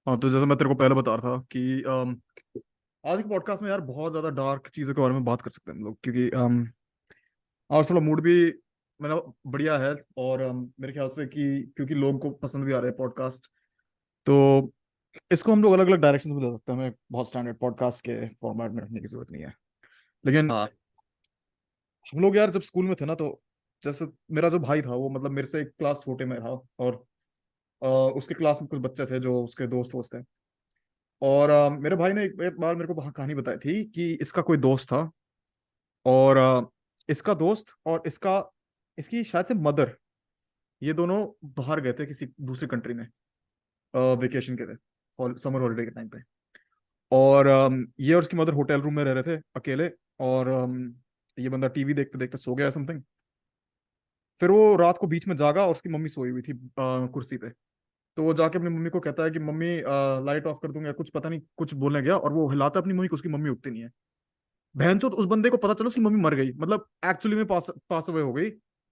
हाँ, तो जैसे मैं तेरे को पहले बता रहा था कि आज के पॉडकास्ट में यार बहुत ज्यादा डार्क चीजों के बारे में बात कर सकते हैं हम लोग, क्योंकि आज थोड़ा मूड भी मेरा बढ़िया है। और मेरे ख्याल से कि क्योंकि लोगों को पसंद भी आ रहे हैं पॉडकास्ट, तो इसको हम लोग अलग अलग डायरेक्शन में ले सकते हैं। हमें बहुत स्टैंडर्ड पॉडकास्ट के फॉर्मेट में रखने की जरूरत नहीं है। लेकिन हाँ। हम लोग यार जब स्कूल में थे ना, तो जैसे मेरा जो भाई था वो मतलब मेरे से एक क्लास छोटे में था। और अ, उसके क्लास में कुछ बच्चे थे जो उसके दोस्त वोस्त थे। और मेरे भाई ने एक बार मेरे को कहानी बताई थी कि इसका कोई दोस्त था। और इसका दोस्त और इसकी शायद से मदर, ये दोनों बाहर गए थे किसी दूसरी कंट्री में वेकेशन के थे, समर हॉलिडे के टाइम पे। और ये और उसकी मदर होटल रूम में रह रहे थे अकेले। और ये बंदा टीवी देखते देखते सो गया समथिंग। फिर वो रात को बीच में जागा और उसकी मम्मी सोई हुई थी कुर्सी पे। तो वो जाके अपनी मम्मी को कहता है कि मम्मी लाइट ऑफ कर दूंगा, कुछ पता नहीं कुछ बोलने गया, और वो हिलाता है अपनी मम्मी को, उसकी मम्मी उठती नहीं है। बहनचोद उस बंदे को पता चला उसकी मम्मी मर गई, मतलब एक्चुअली में पास पास अवे हो गई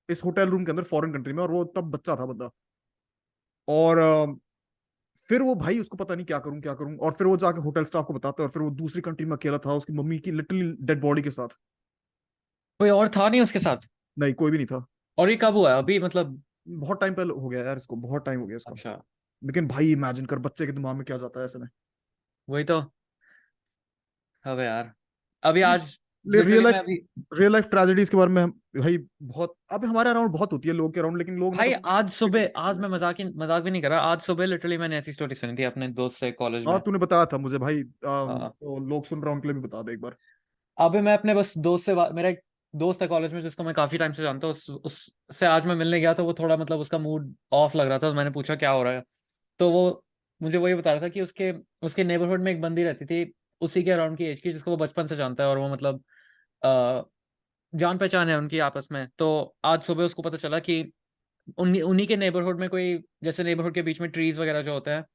इस होटल रूम के अंदर, फॉरेन कंट्री में, और वो तब बच्चा था बंदा। और फिर वो भाई उसको पता नहीं क्या करूं क्या करूं, और फिर वो जाके होटल स्टाफ को बताता है, और फिर वो दूसरी कंट्री में अकेला था उसकी मम्मी की लिटरली डेड बॉडी के साथ। कोई और था नहीं उसके साथ? नहीं, कोई भी नहीं था। और ये कब हुआ है अभी, मतलब? बहुत टाइम पहले हो गया यार, इसको बहुत टाइम हो गया इसको। अच्छा। लेकिन भाई इमेजिन कर बच्चे के दिमाग में क्या जाता है ऐसे में। वही तो। अबे यार, अभी आज रियल लिटरली लाइफ मैं अभी। रियल लाइफ ट्रेजेडीज के बारे में भाई बहुत, अब हमारे अराउंड बहुत होती है लोग के अराउंड, लेकिन लोग ना भाई कभी। आज सुबह, आज मैं मजाक भी नहीं कर रहा, आज सुबह लिटरली मैंने ऐसी स्टोरी सुनी थी अपने दोस्त से कॉलेज हाँ, में। तूने बताया था मुझे भाई। हाँ। तो लोग सुन रहे हैं उनके लिए भी बता दे एक बार। अभी मैं अपने बस दोस्त से मेरा एक दोस्त है कॉलेज में जिसको मैं काफी टाइम से जानता हूँ, उससे आज मैं मिलने गया तो वो थोड़ा मतलब उसका मूड ऑफ लग रहा था, तो मैंने पूछा क्या हो रहा है। तो वो मुझे वही बता रहा था कि उसके उसके नेबरहुड में एक बंदी रहती थी, उसी के अराउंड की एज की, जिसको वो बचपन से जानता है, और वो मतलब जान पहचान है उनकी आपस में। तो आज सुबह उसको पता चला कि उन्हीं उन्हीं के नेबरहुड में कोई, जैसे नेबरहुड के बीच में ट्रीज वगैरह जो होते हैं,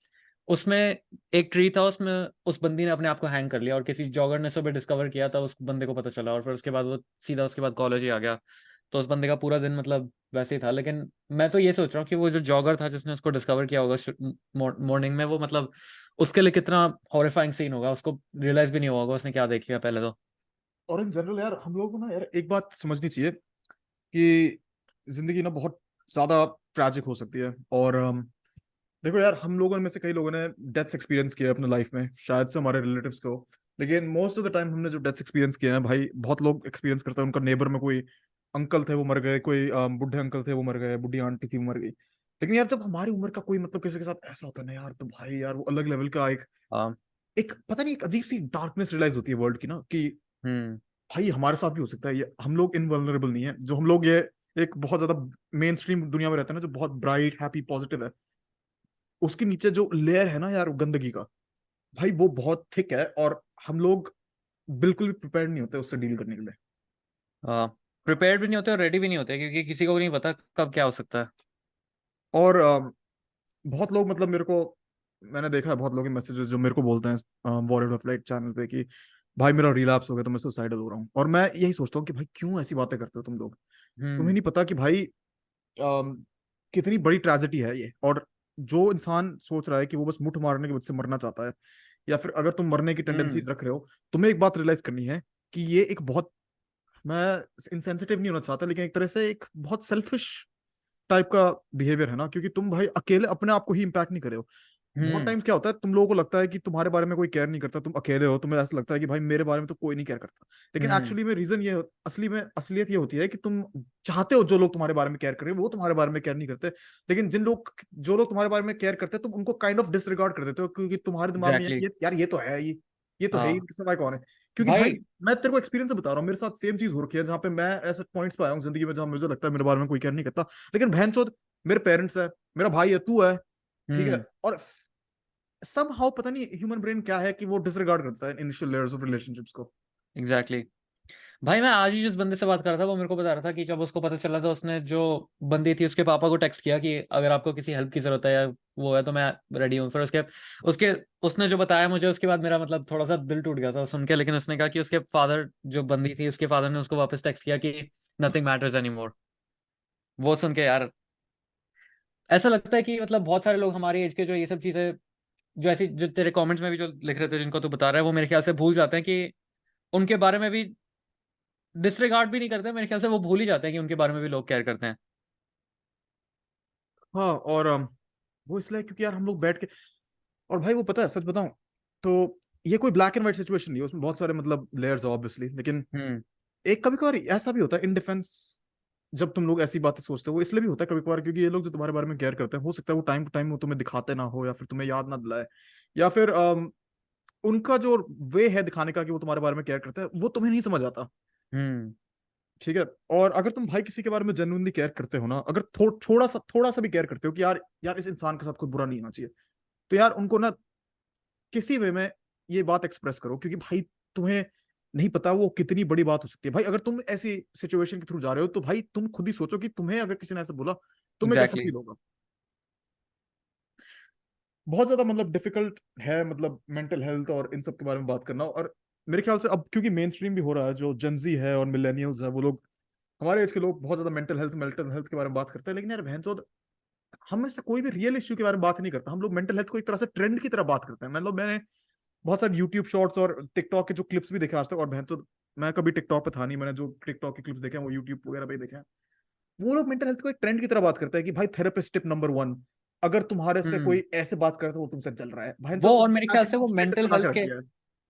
उसमें एक ट्री था, उसमें उस बंदी ने अपने आप को हैंग कर लिया, और किसी जॉगर ने सुबह डिस्कवर किया था, उस बंदे को पता चला, और फिर उसके बाद वो सीधा उसके बाद कॉलेज ही आ गया। तो उस बंदे का पूरा दिन मतलब वैसे ही था। लेकिन मैं तो ये सोच रहा हूँ कि वो जो जॉगर था जिसने उसको डिस्कवर किया होगा मॉर्निंग में, वो मतलब उसके लिए कितना हॉरिफाइंग सीन होगा, उसको रियलाइज भी नहीं हुआ होगा उसने क्या देख लिया पहले तो। और इन जनरल यार हम लोगों को ना यार एक बात समझनी चाहिए कि जिंदगी ना बहुत ज्यादा ट्रैजिक हो सकती है। और देखो यार, हम लोगों में से कई लोगों ने डेथ्स एक्सपीरियंस किया है अपने लाइफ में, शायद से हमारे रिलेटिव्स को। लेकिन मोस्ट ऑफ द टाइम हमने जो डेथ्स एक्सपीरियंस किए हैं भाई, बहुत लोग एक्सपीरियंस करते हैं उनका नेबर में कोई अंकल थे वो मर गए, कोई बुढ़े अंकल थे वो मर गए, बुढ़ी आंटी थी वो मर गई। लेकिन यार जब हमारी उम्र का कोई मतलब किसी के साथ ऐसा होता है ना यार, तो भाई यार वो अलग लेवल का एक हाँ। एक पता नहीं, एक अजीब सी डार्कनेस रियलाइज होती है वर्ल्ड की ना, कि हम्म। भाई हमारे साथ भी हो सकता है ये, हम लोग इनवल्नरेबल नहीं है, जो हम लोग ये एक बहुत ज्यादा मेन स्ट्रीम दुनिया में रहते हैं ना, जो बहुत ब्राइट हैप्पी पॉजिटिव है, उसके नीचे जो लेयर है ना यार वो गंदगी का, भाई वो बहुत थिक है। और हम लोग बिल्कुल भी प्रिपेयर्ड नहीं होते उससे डील करने के लिए। हाँ। प्रिपेयर्ड भी नहीं होते और रेडी भी नहीं होते, क्योंकि किसी को भी नहीं पता कब क्या हो सकता है। और बहुत लोग मतलब मेरे को, मैंने देखा है बहुत लोग मैसेजेस जो मेरे को बोलते हैं वॉरियर ऑफ लाइट चैनल पे कि भाई मेरा रिलैप्स हो गया तो मैं सुसाइडल हो रहा हूँ। और मैं यही सोचता हूँ कि भाई क्यों ऐसी बातें करते हो तुम लोग। तुम्हें हम्म। नहीं पता कि भाई कितनी बड़ी ट्रेजेडी है ये। और जो इंसान सोच रहा है कि वो बस मुठ मारने की वजह से मरना चाहता है, या फिर अगर तुम मरने की टेंडेंसी हम्म। रख रहे हो, तुम्हें एक बात रियलाइज करनी है कि ये एक बहुत, मैं इनसेंसिटिव नहीं होना चाहता, लेकिन एक तरह से एक बहुत सेल्फिश टाइप का बिहेवियर है ना, क्योंकि तुम भाई अकेले अपने आप को ही इम्पैक्ट नहीं कर रहे हो। बहुत हम्म। टाइम्स क्या होता है, तुम लोगों को लगता है कि तुम्हारे बारे में कोई केयर नहीं करता, तुम अकेले हो, तुम्हें ऐसा लगता है कि भाई मेरे बारे में तो कोई नहीं केयर करता। लेकिन हम्म। एक्चुअली में रीजन ये, असली में असलियत ये होती है कि तुम चाहते हो जो लोग तुम्हारे बारे में केयर कर रहे हैं वो तुम्हारे बारे में केयर नहीं करते। लेकिन जो लोग तुम्हारे बारे में केयर करते हैं, तुम उनको काइंड ऑफ डिसरिगार्ड कर देते हो, क्योंकि तुम्हारे दिमाग में एग्जैक्टली। ये यार ये तो है, ये तो है ही, हाँ। इनके सिवाय कौन है। क्योंकि भाई भाई। मैं तेरे को एक्सपीरियंस से बता रहा हूँ, मेरे साथ सेम चीज हो रखी है, जहाँ पे मैं ऐसे पॉइंट्स पे आया हूँ जिंदगी में जहाँ मुझे लगता है मेरे बारे में कोई केयर नहीं करता। लेकिन बहन चोद, मेरे पेरेंट्स है, मेरा भाई है, तू है, ठीक है। हम्म। और somehow पता नहीं ह्यूमन ब्रेन क्या है कि वो डिसरिगार्ड करता है इनिशियल लेयर्स ऑफ रिलेशनशिप्स को। एग्जैक्टली। भाई मैं आज ही जिस बंदे से बात कर रहा था वो मेरे को बता रहा था कि जब उसको पता चला था, उसने जो बंदी थी उसके पापा को टेक्स्ट किया कि अगर आपको किसी हेल्प की जरूरत है या वो है तो मैं रेडी हूँ। फिर उसके उसके उसने जो बताया मुझे, उसके बाद मेरा मतलब थोड़ा सा दिल टूट गया था सुन के। लेकिन उसने कहा कि उसके फादर, जो बंदी थी उसके फादर ने उसको वापस टेक्स्ट किया कि नथिंग मैटर्स एनी मोर। वो सुन के यार ऐसा लगता है कि मतलब बहुत सारे लोग हमारी एज के जो ये सब चीजें जो ऐसी जो तेरे कमेंट्स में भी जो लिख रहे थे जिनको तू बता रहा है, वो मेरे ख्याल से भूल जाते हैं कि उनके बारे में भी डिसरिगार्ड भी नहीं करते, मेरे ख्याल से वो भूल ही जाते हैं कि उनके बारे में भी लोग केयर करते हैं। हाँ, और वो इसलिए क्योंकि यार हम लोग बैठ के, और भाई वो पता है, सच बताऊं तो ये कोई ब्लैक एंड व्हाइट सिचुएशन नहीं है, उसमें बहुत सारे मतलब लेयर्स है ऑब्वियसली, लेकिन हम्म। एक कभी कभार ऐसा भी होता है इन डिफेंस, जब तुम लोग ऐसी बातें सोचते हो वो इसलिए भी होता है कभी कभार क्योंकि ये लोग जो तुम्हारे बारे में केयर करते हैं, हो सकता है वो टाइम टू टाइम वो तुम्हें दिखाते ना हो, या फिर तुम्हें याद ना दिलाए, या फिर उनका जो वे है दिखाने का कि वो तुम्हारे बारे में केयर करते हैं वो तुम्हें नहीं समझ आता। हम्म। ठीक है। और अगर तुम भाई किसी के बारे में जेन्युइनली केयर करते हो ना, अगर थोड़ा सा भी केयर करते हो कि यार यार इस इंसान के साथ कोई बुरा नहीं होना चाहिए, तो यार उनको ना किसी वे में ये बात एक्सप्रेस करो, क्योंकि भाई तुम्हें नहीं पता वो कितनी बड़ी बात हो सकती है। भाई अगर तुम ऐसी सिचुएशन के थ्रू जा रहे हो तो भाई तुम खुद ही सोचो कि तुम्हें अगर किसी ने ऐसे बोला तुम्हें कैसा एग्जैक्टली। फील होगा। बहुत ज्यादा मतलब डिफिकल्ट है मतलब मेंटल हेल्थ और इन सब के बारे में बात करना। और मेरे ख्याल से अब क्योंकि मेन स्ट्रीम भी हो रहा है, जो जनजी है और मिलेनियल्स है, वो लोग हमारे एज के लोग बहुत ज्यादा मेंटल हेल्थ के बारे में बात करते हैं, लेकिन यार बहन, हम में से कोई भी रियल इश्यू के बारे में बात नहीं करता। हम लोग मेंटल हेल्थ को एक तरह से ट्रेंड की तरह बात करते हैं। मतलब मैंने बहुत सारे यूट्यूब शॉर्ट्स और टिकटॉक के जो क्लिप्स भी देखे आज तक, और बहन, मैं कभी टिकटॉक पे था नहीं, मैंने जो टिकटॉक के क्लिप्स देखे हैं वो यूट्यूब वगैरह पे ही देखे हैं। वो लोग मेंटल हेल्थ को एक ट्रेंड की तरह बात करते हैं कि भाई थेरेपिस्ट टिप नंबर 1, अगर तुम्हारे से हम्म। कोई ऐसे बात करता है वो तुमसे जल रहा है, बहन वो और उसने मेरे ख्याल आके से वो कुछ स्टेटस मेंटल बना हेल्थ के रख के, दिया है।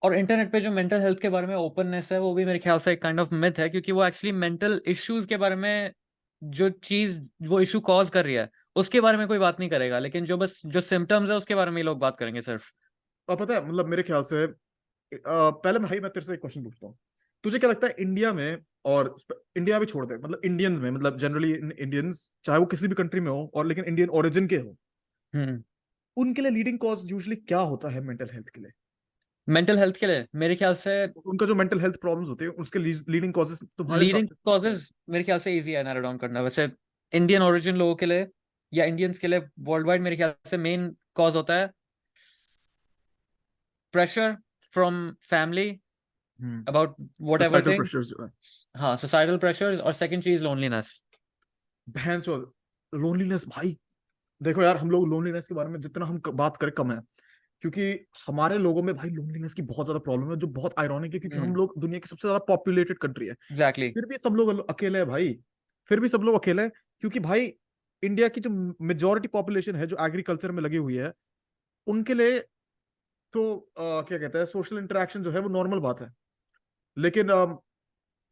और इंटरनेट पे जो मेंटल हेल्थ के बारे में ओपननेस है वो भी मेरे ख्याल से एक काइंड ऑफ मिथ है, क्योंकि वो एक्चुअली मेंटल इश्यूज के बारे में, जो चीज वो इशू कॉज कर रही है उसके बारे में कोई बात नहीं करेगा, लेकिन जो बस जो सिम्टम्स है उसके बारे में ही लोग बात करेंगे सिर्फ। और पता है मतलब मेरे ख्याल से पहले भाई मैं तेरे से एक क्वेश्चन पूछता हूँ। तुझे क्या लगता है इंडिया में, और इंडिया भी छोड़ दे, मतलब इंडियंस में, मतलब जनरली इंडियंस चाहे वो किसी भी कंट्री में हो और लेकिन इंडियन ओरिजिन के हो, हम्म। उनके लिए लीडिंग कॉज यूजुअली क्या होता है मेंटल हेल्थ के लिए? मेंटल हेल्थ के लिए मेरे ख्याल से उनका जो मेंटल हेल्थ प्रॉब्लम्स होते हैं उसके लीडिंग कॉजेस तुम्हारे हिसाब लीडिंग से क्या है? कॉजेज मेरे ख्याल से इजी है नैरो डाउन करना वैसे। इंडियन ओरिजिन लोगों के लिए या इंडियंस के लिए वर्ल्ड वाइड मेरे ख्याल से मेन कॉज होता है pressure from family about what ever societal thing. Pressures जो है, हाँ, सोसाइटल प्रेशर्स, और सेकंड चीज लोनलीनेस। बहन चो, लोनलीनेस भाई। देखो यार हम लोग लोनलीनेस के बारे में जितना हम बात करें कम है, क्योंकि हमारे लोगों में भाई लोनलीनेस की बहुत ज्यादा प्रॉब्लम है, जो बहुत आयरॉनिक है क्योंकि हम हम्म। लोग दुनिया की सबसे ज्यादा पॉपुलेटेड कंट्री है, एग्जैक्टली। फिर भी सब लोग अकेले हैं भाई। फिर भी सब लोग अकेले हैं क्योंकि भाई इंडिया की जो मेजोरिटी पॉपुलेशन है जो एग्रीकल्चर में लगी हुई है, उनके लिए तो क्या कहते हैं, सोशल इंटरेक्शन जो है वो नॉर्मल बात है। लेकिन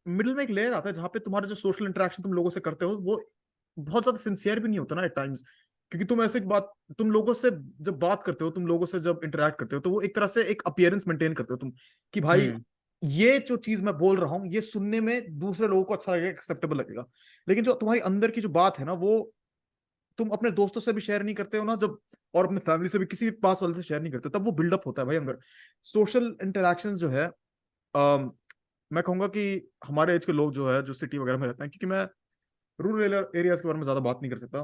मिडिल में एक लेयर आता है जहाँ पे तुम्हारे जो सोशल इंटरेक्शन तुम लोगों से करते हो वो बहुत ज्यादा सिंसियर भी नहीं होता ना एट टाइम्स, क्योंकि तुम ऐसे एक बात, तुम लोगों से जब बात करते हो, तुम लोगों से जब इंटरेक्ट करते हो, तो वो एक तरह से एक अपियरेंस मेंटेन करते हो तुम, कि भाई हम्म। ये जो चीज मैं बोल रहा हूँ ये सुनने में दूसरे लोगों को अच्छा लगेगा, एक्सेप्टेबल लगेगा। लेकिन जो तुम्हारी अंदर की जो बात है ना, वो तुम अपने दोस्तों से भी शेयर नहीं करते हो ना जब, और अपने फैमिली से भी किसी पास वाले से शेयर नहीं करते हो, तब वो बिल्डअप होता है भाई अंदर। सोशल इंटरेक्शन जो है, मैं कहूंगा कि हमारे एज के लोग जो है जो सिटी वगैरह में रहते हैं, क्योंकि मैं रूरल एरियाज के बारे में ज्यादा बात नहीं कर सकता,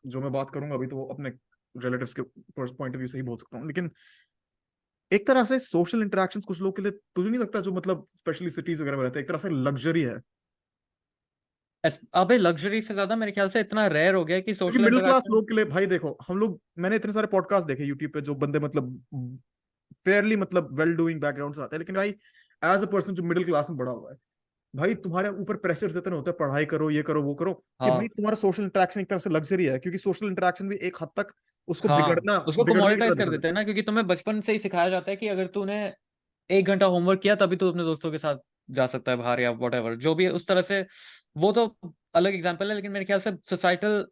जो मैं बात करूंगा अभी तो वो अपने रिलेटिव्स के पॉइंट ऑफ व्यू से ही बोल सकता हूँ, लेकिन एक तरह से सोशल इंटरेक्शंस कुछ लोग के लिए, तुझे नहीं लगता, जो मतलब स्पेशली सिटीज वगैरह में रहते हैं, एक तरह से लग्जरी है? अबे लग्जरी से ज्यादा मेरे ख्याल से इतना रेयर हो गया कि क्योंकि सोशल मिडिल क्लास इंटरेक्शन। लोग के लिए भाई देखो, हम लोग, मैंने इतने सारे पॉडकास्ट देखे यूट्यूब पे जो बंदे मतलब फेयरली मतलब वेल डूइंग बैकग्राउंड से आते हैं, लेकिन भाई एज अ पर्सन जो मिडिल क्लास में बड़ा हुआ है, भाई तुम्हारे ऊपर प्रेशर इतने होते हैं, पढ़ाई करो, ये करो, वो करो, कि भाई हाँ। तुम्हारा सोशल इंटरेक्शन एक तरह से लग्जरी है, क्योंकि सोशल इंटरेक्शन भी एक हद तक उसको हाँ, बिगड़ना उसको बिगड़ने की तरह कमोडिटाइज कर देखा देते जाता हैं है। ना, क्योंकि तुम्हें बचपन से ही सिखाया जाता है कि अगर तूने 1 घंटा होमवर्क किया तभी तू अपने दोस्तों के साथ जा सकता है बाहर, या वट एवर जो भी है उस तरह से। वो तो अलग एग्जाम्पल है, लेकिन मेरे ख्याल से सोसाइटल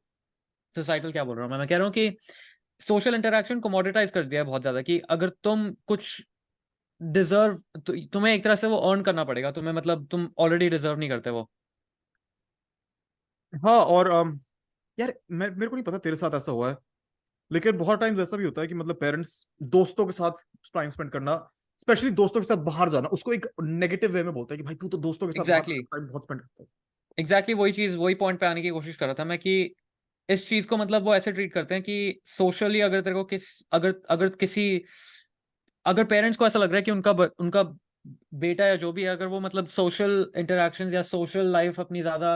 सोसाइटल क्या बोल रहा हूँ मैं कह रहा हूँ कि सोशल इंटरेक्शन कमोडिटाइज कर दिया है बहुत ज्यादा, कि अगर तुम कुछ डिजर्व, तुम्हें एक तरह से वो अर्न करना पड़ेगा तुम्हें, मतलब तुम ऑलरेडी डिजर्व नहीं करते वो। हाँ, और यार मेरे को नहीं पता तेरे साथ ऐसा हुआ है, लेकिन बहुत टाइम्स ऐसा भी होता है कि मतलब पेरेंट्स दोस्तों के साथ टाइम स्पेंड करना, स्पेशली दोस्तों के साथ बाहर जाना, उसको एक नेगेटिव वे में बोलता है कि भाई तू तो दोस्तों के साथ बाहर एग्जैक्टली। टाइम बहुत स्पेंड करता है। एग्जैक्टली वही चीज, वही पॉइंट पे आने की कोशिश कर रहा था मैं, कि इस चीज को मतलब वो ऐसे ट्रीट करते हैं कि सोशली अगर तेरे को अगर अगर किसी, अगर पेरेंट्स को ऐसा लग रहा है कि उनका बेटा या जो भी है, अगर वो मतलब सोशल इंटरेक्शन या सोशल लाइफ अपनी ज्यादा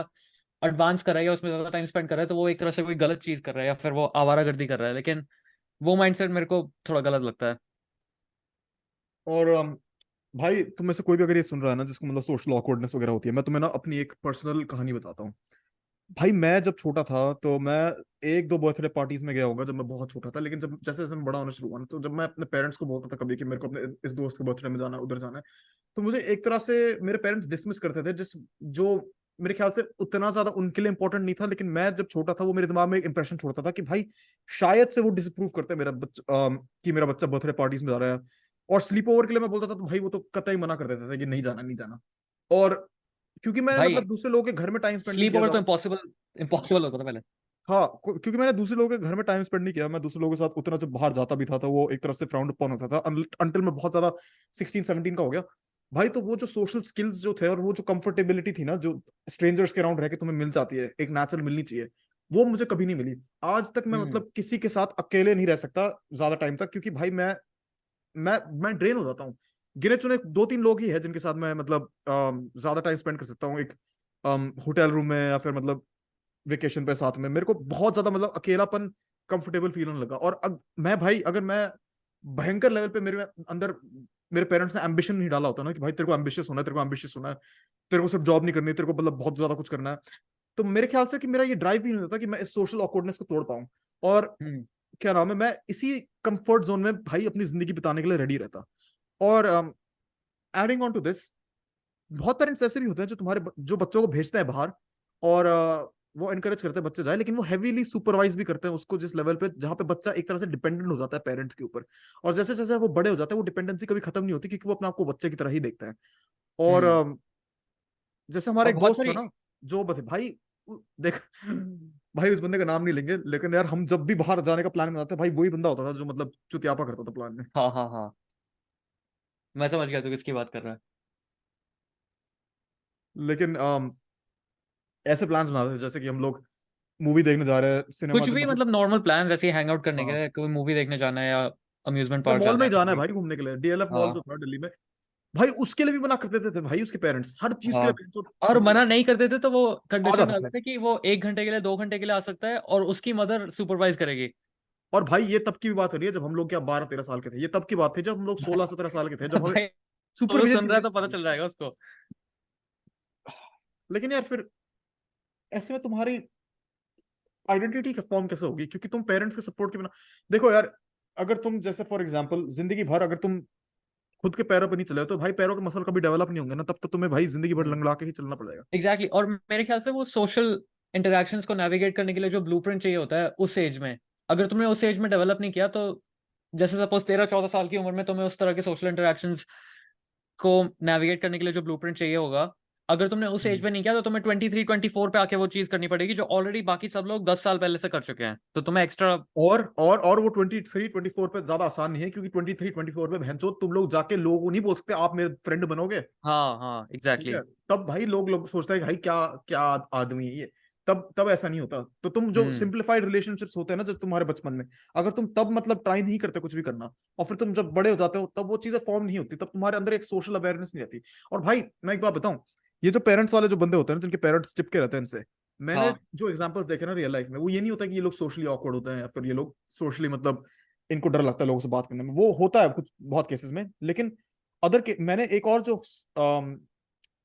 एडवांस कर रहा है या उसमें ज्यादा टाइम स्पेंड कर रहा है, तो वो एक तरह से कोई गलत चीज कर रहा है या फिर वो आवारागर्दी कर रहा है। लेकिन वो माइंडसेट मेरे को थोड़ा गलत लगता है। और भाई तुम में से कोई भी अगर ये सुन रहा है ना जिसको मतलब सोशल ऑकवर्डनेस वगैरह होती है, मैं तुम्हें ना अपनी एक पर्सनल कहानी बताता हूँ। भाई मैं जब छोटा था तो मैं एक दो बर्थडे पार्टीज में गया होगा जब मैं बहुत छोटा था, लेकिन जब जैसे जैसे मैं बड़ा होना शुरू हुआ ना, तो जब मैं अपने पेरेंट्स को बोलता था कभी कि मेरे को अपने इस दोस्त के बर्थडे में जाना है, उधर जाना है, तो मुझे एक तरह से मेरे पेरेंट्स डिसमिस करते थे, जिस जो मेरे ख्याल से उतना ज्यादा उनके लिए इंपॉर्टेंट नहीं था, लेकिन मैं जब छोटा था वो मेरे दिमाग में एक इंप्रेशन छोड़ता था कि भाई शायद से वो डिसअप्रूव करते हैं कि मेरा बच्चा बर्थडे पार्टीज में जा रहा है। और स्लीप ओवर के लिए मैं बोलता था तो भाई वो तो कतई मना कर देते थे कि नहीं जाना नहीं जाना। और क्योंकि मैंने भाई मतलब दूसरे लोगों के घर में टाइम स्पेंड नहीं स्लीप किया ओवर तो ज्यादा। इम्पॉसिबल इम्पॉसिबल होता था पहले। हाँ, क्योंकि मैंने दूसरे लोगों के घर में टाइम स्पेंड नहीं किया, मैं दूसरे लोगों के साथ उतना जब बाहर जाता भी था तो वो एक तरफ से फ्राउंड अपॉन होता था, अनटिल मैं बहुत ज्यादा 16-17 का हो गया। भाई तो वो जो सोशल स्किल्स जो थे और वो जो कंफर्टेबिलिटी थी ना, जो स्ट्रेंजर्स के अराउंड रह के तुम्हें मिल जाती है, एक नेचुरल मिलनी चाहिए, वो मुझे कभी नहीं मिली। आज तक मैं हम्म। मतलब किसी के साथ अकेले नहीं रह सकता ज्यादा टाइम तक, क्योंकि भाई मैं ड्रेन हो जाता हूँ। गिने चुने दो तीन लोग ही है जिनके साथ मैं मतलब ज्यादा टाइम स्पेंड कर सकता हूँ, एक होटल रूम में या फिर मतलब वेकेशन पे साथ में। मेरे को बहुत ज्यादा मतलब अकेलापन कंफर्टेबल फील होने लगा। और मैं भाई अगर मैं भयंकर लेवल पे मेरे अंदर मेरे पेरेंट्स ने एम्बिशन नहीं डाला होता ना कि भाई तेरे को एम्बिशियस होना है, तेरे को एम्बिशियस होना है, तेरे को सिर्फ जॉब नहीं करनी है, तेरे को मतलब बहुत ज्यादा कुछ करना है, तो मेरे ख्याल से कि मेरा ये ड्राइव भी नहीं होता कि मैं इस सोशल ऑकवर्डनेस को तोड़ पाऊं। और हम्म। क्या नाम है, मैं इसी कंफर्ट जोन में भाई अपनी जिंदगी बिताने के लिए रेडी रहता। और एडिंग ऑन टू दिस, बहुत पेरेंट्स ऐसे भी होते हैं जो जो बच्चों को भेजते हैं बाहर, और वो इनकरेज करते हैं बच्चे जाए, लेकिन वो हेवीली सुपरवाइज भी करते हैं उसको, जिस लेवल पे जहां पे बच्चा एक तरह से डिपेंडेंट हो जाता है पेरेंट्स के ऊपर। और जैसे जैसे वो बड़े हो जाते हैं वो डिपेंडेंसी कभी खत्म नहीं होती, क्योंकि वो अपने आप को बच्चे की तरह ही देखता है। और हम्म। जैसे हमारा और एक बहुत दोस्त था सारी। ना, जो भाई देख भाई उस बंदे का नाम नहीं लेंगे, लेकिन यार हम जब भी बाहर जाने का प्लान बनाते भाई वही बंदा होता था जो मतलब चुतियापा करता था प्लान में। हाँ हाँ हाँ, मैं समझ गया तू किसकी बात कर रहा है। लेकिन ऐसे प्लान्स बनाते थे जैसे कि हम लोग मूवी देखने जा रहे हैं सिनेमा, कुछ जो भी मतलब मतलब नॉर्मल प्लान जैसे हैंग आउट करने के हाँ, लिए, कोई मूवी देखने जाना है या अम्यूजमेंट या पार्क मॉल जाना में है ही कुछ जाना है भी। भाई घूमने के लिए, डीएलएफ मॉल जो हाँ था दिल्ली में, भाई उसके लिए भी मना कर देते थे भाई उसके पेरेंट्स, हर चीज के हाँ। लिए तो और मतलब मना नहीं करते थे तो वो आ कंडीशन जाते डालते थे। थे कि वो 1 घंटे के लिए 2 घंटे के लिए आ सकता है और उसकी मदर सुपरवाइज करेगी। और भाई ये तब की भी बात हो रही है जब हम लोग क्या 12-13 साल के थे, ये तब की बात थी जब हम लोग भाई 16-17 साल के थे, जब हमें भाई और वो सुपरविजन सुन की रहा है जरूरत तो पता थी। चल जाएगा उसको। लेकिन यार फिर ऐसे में तुम्हारी आइडेंटिटी का फॉर्म कैसे होगी, क्योंकि तुम पेरेंट्स के सपोर्ट के बिना, देखो यार, अगर तुम जैसे फॉर एग्जांपल जिंदगी भर अगर तुम खुद के पैरों पर नहीं चले हो, तो भाई पैरों के मसल कभी डेवलप नहीं होंगे ना, तब तो तुम्हें भाई जिंदगी भर हम्म। लंगड़ा के ही चलना पड़ेगा। Exactly exactly. और मेरे ख्याल से वो सोशल इंटरेक्शंस को नेविगेट करने के लिए जो ब्लूप्रिंट चाहिए होता है उस एज में, अगर तुमने उस एज में डेवलप नहीं किया तो जैसे सपोज 13-14 साल की उम्र में तुम्हें उस तरह के सोशल इंटरेक्शंस को नेविगेट करने के लिए जो ब्लूप्रिंट चाहिए होगा, अगर तुमने उस एज हम्म। में नहीं किया तो तुम्हें 23-24 पे आके वो चीज करनी पड़ेगी जो ऑलरेडी बाकी सब लोग 10 साल पहले से कर चुके हैं, तो तुम्हें एक्स्ट्रा। और वो 23-24 पे ज्यादा आसान नहीं है, क्योंकि 23-24 पे भैंचो तुम लोग जाके लोगों को नहीं बोल सकते आप मेरे फ्रेंड बनोगे। हाँ हाँ ठीक एग्जैक्टली है, exactly. तब भाई लोग लोग सोचते हैं कि भाई क्या क्या आदमी है ये। तब तब ऐसा नहीं होता। तो तुम जो हम्म। सिंप्लीफाइड रिलेशनशिप्स होते हैं ना जब तुम्हारे बचपन में, अगर तुम तब मतलब ट्राई नहीं करते कुछ भी करना, और फिर तुम जब बड़े हो जाते हो तब वो चीजें फॉर्म नहीं होती, तब तुम्हारे अंदर एक सोशल अवेयरनेस नहीं रहती। और भाई मैं एक बात बताऊं, ये जो पेरेंट्स वाले जो बंदे होते हैं ना, जिनके पेरेंट्स चिपके रहते हैं इनसे, मैंने हाँ। जो एग्जांपल्स देखे ना रियल लाइफ में, वो ये नहीं होता कि ये लोग सोशली ऑकवर्ड होते हैं या फिर ये लोग सोशली मतलब इनको डर लगता है लोगों से बात करने में, वो होता है कुछ बहुत केसेस में, लेकिन अदर के मैंने एक और जो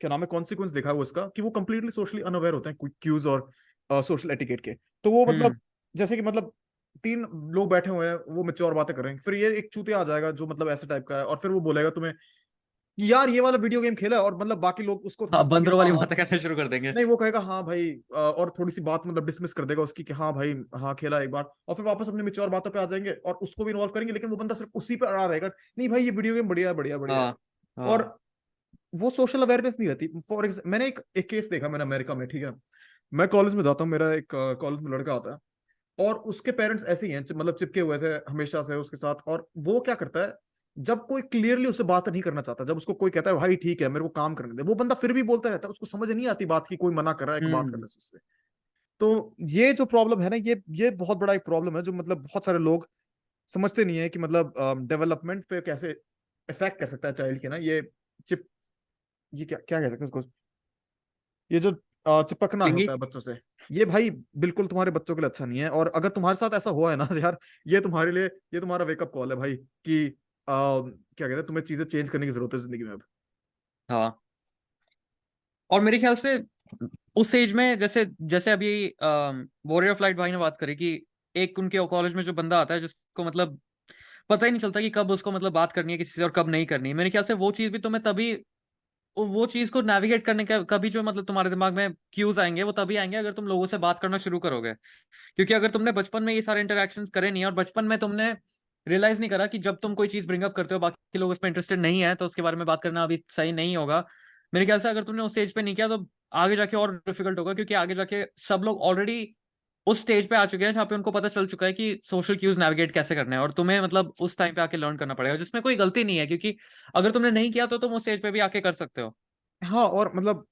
क्या नाम है कॉन्सिक्वेंस देखा है वो इसका, कि वो कंप्लीटली सोशली अनअवेयर होते हैं क्यूज और सोशल एटिकेट के। तो वो मतलब हम्म। जैसे कि मतलब तीन लोग बैठे हुए हैं, वो मैच्योर बातें कर रहे हैं, फिर ये एक चूतिया आ जाएगा जो मतलब ऐसे टाइप का है, और फिर वो बोलेगा तुम्हें कि यार ये वाला वीडियो गेम खेला है, और मतलब बाकी लोग उसको हाँ, हंस के बंदरों हाँ वाली हाँ, बातें करना शुरू कर देंगे। नहीं वो कहेगा हाँ भाई, और थोड़ी सी बात मतलब डिसमिस कर देगा उसकी कि हाँ भाई हाँ खेला एक बार, और फिर वापस अपनी मेच्योर बातों पे आ जाएंगे और उसको भी इन्वॉल्व करेंगे, लेकिन वो बंदा सिर्फ उसी पे अड़ा रहेगा, नहीं भाई ये वीडियो गेम बढ़िया है बढ़िया बढ़िया है। हाँ हाँ। और वो सोशल अवेयरनेस नहीं रहती। फॉर एग्जाम्पल मैंने एक केस देखा, मैंने अमेरिका में, ठीक है, मैं कॉलेज में जाता हूँ, मेरा एक कॉलेज में लड़का आता है, और उसके पेरेंट्स ऐसे ही हैं, मतलब चिपके हुए थे हमेशा से उसके साथ। और वो क्या करता है, जब कोई क्लियरली उससे बात नहीं करना चाहता, जब उसको कोई कहता है भाई ठीक है मेरे को काम करने दे, वो बंदा फिर भी बोलता रहता है, उसको समझ नहीं आती बात की, कोई मना कर रहा है एक बात हम्म। करने से उससे। तो ये जो प्रॉब्लम है ना, ये बहुत बड़ा एक प्रॉब्लम है, जो मतलब बहुत सारे लोग समझते नहीं है कि मतलब डेवलपमेंट पे कैसे इफेक्ट कर सकता है चाइल्ड के ना, ये चिप, ये क्या क्या कह सकते हैं इसको, ये जो चिपकना चिंगी। होता है बच्चों से, ये भाई बिल्कुल तुम्हारे बच्चों के लिए अच्छा नहीं है। और अगर तुम्हारे साथ ऐसा हुआ है ना यार, ये तुम्हारे लिए, ये तुम्हारा वेकअप कॉल है भाई कि क्या कहते हैं, तुम्हें चीजें चेंज करने की जरूरत है जिंदगी में अब। हाँ, और मेरे ख्याल से उस एज में, जैसे जैसे अभी वॉरियर फ्लाइट भाई ने बात करी कि एक उनके कॉलेज में जो बंदा आता है जिसको मतलब पता ही नहीं चलता कि कब उसको मतलब बात करनी है किसी से और कब नहीं करनी है, मेरे ख्याल से वो चीज भी तुम्हें तभी, वो चीज को नेविगेट करने का कभी जो मतलब तुम्हारे दिमाग में क्यूज आएंगे वो तभी आएंगे अगर तुम लोगों से बात करना शुरू करोगे। क्योंकि अगर तुमने बचपन में ये सारे इंटरेक्शंस करे नहीं, और बचपन में तुमने रियलाइज नहीं करा कि जब तुम कोई चीज ब्रिंग अप करते हो बाकी लोग उसमें इंटरेस्टेड नहीं है तो उसके बारे में बात करना अभी सही नहीं होगा। मेरे ख्याल से अगर तुमने उस स्टेज पे नहीं किया तो आगे जाके और डिफिकल्ट होगा, क्योंकि आगे जाके सब लोग ऑलरेडी उस स्टेज पे आ चुके हैं जहाँ पे उनको पता चल चुका है कि सोशल क्यूज नेविगेट कैसे करने हैं, और तुम्हें मतलब उस टाइम पे आके लर्न करना पड़ेगा जिसमें कोई गलती नहीं है, क्योंकि अगर तुमने नहीं किया तो तुम उस स्टेज पे भी आके कर सकते हो। हाँ, और मतलब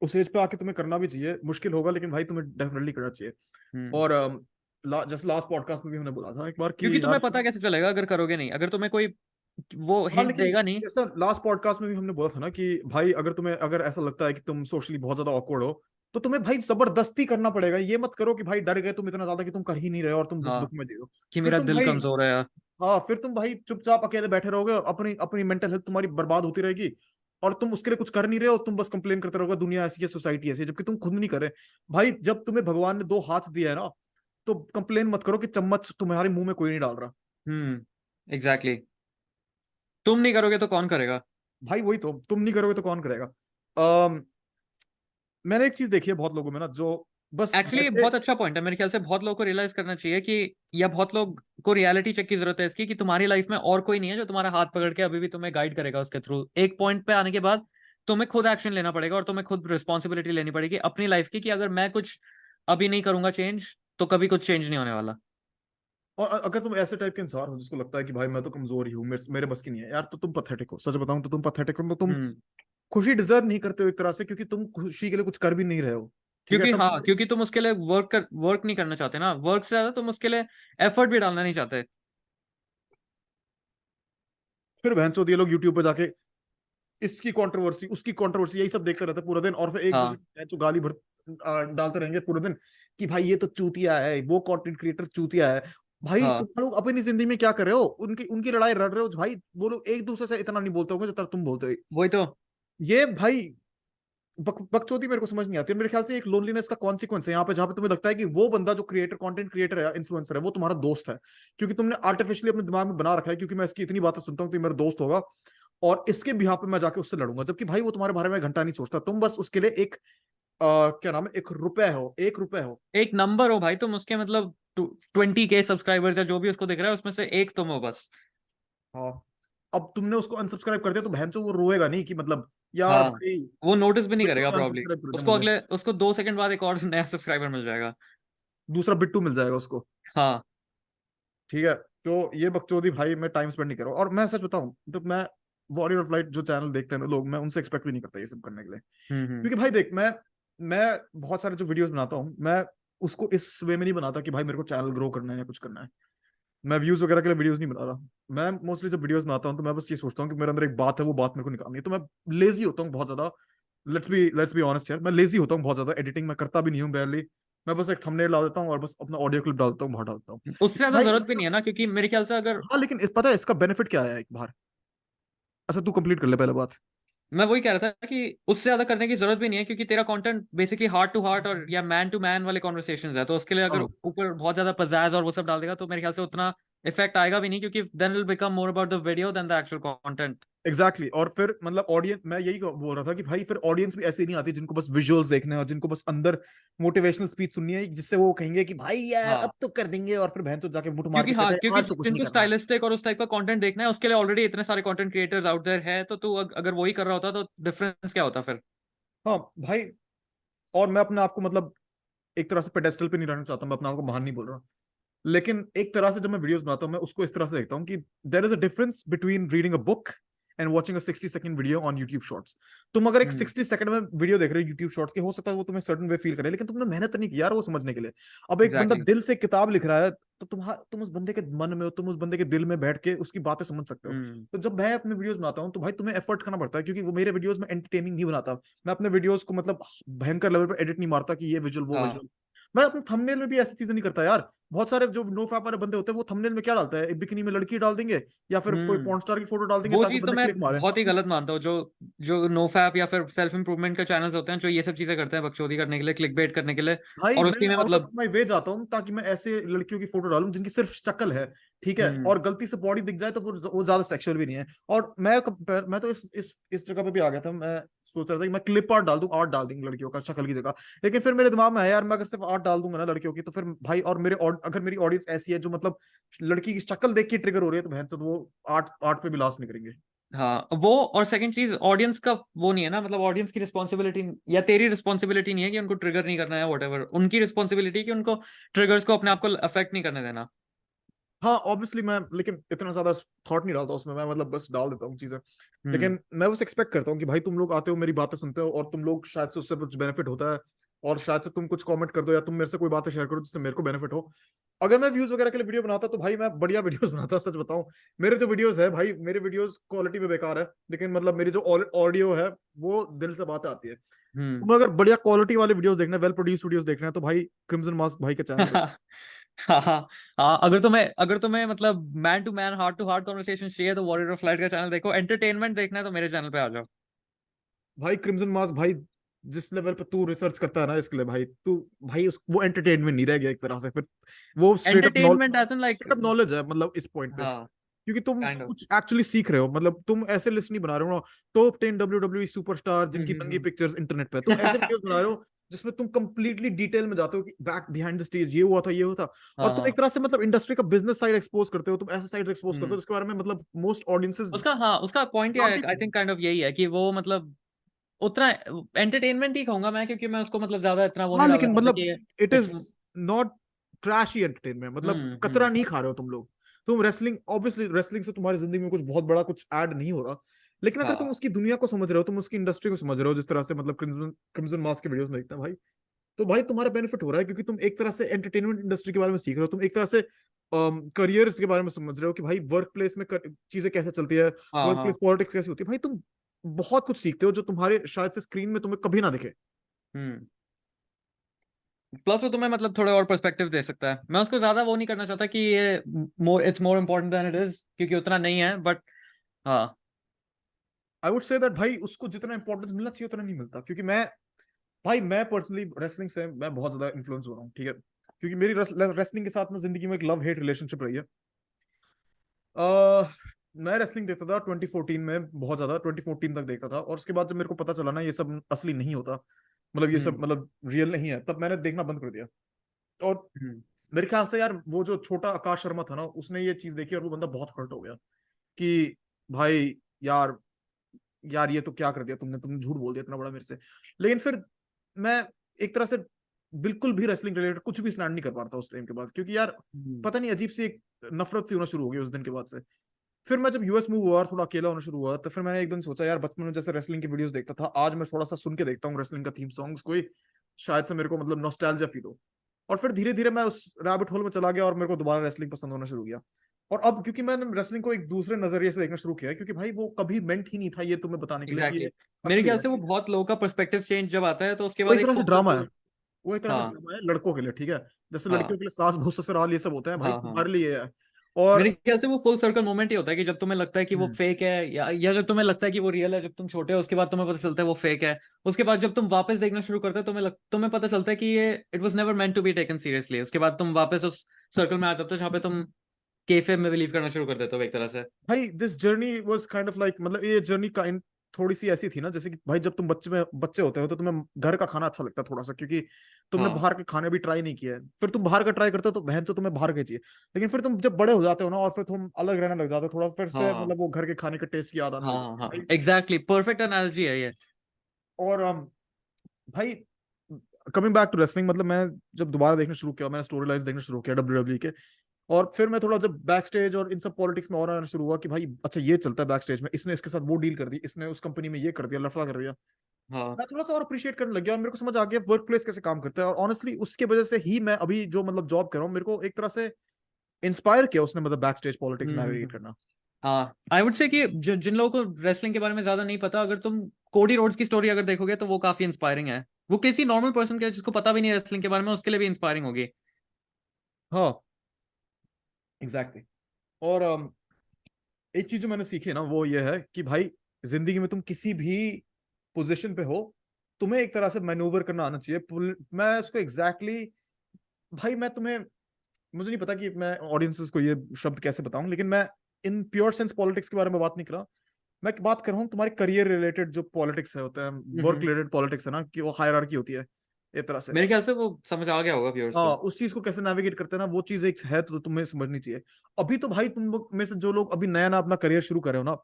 उस एज पे आके तुम्हें करना भी चाहिए, मुश्किल होगा लेकिन भाई तुम्हें डेफिनेटली करना चाहिए। हम्म। और जैसे लास्ट पॉडकास्ट में भी हमने बोला था एक बार कि क्योंकि तुम्हें यार, पता कैसे चलेगा अगर करोगे नहीं, अगर तुम्हें कोई वो हाँ हिंट लेकिन देगा नहीं। जैसा लास्ट पॉडकास्ट में भी हमने बोला था ना कि भाई अगर तुम्हें, अगर ऐसा लगता है कि तुम सोशली बहुत ज्यादा ऑकवर्ड हो, तो तुम्हें भाई जबरदस्ती करना पड़ेगा। ये मत करो कि भाई डर गए तुम इतना ज्यादा कि तुम कर ही नहीं रहे हो और तुम उस हाँ, दुख में जी रहे हो। कि फिर मेरा तुम दिल भाई, कमजोर है। हाँ फिर तुम भाई चुपचाप अकेले बैठे रहोगे, अपनी अपनी मेंटल हेल्थ तुम्हारी बर्बाद होती रहेगी, और तुम उसके लिए कुछ कर नहीं रहे हो, तुम बस कंप्लेन करते रहोगे दुनिया ऐसी है, सोसाइटी ऐसी है, जबकि तुम खुद नहीं कर रहे। भाई जब तुम्हें भगवान ने दो हाथ दिया है ना, तो कंप्लेन मत करो कि चम्मच तुम्हारे मुंह में कोई नहीं डाल रहा। एग्जैक्टली। तुम नहीं करोगे तो कौन करेगा? भाई वही तो, तुम नहीं करोगे तो कौन करेगा। अम, मैंने एक चीज देखी है बहुत लोगों में ना, जो बस एक्चुअली बैठे। बहुत अच्छा पॉइंट है, मेरे ख्याल से बहुत लोगों को रियलाइज करना चाहिए कि, या बहुत लोग को रियलिटी चेक की जरूरत है इसकी, कि तुम्हारी लाइफ में और कोई नहीं है जो तुम्हारा हाथ पकड़ के अभी भी तुम्हें गाइड करेगा उसके थ्रू। एक पॉइंट पे आने के बाद तुम्हें खुद एक्शन लेना पड़ेगा और तुम्हें खुद रिस्पॉन्सिबिलिटी लेनी पड़ेगी अपनी लाइफ की, कि अगर मैं कुछ अभी नहीं करूंगा चेंज तो कभी कुछ चेंज नहीं होने वाला। और अगर तुम ऐसे टाइप के इंसान हो जिसको लगता है कि भाई मैं तो कमजोर ही हूँ, मेरे बस की नहीं है यार, तो तुम पथेटिक हो। सच बताऊं तो तुम पथेटिक हो, तो तुम हम्म। खुशी डिजर्व नहीं करते हो एक तरह से, क्योंकि तुम खुशी के लिए कुछ कर भी नहीं रहे हो। ठीक है क्योंकि तब, हाँ, क्योंकि तुम उसके लिए वर्क नहीं करना चाहते ना, वर्क से ज्यादा तुम उसके लिए एफर्ट भी डालना नहीं चाहते। फिर बहनचोद ये लोग यूट्यूब पे जाके इसकी कंट्रोवर्सी उसकी कंट्रोवर्सी यही सब देखते रहते हैं पूरा दिन, और फिर एक दूसरे हाँ। को गाली भर डालते रहेंगे पूरे दिन कि भाई ये तो चूतिया है, वो कंटेंट क्रिएटर चूतिया है। भाई हाँ, तुम लोग अपनी जिंदगी में क्या कर रहे हो, उनकी उनकी लड़ाई लड़ रहे हो भाई, वो लोग एक दूसरे से इतना नहीं बोलते होंगे जितना तुम बोलते हो। वही तो। ये भाई बकचोदी मेरे को समझ नहीं आती है। मेरे ख्याल से एक लोनलीनेस का कॉन्सिक्वेंस है यहाँ पे, जहाँ पे तुम्हें लगता है कि वो बंदा जो क्रिएटर कंटेंट क्रिएटर है, इन्फ्लुएंसर है, वो तुम्हारा दोस्त है, क्योंकि तुमने आर्टिफिशियली अपने दिमाग में बना रखा है क्योंकि मैं इसकी इतनी बातें सुनता हूँ तो ये मेरा दोस्त होगा, और इसके बिहाफ पे मैं जाके उससे लड़ूंगा। जबकि भाई वो तुम्हारे बारे में घंटा नहीं सोचता, तुम बस उसके लिए एक क्या नाम है, एक रुपए हो, एक रुपए हो। एक नंबर हो भाई तुम उसके, मतलब 20K सब्सक्राइबर्स या जो भी उसको दिख रहा है उसमें से एक तुम हो बस। हाँ, अब तुमने उसको अनसब्सक्राइब कर दिया तो बहन वो रोएगा नहीं कि मतलब यार हाँ, भाई वो नोटिस भी नहीं बिट्टू करेगा ने प्रॉब्ली। अनसब्सक्राइब कर दिया उसको मुझे, अगले, उसको 2 सेकंड बाद एक और नया सब्सक्राइबर मिल जाएगा। दूसरा बिट्टू मिल जाएगा उसको। हाँ। ठीक है, तो ये बकचोदी भाई मैं टाइम स्पेंड नहीं कर रहा हूँ। और मैं सच बताऊं तो मैं वॉरियर ऑफ लाइट जो चैनल देखते हैं ना लोग, मैं उनसे एक्सपेक्ट भी नहीं करता ये सब करने के लिए। हम्म। क्योंकि भाई देख, मैं बहुत सारे जो वीडियोस बनाता हूँ, मैं उसको इस वे में नहीं बनाता कि भाई मेरे को चैनल ग्रो करना है या कुछ करना है। मैं व्यूज वगैरह के लिए वीडियोस नहीं बना रहा। मैं मोस्टली जब वीडियोस बनाता हूँ तो मैं बस ये सोचता हूँ कि मेरे अंदर एक बात है, वो बात मेरे को निकालनी है, तो मैं लेजी होता हूँ बहुत ज्यादा। लेट्स बी ऑनेस्ट यार, मैं लेजी होता हूँ बहुत ज्यादा, एडिटिंग मैं करता भी नहीं हूँ barely। मैं बस एक थंबनेल डाल देता हूँ और बस अपना ऑडियो क्लिप डालता हूँ, बाहर डालता हूँ। उससे ज्यादा भाई जरूरत भी इसका, नहीं है ना, क्योंकि मेरे ख्याल से अगर, हाँ लेकिन पता है इसका बेनिफिट क्या है एक बार। अच्छा तू कंप्लीट कर ले पहले बात। मैं वही कह रहा था कि उससे ज्यादा करने की जरूरत भी नहीं है, क्योंकि तेरा content basically heart to heart और या मैन टू मैन वाले कॉन्वर्सेशंस है, तो उसके लिए अगर हाँ ऊपर बहुत ज्यादा पजाज और वो सब डाल देगा तो मेरे ख्याल से उतना इफेक्ट आएगा भी नहीं, क्योंकि then will become more about the video then the actual content. Exactly exactly। और फिर मतलब ऑडियंस, मैं यही बोल रहा था कि भाई फिर ऑडियंस भी ऐसी नहीं आती जिनको बस विजुअल्स देखने हैं और जिनको बस अंदर मोटिवेशनल स्पीच सुननी है, जिससे वो कहेंगे कि भाई यार अब हाँ, तो कर देंगे, और फिर बहन तो जाके मुठ मार क्योंकि के हाँ, कहते हैं क्योंकि आज तो कुछ नहीं जिनको करना। स्टाइलिस्टिक और उस टाइप का कंटेंट देखना है उसके लिए ऑलरेडी इतने सारे कंटेंट क्रिएटर्स आउट देयर है, तो तू अगर वही कर रहा होता तो डिफरेंस क्या होता फिर? हाँ भाई, और मैं अपने आप को मतलब एक तरह से पेडेस्टल पे नहीं रहना चाहता, मैं अपने आप को महान नहीं बोल रहा, लेकिन एक तरह से जब मैं वीडियोस बनाता हूँ मैं उसको इस तरह से देखता हूँ कि there is a difference between reading a book and watching a 60 second video on YouTube shorts. तुम अगर एक हम्म 60 सेकंड में वीडियो देख रहे हो यूट्यूब शॉर्ट्स के, हो सकता है वो तुम्हें सर्टन वे फील करे, लेकिन तुमने मेहनत नहीं की यार वो समझने के लिए। अब एक बंदा एग्जैक्टली। दिल से किताब लिख रहा है, तो तुम उस बंदे के मन में हो, तुम उस बंदे के दिल में बैठ के उसकी बातें समझ सकते हो। हम्म तो जब मैं अपने वीडियोस बनाता हूँ तो भाई तुम्हें एफर्ट करना पड़ता है, क्योंकि वो मेरे वीडियोस में एंटरटेनिंग नहीं बनाता। मैं अपने वीडियोस को मतलब भयंकर लेवल पे एडिट नहीं मारता कि ये विजुअल वो हाँ। विजुअल। मैं अपने थंबनेल में भी ऐसी चीजें नहीं करता यार। बहुत सारे जो नो फैप वाले बंदे होते हैं वो थंबनेल में क्या डालता है, एक बिकिनी में लड़की डाल देंगे या फिर कोई हम्म पॉर्न स्टार की फोटो डाल देंगे वो ताकि चीज तो बंदे मैं क्लिक मारे। बहुत ही गलत मानता हूँ, जो जो नोफैप या फिर सेल्फ इंप्रूवमेंट के चैनल्स होते हैं जो ये सब चीजें करते हैं बकचोदी करने के लिए, क्लिक बेट करने के लिए, भाई और मैं उसी में आउट ऑफ मतलब। माई वे जाता हूँ ताकि मैं ऐसे लड़कियों की फोटो डालूं जिनकी सिर्फ शक्ल है, ठीक है, हम्म और गलती से बॉडी दिख जाए तो वो ज्यादा सेक्सुअल भी नहीं है। और मैं तो इस जगह पे भी आ गया था, मैं सोच रहा था कि मैं क्लिप आर्ट डाल दूं, आर्ट डाल दूं लड़कियों का शक्ल की जगह। लेकिन फिर मेरे दिमाग में है यार, मैं अगर सिर्फ आर्ट डाल दूंगा ना लड़कियों की तो फिर भाई, और अगर मेरी ऑडियंस ऐसी है जो मतलब लड़की की शक्ल देख के ट्रिगर हो रही है, तो बहन तो वो आर्ट आर्ट पे भी लास्ट नहीं करेंगे। हाँ वो, और सेकंड चीज ऑडियंस का वो नहीं है ना, मतलब ऑडियंस की रिस्पॉन्सिबिलिटी या तेरी रिस्पॉन्सिबिलिटी नहीं है कि उनको ट्रिगर नहीं करना है, वॉटेवर उनकी रिस्पॉन्सिबिलिटी है कि उनको ट्रिगर्स को अपने आप को अफेक्ट नहीं करने देना। हाँ ऑब्वियसली मैं, लेकिन इतना ज्यादा थॉट नहीं डालता उसमें, मैं मतलब बस डाल देता हूँ चीजें। हम्म लेकिन मैं बस एक्सपेक्ट करता हूँ कि भाई तुम लोग आते हो, मेरी बातें सुनते हो, और तुम लोग शायद से उससे कुछ बेनिफिट होता है, और शायद से तुम कुछ कमेंट कर दो या तुम मेरे से कोई बातें शेयर करो जिससे मेरे को बेनिफिट हो। अगर मैं व्यूज वगैरह के लिए वीडियो बनाता तो भाई मैं बढ़िया वीडियोस बनाता, सच बताऊं। मेरे जो वीडियोस है भाई, मेरे वीडियोस क्वालिटी में बेकार है, लेकिन मतलब मेरी जो ऑडियो है वो दिल से बातें आती है। हम्म तुम्हें अगर बढ़िया क्वालिटी वाले वीडियोस देखना है, वेल प्रोड्यूस वीडियोस देखना है, तो भाई क्रिम्सन मास्क भाई के चैनल पे। हाँ हाँ हाँ, अगर तुम्हें मतलब man to man, heart to heart conversation चाहिए तो वॉरियर ऑफ लाइट का चैनल देखो, एंटरटेनमेंट देखना है तो मेरे चैनल पे आ जाओ। भाई क्रिम्सन मास्क भाई, जिस लेवल पे तू रिसर्च करता है ना इसके लिए भाई, तू भाई वो एंटरटेनमेंट नहीं रह गया एक तरह से फिर, वो entertainment as in like. Straight up knowledge है मतलब इस पॉइंट पे। हाँ क्योंकि तुम काइंड ऑफ। कुछ एक्चुअली सीख रहे हो, मतलब तुम ऐसे लिस्ट नहीं बना रहे हो ना, टॉप 10 WWE सुपरस्टार जिनकी नंगी हम्म पिक्चर्स इंटरनेट पे, तुम ऐसे वीडियोस बना रहे हो जिसमें तुम कंप्लीटली डिटेल में जाते हो कि बैक बिहाइंड द स्टेज ये हुआ था, ये हुआ था। और हाँ तुम एक हाँ। तरह से मतलब इंडस्ट्री का बिजनेस साइड एक्सपोज करते हो, तुम ऐसे साइड एक्सपोज करते हो हम्म जिसके बारे में मतलब मोस्ट ऑडियंसेस उसका, हाँ उसका पॉइंट ये जानती आई नहीं है। थिंक काइंड ऑफ यही है कि वो मतलब उतना एंटरटेनमेंट ही कहूंगा मैं, क्योंकि मैं उसको मतलब ज्यादा इतना वो हाँ नहीं डालना लेकिन चाहता मतलब कि it it's. Is not trashy entertainment, मतलब कचरा नहीं खा रहे हो तुम लोग। तुम रेसलिंग, ऑब्वियसली रेसलिंग से तुम्हारी जिंदगी में कुछ बहुत बड़ा कुछ ऐड नहीं हो रहा, लेकिन अगर तुम हाँ उसकी दुनिया को समझ रहे हो, तुम उसकी इंडस्ट्री को समझ रहे हो, जिस तरह से मतलब क्रिम्सन क्रिम्सन मास के वीडियोस में देखते हैं भाई, तो भाई तुम्हारा बेनिफिट हो रहा है, क्योंकि तुम एक तरह से एंटरटेनमेंट इंडस्ट्री के बारे में सीख रहे हो, तुम एक तरह से करियर्स के बारे में समझ रहे हो कि भाई वर्क प्लेस में चीजें कैसे चलती है, हाँ वर्क प्लेस हाँ। पॉलिटिक्स कैसे होती है, भाई तुम बहुत कुछ सीखते हो जो तुम्हारे शायद से स्क्रीन में तुम्हें कभी ना दिखे। हम्म प्लस वो तुम्हें मतलब थोड़े और पर्सपेक्टिव दे सकता है, मैं उसको ज्यादा वो नहीं करना चाहता कि ये it's more important then it is, क्योंकि उतना नहीं है, बट हाँ। आई वुड से दैट भाई उसको जितना इंपॉर्टेंस मिलना चाहिए उतना नहीं मिलता, क्योंकि मैं, भाई मैं पर्सनली रेसलिंग से मैं बहुत ज्यादा इन्फ्लुएंस हो रहा हूँ, ठीक है, क्योंकि मेरी रेसलिंग के साथ में जिंदगी में एक लव हेट रिलेशनशिप रही है। मैं रेसलिंग देखता था 2014 में बहुत ज्यादा, 2014 तक देखता था, और उसके बाद जब मेरे को पता चला ना ये सब असली नहीं होता, मतलब ये सब हम्म मतलब रियल नहीं है, तब मैंने देखना बंद कर दिया। और हम्म मेरे ख्याल से यार वो जो छोटा आकाश शर्मा था ना, उसने ये चीज देखी और वो बंदा बहुत हर्ट हो गया कि भाई यार, यार ये तो क्या कर दिया तुमने, तुमने झूठ बोल दिया इतना बड़ा मेरे से। लेकिन फिर मैं एक तरह से बिल्कुल भी रेसलिंग रिलेटेड कुछ भी स्टैंड नहीं कर पा रहा था उस टाइम के बाद, क्योंकि यार हम्म पता नहीं अजीब सी एक नफरत सी होना शुरू हो गई उस दिन के बाद से। फिर मैं जब यूएस मूव हुआ और थोड़ा अकेला होना शुरू हुआ, तो फिर मैंने एक दिन सोचा यार, बचपन में जैसे रेसलिंग की वीडियोस देखता था, आज मैं थोड़ा सा सुन के देखता हूँ रेसलिंग का थीम सॉन्ग्स कोई, शायद से मेरे को मतलब नॉस्टैल्जिया फील हो। और फिर धीरे धीरे मैं उस रैबिट होल में चला गया और मेरे को दोबारा रेसलिंग पसंद होना शुरू किया। और अब क्योंकि मैंने रेसलिंग को एक दूसरे नजरिए से देखना शुरू किया है, क्योंकि भाई वो कभी मेंट ही नहीं था ये तुम्हें बताने के लिए कि एग्जैक्टली ये exactly. मेरे असली ख्याल है। से वो बहुत लोगों का पर्सपेक्टिव चेंज जब आता है तो उसके वो बाद एक एक तरह से फुल ड्रामा है, सर्कल। वो एक तरह से हाँ ड्रामा है लड़कों के लिए, ठीक है, जैसे हाँ लड़कियों के लिए सास बहू ससुराल ये सब होते हैं, भाई हाँ हाँ। तुम्हारे लिए ये है। और मेरे ख्याल से वो फुल सर्कल मोमेंट ही होता है कि जब तुम्हें लगता है कि वो हम्म, फेक है, या जब तुम्हें लगता है कि वो रियल है जब तुम छोटे हो, उसके बाद तुम्हें पता चलता है वो फेक है। उसके बाद जब तुम वापस देखना शुरू करते हो तुम्हें पता चलता है कि ये it was never meant to be taken seriously. उसके बाद तुम वापस उस सर्कल में आ जाते हो जहाँ पे तुम केफे में बिलीव करना शुरू कर देते हो एक तरह से। भाई this journey was kind of like, मतलब ये जर्नी काइंड थोड़ी सी ऐसी थी ना, जैसे कि भाई जब तुम बच्चे होते हो तो तुम्हें घर का खाना अच्छा लगता है थोड़ा सा, क्योंकि तुमने हाँ बाहर के खाने भी ट्राई नहीं किया है, फिर तुम बाहर का ट्राई करते हो तो बहन तो तुम्हें बाहर के चाहिए। लेकिन फिर तुम जब बड़े हो जाते हो ना और फिर तुम अलग रहने लग जाते हो थोड़ा, फिर से हाँ मतलब वो घर के खाने के टेस्ट की याद आने हाँ लग हाँ जाती है हाँ भाई। एग्जैक्टली, परफेक्ट एनालॉजी है ये। और भाई कमिंग बैक टू रेसलिंग, मतलब मैं जब दोबारा देखना शुरू किया, मैंने स्टोरी लाइन्स देखना शुरू किया WWE के, और फिर मैं थोड़ा जब बैक स्टेज और इन सब पॉलिटिक्स में और आना शुरू हुआ कि भाई अच्छा ये चलता है बैक स्टेज में, इसने इसके साथ वो डील कर दी, इसने उस कंपनी में ये कर दिया, लफड़ा कर दिया, हाँ। मैं थोड़ा सा और अप्रिशिएट करने लग गया और मेरे को समझ आ गया वर्क प्लेस कैसे काम करता है। और ऑनेस्टली उसके वजह से ही मैं अभी जो मतलब जॉब कर रहा हूँ, मेरे को एक तरह से इंस्पायर किया उसने, मतलब बैक स्टेज पॉलिटिक्स हम्म। नेविगेट करना। हाँ, आई वुड से कि जिन लोगों को रेसलिंग के बारे में ज्यादा नहीं पता, अगर तुम कोडी रोड्स की स्टोरी अगर देखोगे तो वो काफी इंस्पायरिंग है। वो किसी नॉर्मल पर्सन के जिसको पता भी नहीं रेसलिंग के बारे में, उसके लिए भी इंस्पायरिंग होगी। हाँ एग्जैक्टली exactly. और एक चीज जो मैंने सीखी है ना वो ये है कि भाई जिंदगी में तुम किसी भी पोजीशन पे हो, तुम्हें एक तरह से मैनूवर करना आना चाहिए। मैं उसको एग्जैक्टली भाई मैं तुम्हें, मुझे नहीं पता कि मैं ऑडियंसेस को ये शब्द कैसे बताऊं, लेकिन मैं इन प्योर सेंस पॉलिटिक्स के बारे में बात नहीं कर रहा। मैं बात कर रहा हूँ तुम्हारे करियर रिलेटेड जो पॉलिटिक्स है होते हैं, वर्क हम्म। रिलेटेड पॉलिटिक्स है ना, कि वो हायरार्की होती है एक तरह से। मेरे ख्याल से वो समझ आ गया होगा व्यूअर्स हाँ को। उस चीज को कैसे नेविगेट करते हैं ना, वो चीज एक है तो तुम्हें समझनी चाहिए। अभी तो भाई तुम लोग में से जो लोग अभी नया नया अपना करियर शुरू कर रहे हो ना,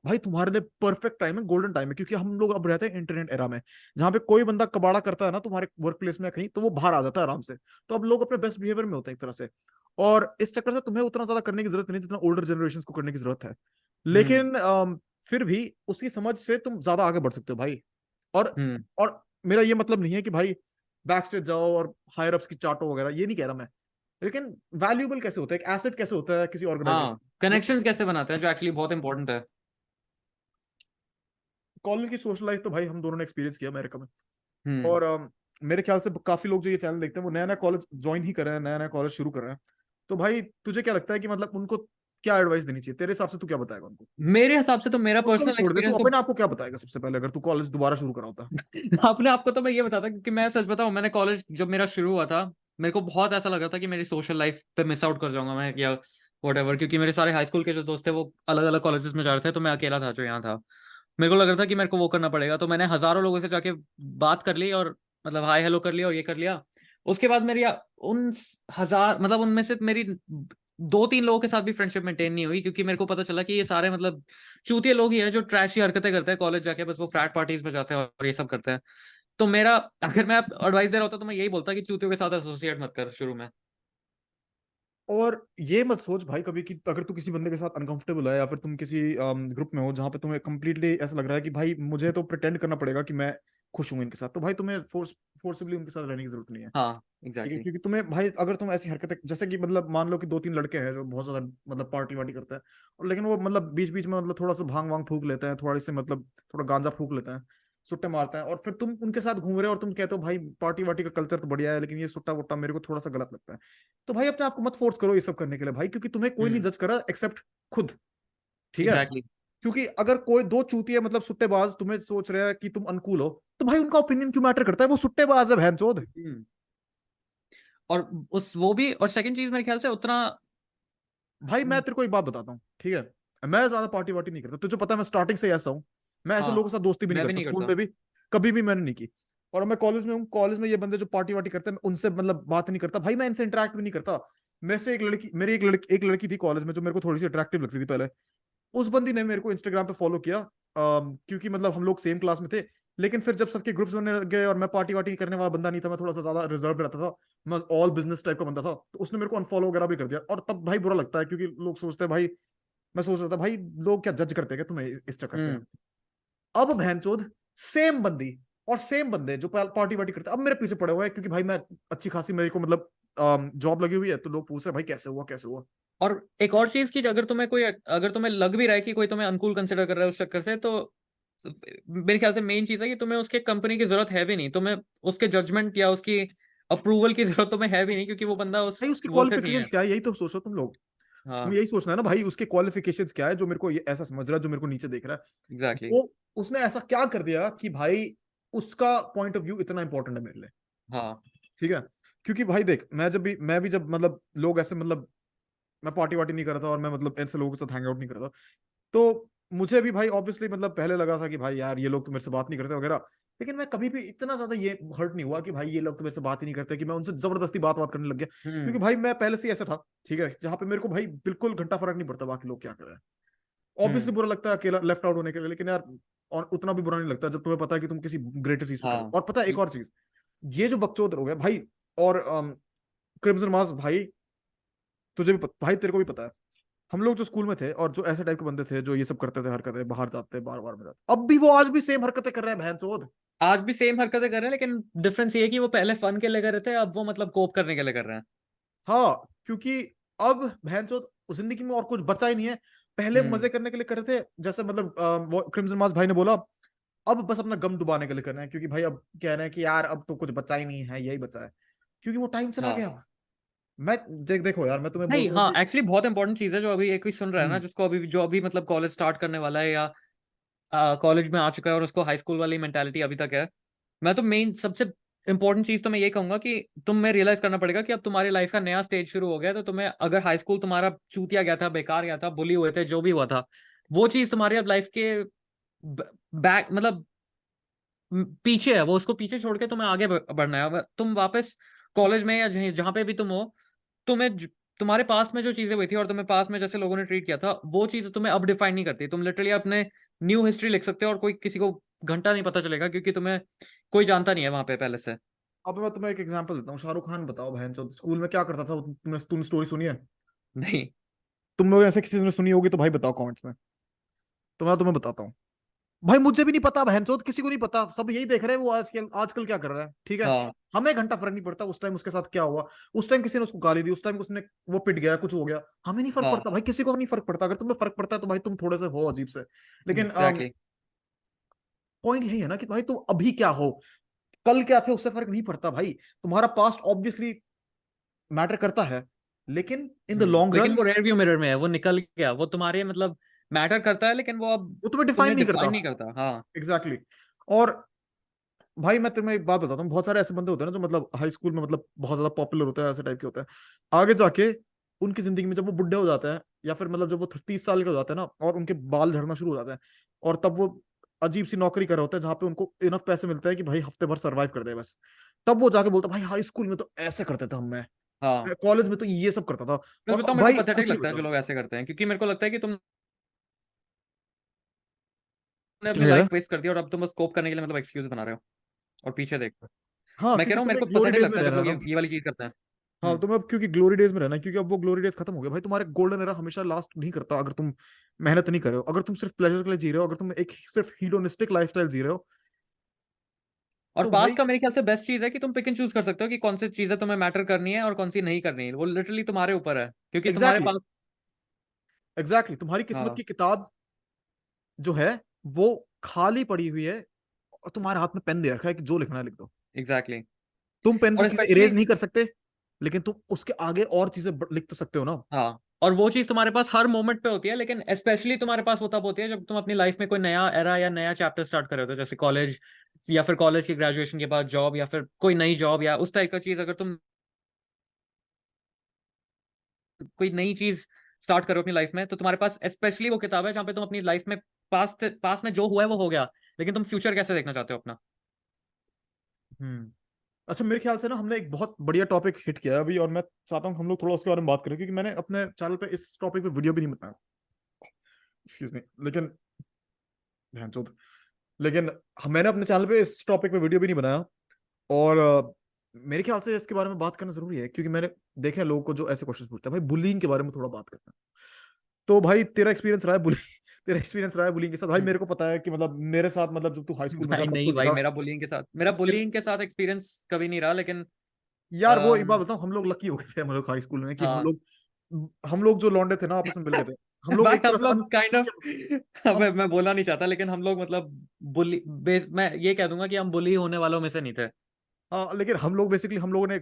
भाई तुम्हारे लिए परफेक्ट टाइम है, गोल्डन टाइम है, क्योंकि हम लोग अब रहते हैं इंटरनेट एरा में, जहाँ पे कोई बंदा कबाड़ा करता है ना तुम्हारे वर्क प्लेस में कहीं, तो वो बाहर आ जाता है आराम से। तो अब लोग अपने बेस्ट बिहेवियर में होते हैं एक तरह से। और इस चक्कर से तुम्हें उतना ज्यादा करने की जरूरत नहीं जितना ओल्डर जनरेशन को करने की जरूरत है। हम्म। लेकिन फिर भी उसकी समझ से तुम ज्यादा आगे बढ़ सकते हो भाई। और हम्म। और मेरा ये मतलब नहीं है कि भाई बैक स्टेज जाओ और हायर अप्स की चाटो वगैरह, ये नहीं कह रहा मैं। लेकिन वैल्यूएबल कैसे होता है, एक एसेट कैसे होता है किसी हाँ, ऑर्गेनाइजेशन। कनेक्शंस कैसे बनाते हैं जो एक्चुअली बहुत इंपॉर्टेंट है। कॉलेज की सोशल लाइफ तो भाई हम दोनों ने एक्सपीरियंस किया अमेरिका में। हम्म। और मेरे ख्याल से काफी लोग जो ये चैनल देखते हैं वो नया नया कॉलेज ज्वाइन ही कर रहे हैं, नया नया कॉलेज शुरू कर रहे हैं। तो भाई तुझे क्या लगता है कि मतलब उनको क्या एडवाइस देनी चाहिए तेरे हिसाब से, तू क्या बताएगा उनको? मेरे हिसाब से तो मेरा उनको भी पर्सनल छोड़ दे, तू एक्सपीरियंस तो अपने आप को क्या बताएगा सबसे पहले अगर तू कॉलेज दोबारा शुरू करा होता? अपने आप को तो मैं ये बताता, क्योंकि मैं सच बताऊं, मैंने कॉलेज जब मेरा शुरू हुआ था, मेरे को बहुत ऐसा लग रहा था कि मेरी सोशल लाइफ पे मिस आउट कर जाऊंगा मैं, या वट, क्योंकि मेरे सारे हाई स्कूल के जो दोस्त थे वो अलग अलग कॉलेजेस में जा रहे थे, तो मैं अकेला था जो यहाँ था। मेरे को लग रहा था कि मेरे को वो करना पड़ेगा, तो मैंने हजारों लोगों से जाके बात कर ली, और मतलब हाय हेलो कर लिया और ये कर लिया। उसके बाद मेरी उन हजार, मतलब उनमें से मेरी दो तीन लोगों के साथ भी फ्रेंडशिप मेंटेन नहीं हुई, क्योंकि मेरे को पता चला कि ये सारे मतलब चूतिए लोग ही हैं जो ट्रैशी हरकतें करते हैं कॉलेज जाके, बस वो फ्लैट पार्टीज में जाते हैं और ये सब करते हैं। तो मेरा, अगर मैं एडवाइस दे रहा होता तो मैं यही बोलता कि चूतियों के साथ एसोसिएट मत कर शुरू में। और ये मत सोच भाई कभी कि अगर तू किसी बंदे के साथ अनकंफर्टेबल है, या फिर तुम किसी ग्रुप में हो जहां पे तुम्हें कंप्लीटली ऐसा लग रहा है कि भाई मुझे तो प्रिटेंड करना पड़ेगा कि मैं खुश हूं इनके साथ, तो भाई तुम्हें फोर्सफुली उनके साथ रहने की जरूरत नहीं है। हाँ, ठीक है, एग्जैक्टली। क्योंकि तुम्हें भाई अगर तुम ऐसी हरकतें, जैसे कि मतलब मान लो कि दो तीन लड़के हैं जो बहुत ज्यादा मतलब पार्टी वार्टी करते हैं, और लेकिन वो मतलब बीच बीच में मतलब थोड़ा सा भांग वांग फूक लेते हैं, थोड़ी सी मतलब थोड़ा गांजा फूक लेते हैं, सुट्टे मारते हैं, और फिर तुम उनके साथ घूम रहे हो और तुम कहते हो भाई पार्टी वार्टी का कल्चर तो बढ़िया है, लेकिन ये सुट्टा वुट्टा मेरे को थोड़ा सा गलत लगता है। तो भाई अपने आप को मत फोर्स करो ये सब करने के लिए भाई, क्योंकि तुम्हें कोई नहीं हम्म। जज कर रहा एक्सेप्ट खुद। ठीक है, एग्जैक्टली। क्योंकि अगर कोई दो चूतिया मतलब सुट्टेबाज तुम्हें सोच रहे हैं कि तुम अनकूल हो, तो भाई उनका ओपिनियन क्यों मैटर करता है, वो सुट्टेबाज है बहनचोद। हम्म। और उस वो भी, और सेकंड चीज मेरे ख्याल से उतना। भाई मैं तेरे को एक बात बताता हूँ, ठीक है, मैं ज्यादा पार्टी वार्टी नहीं करता, तुझे पता है मैं स्टार्टिंग से ही ऐसा हूँ। मैं ऐसे हाँ, लोगों के साथ दोस्ती भी नहीं मैं भी करता, नहीं स्कूल करता। में भी कभी भी मैंने नहीं की। और मैं कॉलेज में हूँ, कॉलेज में ये बंदे जो पार्टी वार्टी करते हैं मैं उनसे मतलब बात नहीं करता भाई, मैं इनसे इंटरेक्ट भी नहीं करता। मेरे से एक लड़की, मेरी एक लड़की थी कॉलेज में जो मेरे को थोड़ी सी अट्रैक्टिव लगती थी पहले। उस बंदी ने मेरे को इंस्टाग्राम पे फॉलो किया, क्योंकि मतलब हम लोग सेम क्लास में थे। लेकिन फिर जब सबके ग्रुप्स बनने लग गए और मैं पार्टी वार्टी करने वाला बंदा नहीं था, मैं थोड़ा सा ज्यादा रिजर्व रहता था, मैं ऑल बिजनेस टाइप का बंदा था, तो उसने मेरे को अनफॉलो वगैरह भी कर दिया। और तब भाई बुरा लगता है, क्योंकि लोग सोचते हैं भाई, मैं सोच रहा था भाई लोग क्या जज करते हैं क्या तुम्हें इस चक्कर से। हम्म। अब बहनचोद सेम बंदी और सेम बंदे जो पार्टी वार्टी करते हैं अब मेरे पीछे पड़े हुए हैं, क्योंकि भाई मैं अच्छी खासी मेरे को मतलब जॉब लगी हुई है, तो लोग पूछ रहे हैं भाई कैसे हुआ कैसे हुआ। और एक और चीज की, अगर तुम्हें लग भी रहा है कि कोई तुम्हें अनकूल कंसिडर कर रहा है उस चक्कर से, तो मेरे ख्याल से मेन चीज है कि तुम्हें उसके कंपनी की जरूरत है भी नहीं, तुम्हें उसके जजमेंट या उसकी अप्रूवल की जरूरत तुम्हें है भी नहीं, क्योंकि वो बंदा भाई उस उसकी वो से नहीं है। क्वालिफिकेशंस क्या है, यही तो सोचो तुम लोग। तुम हाँ, यही सोचना है ना भाई उसके क्वालिफिकेशंस क्या है, जो मेरे को ये ऐसा समझ रहा है, जो मेरे को नीचे देख रहा है एग्जैक्टली। वो उसने ऐसा क्या कर दिया कि भाई उसका पॉइंट ऑफ व्यू इतना इंपॉर्टेंट है मेरे लिए। हाँ। ठीक है, क्योंकि भाई देख मैं भी जब मतलब लोग ऐसे मतलब मैं पार्टी वार्टी नहीं कर रहा था और मैं मतलब ऐसे लोगों के साथ हैंग आउट नहीं कर रहा था, तो मुझे भी भाई ऑब्वियसली मतलब पहले लगा था कि भाई यार ये लोग तो मेरे से बात नहीं करते वगैरह। लेकिन मैं कभी भी इतना ज्यादा ये हर्ट नहीं हुआ कि भाई ये लोग तो मेरे से बात ही नहीं करते, कि मैं उनसे जबरदस्ती बात करने लग गया। क्योंकि हम्म। भाई मैं पहले से ही ऐसा था, ठीक है, जहाँ पे मेरे को भाई बिल्कुल घंटा फर्क नहीं पड़ता बाकी लोग क्या कर रहे हैं। हम्म। ऑब्वियसली बुरा लगता है अकेला लेफ्ट आउट होने के लिए, लेकिन यार और उतना भी बुरा नहीं लगता जब तुम्हें पता है कि तुम किसी ग्रेटर चीज पे कर रहे हाँ। हो। और पता है एक और चीज, ये जो बकचोद हो गया भाई, और क्रिम्सन मास भाई तुझे भी भाई तेरे को भी पता है, हम लोग जो स्कूल में थे और जो ऐसे टाइप के बंदे थे जो ये सब करते थे, हरकतें, बाहर जाते बार बार में जाते, अब भी वो आज भी सेम हरकतें कर रहे हैं भैंचोद। आज भी सेम हरकतें कर रहे हैं, लेकिन डिफरेंस ये है कि वो पहले फन के लिए कर रहे थे, अब वो मतलब कोप करने के लिए कर रहे हैं। हाँ, क्योंकि अब भैंचोद जिंदगी में और कुछ बचा ही नहीं है। पहले हम्म। मजे करने के लिए कर रहे थे, जैसे मतलब वो क्रिम्सन मास भाई ने बोला, अब बस अपना गम डुबाने के लिए कर रहे हैं, क्योंकि भाई अब कह रहे हैं कि यार अब तो कुछ बचा ही नहीं है, यही बचा है, क्योंकि वो टाइम चला हाँ गया। मैं देखो यार, मैं तुम्हें नहीं, बोलता हूँ हाँ कि एक्चुअली बहुत इंपॉर्टेंट चीज है जो अभी एक कोई सुन रहा है ना, हम्म, जिसको अभी जो अभी मतलब कॉलेज स्टार्ट करने वाला है या कॉलेज में आ चुका है और उसको हाई स्कूल वाली मेंटालिटी अभी तक है। मैं तो मेन सबसे इंपॉर्टेंट चीज तो मैं ये कहूंगा कि तुम्हें रियलाइज करना पड़ेगा कि अब तुम्हारी लाइफ का नया स्टेज शुरू हो गया है। तो तुम्हें अगर हाई स्कूल तुम्हारा चूतिया गया था, बेकार गया था, बुली हुए थे, जो भी हुआ था, वो चीज तुम्हारी अब लाइफ के बैक मतलब पीछे है। वो उसको पीछे छोड़ के तुम्हें आगे बढ़ना है। अब तुम वापस कॉलेज में या जहाँ पे भी तुम हो, तुम्हें तुम्हारे पास में जो चीजें हुई थी और तुम्हें पास में जैसे लोगों ने ट्रीट किया था, वो चीज तुम्हें अब डिफाइन नहीं करती। तुम लिटरली अपने न्यू हिस्ट्री लिख सकते हो और कोई किसी को घंटा नहीं पता चलेगा, क्योंकि तुम्हें कोई जानता नहीं है वहां पे पहले से। अब मैं तुम्हें एक एग्जांपल देता हूँ। शाहरुख खान, बताओ बहन स्कूल में क्या करता था, तुमने स्टोरी सुनी है? नहीं। तुम लोग ऐसे किसी ने सुनी होगी तो भाई बताओ कमेंट्स में। तो मैं तुम्हें बताता हूँ। भाई मुझे भी नहीं पता बहनचोद, किसी को नहीं पता, सब यही देख रहे हैं वो आजकल आजकल क्या कर रहा है, ठीक है। हाँ हमें घंटा फर्क नहीं पड़ता उस टाइम उसके साथ क्या हुआ। उस टाइम किसी ने उसको गाली दी, उस टाइम उसने वो पिट गया, कुछ हो गया, हमें नहीं फर्क हाँ पड़ता भाई, किसी को नहीं फर्क पड़ता। अगर तुम्हें फर्क पड़ता है तो भाई तुम थोड़े से हो अजीब से। लेकिन एग्जैक्टली। पॉइंट यही है ना कि भाई तुम अभी क्या हो, कल क्या थे, उससे फर्क नहीं पड़ता भाई। तुम्हारा पास्ट ऑब्वियसली मैटर करता है, लेकिन इन द लॉन्ग लेकिन रन वो रेयर व्यू मिरर में है, वो निकल गया, वो तुम्हारे मतलब मैटर करता है, लेकिन वो अब वो तुम्हें डिफाइन तुम्हें नहीं करता। डिफाइन नहीं करता। हाँ। Exactly exactly। और भाई मैं तुम्हें एक बात बताता हूँ, बहुत सारे ऐसे बंदे होते हैं ना जो मतलब हाई स्कूल में मतलब बहुत ज्यादा पॉपुलर होते हैं, ऐसे टाइप के होते हैं। आगे जाके उनकी जिंदगी में जब वो बुढ़े हो जाते हैं, या फिर मतलब जब वो 30 साल के हो जाते हैं ना, और उनके बाल झड़ना शुरू हो जाते हैं, और तब वो अजीब सी नौकरी कर रहे होते हैं जहाँ पे उनको इनफ पैसे मिलते हैं कि भाई हफ्ते भर सर्वाइव कर दे बस, तब वो जाके बोलता है भाई हाई स्कूल में तो ऐसे करते थे हम, मैं हाँ कॉलेज में तो ये सब करता था, सच और बताओ, अब मेरे को भाई पथेटिक कुछ नहीं लगता है बचा। जो लोग ऐसे करते हैं, क्योंकि मेरे को लगता है कि तुमने क्या अपनी कह रहा है? लाइफ वेस्ट कर दी और अब तुम बस स्कोप करने के लिए मतलब एक्सक्यूज बना रहे हो और पीछे देख। हाँ, मैं कह क्योंकि रहा हूँ मेरे तुम्हें को ग्लोरी पथेटिक डेज में लगता है जब रहना है लोग ना। ये वाली चीज करते हैं। हाँ, हम्म। तुम्हें अब क्योंकि ग्लोरी डेज में रहना है, क्योंकि अब वो ग्लोरी डेज खत्म हो गए भाई। तुम्हारे गोल्डन एरा हमेशा लास्ट नहीं करता अगर तुम मेहनत नहीं कर रहे हो, अगर तुम सिर्फ प्लेजर के लिए जी रहे हो, अगर तुम एक सिर्फ हीडोनिस्टिक लाइफस्टाइल जी रहे हो, और तो पास्ट भाई का मेरे ख्याल से बेस्ट चीज है कि तुम पिक एंड चूज कर सकते हो कि कौन सी चीजें तुम्हें मैटर करनी है और कौन सी नहीं करनी है। वो लिटरली तुम्हारे ऊपर है, क्योंकि तुम्हारे एग्जैक्टली पास। एग्जैक्टली तुम्हारी किस्मत हाँ की किताब जो है वो खाली पड़ी हुई है, और तुम्हारे हाथ में पेन दे रखा है कि जो लिखना है लिख दो। एग्जैक्टली। तुम पेन से और चीजें स्पेशली इरेज नहीं कर सकते, लेकिन तुम उसके आगे और चीजें लिख तो सकते हो ना। हाँ, और वो चीज तुम्हारे पास हर मोमेंट पे होती है, लेकिन स्पेशली तुम्हारे पास वो तब होती है जब तुम अपनी लाइफ में कोई नया एरा या नया चैप्टर स्टार्ट कर रहे हो, जैसे कॉलेज, या फिर कॉलेज की ग्रेजुएशन के बाद जॉब, या फिर कोई नई जॉब या उस टाइप का चीज। अगर तुम कोई नई चीज स्टार्ट करो अपनी लाइफ में, तो तुम्हारे पास स्पेशली वो किताब है जहाँ पे तुम अपनी लाइफ में पास्ट में जो हुआ है वो हो गया, लेकिन तुम फ्यूचर कैसे देखना चाहते हो अपना। हम्म। अच्छा, मेरे ख्याल से ना हमने एक बहुत बढ़िया टॉपिक हिट किया है अभी, और मैं चाहता हूँ कि हम लोग थोड़ा उसके बारे में बात करें, क्योंकि मैंने अपने चैनल पे इस टॉपिक पे वीडियो भी नहीं बनाया, एक्सक्यूज मी, लेकिन भैंचोद, लेकिन मैंने अपने चैनल पे इस टॉपिक पे वीडियो भी नहीं बनाया। और मेरे ख्याल से इसके बारे में बात करना जरूरी है, क्योंकि मैंने देखे हैं लोगों को जो ऐसे क्वेश्चन पूछते हैं। भाई बुलिंग के बारे में थोड़ा बात करते हैं। तो भाई तेरा एक्सपीरियंस रहा है बुलिंग तेरा एक्सपीरियंस रहा है बुलिंग के साथ? भाई हम्म। मेरे को पता है कि मतलब मेरे साथ मतलब जब तू हाई स्कूल में था भाई तब नहीं तो भाई, देखा। मेरा बुलिंग के साथ एक्सपीरियंस कभी नहीं रहा, लेकिन यार वो एक बात अम, बताऊं, हम लोग लकी हो गए थे हम लोग हाई स्कूल में कि हम हाँ। लोग हम लोग जो लौंडे थे ना आपस में मिल गए थे। हम लोग भाई एक तरह हम से लोग काइंड ऑफ हम मैं बोलना नहीं चाहता, लेकिन हम लोग मतलब बुली बेस मैं ये कह दूंगा कि हम बुली होने वालों में से नहीं थे। हाँ, लेकिन हम लोग बेसिकली हम लोगों ने,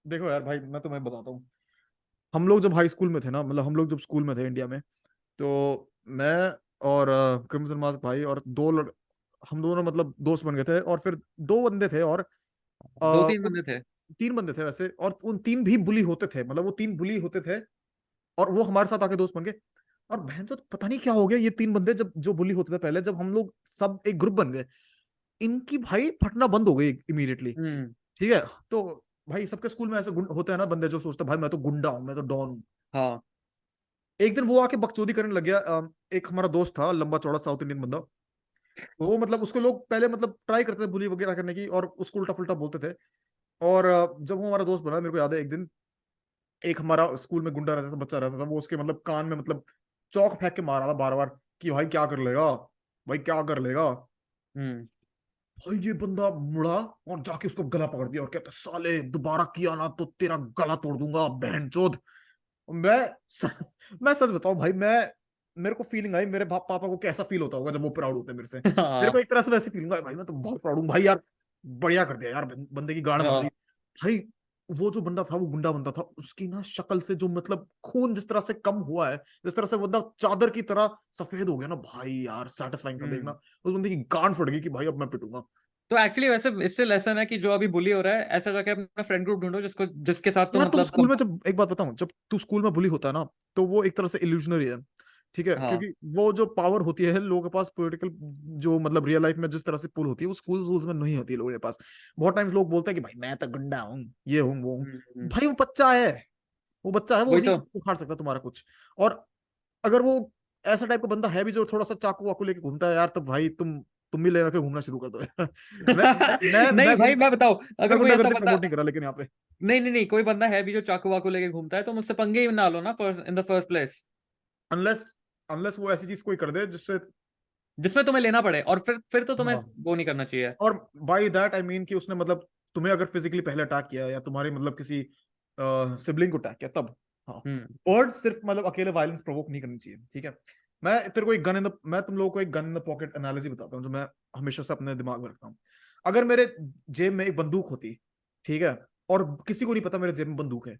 देखो यार भाई मैं तुम्हें बताता हूँ। हम लोग जब हाई स्कूल में थे ना, मतलब हम लोग जब स्कूल में थे इंडिया में, तो मैं और क्रिम्सन मास्क भाई और हम दोनों मतलब दोस्त बन गए थे, और फिर दो बंदे थे, और दो तीन उन बंदे थे। तीन बंदे थे वैसे, और उन तीन भी बुली होते थे, मतलब वो तीन बुली होते थे, और वो हमारे साथ आके दोस्त बन गए। और बहन तो पता नहीं क्या हो गया, ये तीन बंदे जब जो बुली होते थे पहले, जब हम लोग सब एक ग्रुप बन गए, इनकी भाई फटना बंद हो गई इमीडिएटली। हम्म। ठीक है। तो भाई सबके स्कूल में ऐसे होते हैं ना बंदे जो सोचते हैं भाई मैं तो गुंडा हूं, मैं तो डॉन हूं। हाँ। एक दिन वो आके बकचोदी करने लग गया। एक हमारा दोस्त था लंबा चौड़ा साउथ इंडियन बंदा, तो वो मतलब उसको लोग पहले मतलब ट्राई करते थे बुली वगैरह करने की, और उसको उल्टा फुल्टा बोलते थे। और जब वो हमारा दोस्त बना, मेरे को याद है एक दिन एक हमारा स्कूल में गुंडा रहता था, बच्चा रहता था, वो उसके मतलब कान में मतलब चौक फेंक के मार रहा था बार बार कि भाई क्या कर लेगा, भाई क्या कर लेगा। हम्म। भाई ये बंदा मुड़ा और जाके उसको गला पकड़ दिया और कहता साले दोबारा किया ना तो तेरा गला तोड़ दूंगा बहन चोद। मैं मैं सच बताऊं भाई, मैं मेरे को फीलिंग आई मेरे पापा को कैसा फील होता होगा जब वो प्राउड होते हैं मेरे से। मेरे को हाँ एक तरह से वैसी फीलिंग आई, भाई मैं तो बहुत प्राउड हूँ भाई यार, बढ़िया कर दिया यार, बंदे की गाड़ मार दी। हाँ। भाई वो जो बंदा था वो गुंडा बंदा था, उसकी ना शक्ल से जो मतलब खून जिस तरह से कम हुआ है, जिस तरह से बंदा चादर की तरह सफेद हो गया ना भाई, यार सेटिस्फाइंग था देखना। हम्म। उस बंदे की गांड फट गई कि भाई अब मैं पिटूंगा। तो एक्चुअली वैसे इससे लेसन है कि जो अभी बुली हो रहा है, ऐसा जाके अपना फ्रेंड ग्रुप ढूंढो जिसको जिसके साथ तो यार तुम मतलब स्कूल में जब, एक बात बताऊं, जब तू स्कूल में बुली होता है ना, तो वो एक तरह से इल्यूजनरी है, ठीक है, हाँ। क्योंकि वो जो पावर होती है लोगों के पास पॉलिटिकल, जो मतलब रियल लाइफ में जिस तरह से पुल होती है वो स्कूल में नहीं होती है लोगों के पास। बहुत टाइम्स लोग बोलते हैं कि भाई मैं तो गुंडा हूँ, ये हूँ वो हूँ। भाई वो बच्चा है, वो बच्चा है, वो वही नहीं तो। उखाड़ सकता तुम्हारा कुछ। और अगर वो ऐसा टाइप का बंदा है भी जो थोड़ा सा चाकू वाकू लेके घूमता है यार, तो भाई तुम भी ले रखे घूमना शुरू कर दो यार। नहीं भाई, मैं बताऊं, मैं अगर कोई ऐसा गुंडागर्दी बंदा, प्रमोट नहीं करा लेकिन यहाँ पे, नहीं नहीं नहीं, कोई बंदा है भी जो चाकू वाकू लेके घूमता है, तो मुझसे पंगे ही ना लो ना first in the first place, unless unless वो ऐसी चीज कोई कर दे जिससे, जिसमें तुम्हें लेना पड़े, और फिर तो तुम्हें हाँ, वो नहीं करना चाहिए। और बाय दैट आई मीन कि उसने मतलब तुम्हें अगर फिजिकली पहले अटैक किया या तुम्हारी मतलब किसी सिबलिंग को अटैक किया तब, हाँ। हम्म। वर्ड सिर्फ मतलब अकेले वायलेंस प्रोवोक नहीं करनी चाहिए, ठीक है। मैं तेरे को एक गन इन द मैं तुम लोगों को एक gun in the pocket analogy बताता हूँ जो मैं हमेशा से अपने दिमाग में रखता हूँ। अगर मेरे जेब में एक बंदूक होती, ठीक है, और किसी को नहीं पता मेरे जेब में बंदूक है,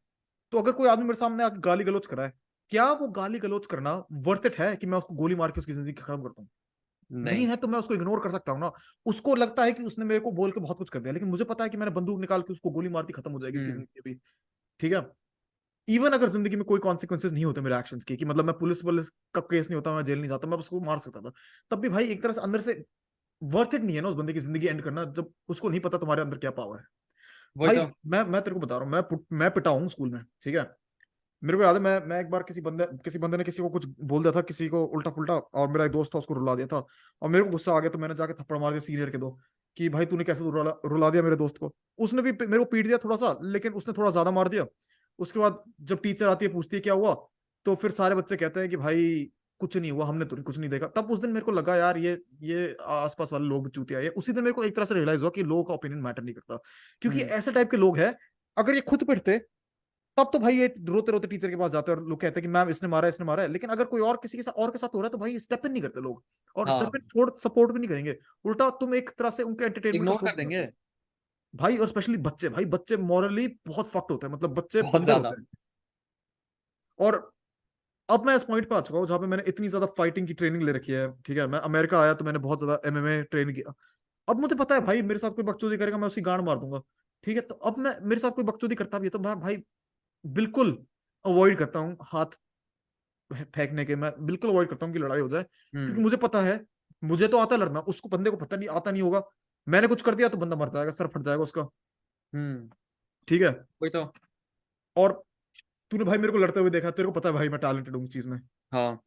तो अगर कोई आदमी मेरे सामने आके गाली गलौज कराए, क्या वो गाली गलौज करना वर्थ इट है कि मैं उसको गोली मार के उसकी जिंदगी खत्म करता हूँ? नहीं नहीं। है तो मैं उसको इग्नोर कर सकता हूँ ना। उसको लगता है कि उसने मेरे को बोल के बहुत कुछ कर दिया, लेकिन मुझे पता है कि मैंने बंदूक निकाल के उसको गोली मार दी, खत्म हो जाएगी इसकी हम्म। जिंदगी भी, ठीक है। इवन अगर जिंदगी में कोई कॉन्सिक्वेंसेज नहीं होते मेरे एक्शंस के, कि मतलब मैं पुलिस पुलिस का केस नहीं होता, मैं जेल नहीं जाता, मैं उसको मार सकता था, तब भी भाई एक तरह से अंदर से वर्थ इट नहीं है ना उस बंदे की जिंदगी एंड करना, जब उसको नहीं पता तुम्हारे अंदर क्या पावर है। वही भाई तो। मैं तेरे को बता रहा हूँ, मैं पिटा हूँ स्कूल में, ठीक है। मेरे को याद है, मैं एक बार किसी बंदे ने किसी को कुछ बोल दिया था, किसी को उल्टा फुल्टा, और मेरा एक दोस्त था उसको रुला दिया था, और मेरे को गुस्सा आ गया तो मैंने जाके थप्पड़ मार दिया सीनियर के दो, कि भाई तूने कैसे रुला रुला दिया मेरे दोस्त को। उसने भी मेरे को पीट दिया थोड़ा सा, लेकिन उसने थोड़ा ज्यादा मार दिया। उसके बाद जब टीचर आती है पूछती है क्या हुआ, तो फिर सारे बच्चे कहते हैं कि भाई कुछ नहीं हुआ, हमने तो कुछ नहीं देखा। तब उस दिन मेरे को लगा यार ये आसपास वाले लोग चूतिया है। उसी दिन मेरे को एक तरह से रियलाइज हुआ कि लोगों का ओपिनियन मैटर नहीं करता, क्योंकि हम्म। ऐसे टाइप के लोग हैं। अगर ये खुद पिटते तब तो भाई ये रोते रोते टीचर के पास जाते हैं और लोग कहते हैं कि मैम इसने मारा है, लेकिन अगर कोई और किसी के साथ और के साथ हो रहा है तो भाई स्टेप इन नहीं करते लोग, और स्टेप हाँ, इन छोड़ सपोर्ट भी नहीं करेंगे। उल्टा तुम एक तरह से उनके एंटरटेनमेंट का इग्नोर सोर्स कर बनाते देंगे। हो भाई। और स्पेशली बच्चे, भाई बच्चे मॉरली बहुत फक्ट होते हैं, मतलब बच्चे बहुत बंदर ज्यादा। होते हैं। और अब मैं इस पॉइंट पे आ चुका हूँ जहाँ पे मैंने इतनी ज्यादा फाइटिंग की ट्रेनिंग ले रखी है, ठीक है। मैं अमेरिका आया तो मैंने बहुत ज्यादा एमएमए ट्रेन किया। अब मुझे पता है भाई मेरे साथ कोई बकचोदी करेगा मैं उसकी गांड मार दूंगा, ठीक है। तो अब मैं मेरे साथ कोई बकचोदी करता भी है तो मैं भाई बिल्कुल अवॉइड करता हूँ हाथ फेंकने के, मैं बिल्कुल अवॉइड करता हूँ कि लड़ाई हो जाए, क्योंकि हम्म। मुझे पता है, मुझे तो आता है लड़ना, उसको बंदे को पता नहीं आता नहीं होगा। मैंने कुछ कर दिया तो बंदा मर जाएगा, सर फट जाएगा उसका, हम्म। ठीक है। वही तो। और तूने भाई मेरे को लड़ते हुए देखा, तेरे को पता है भाई मैं टैलेंटेड हूँ इस चीज में, हाँ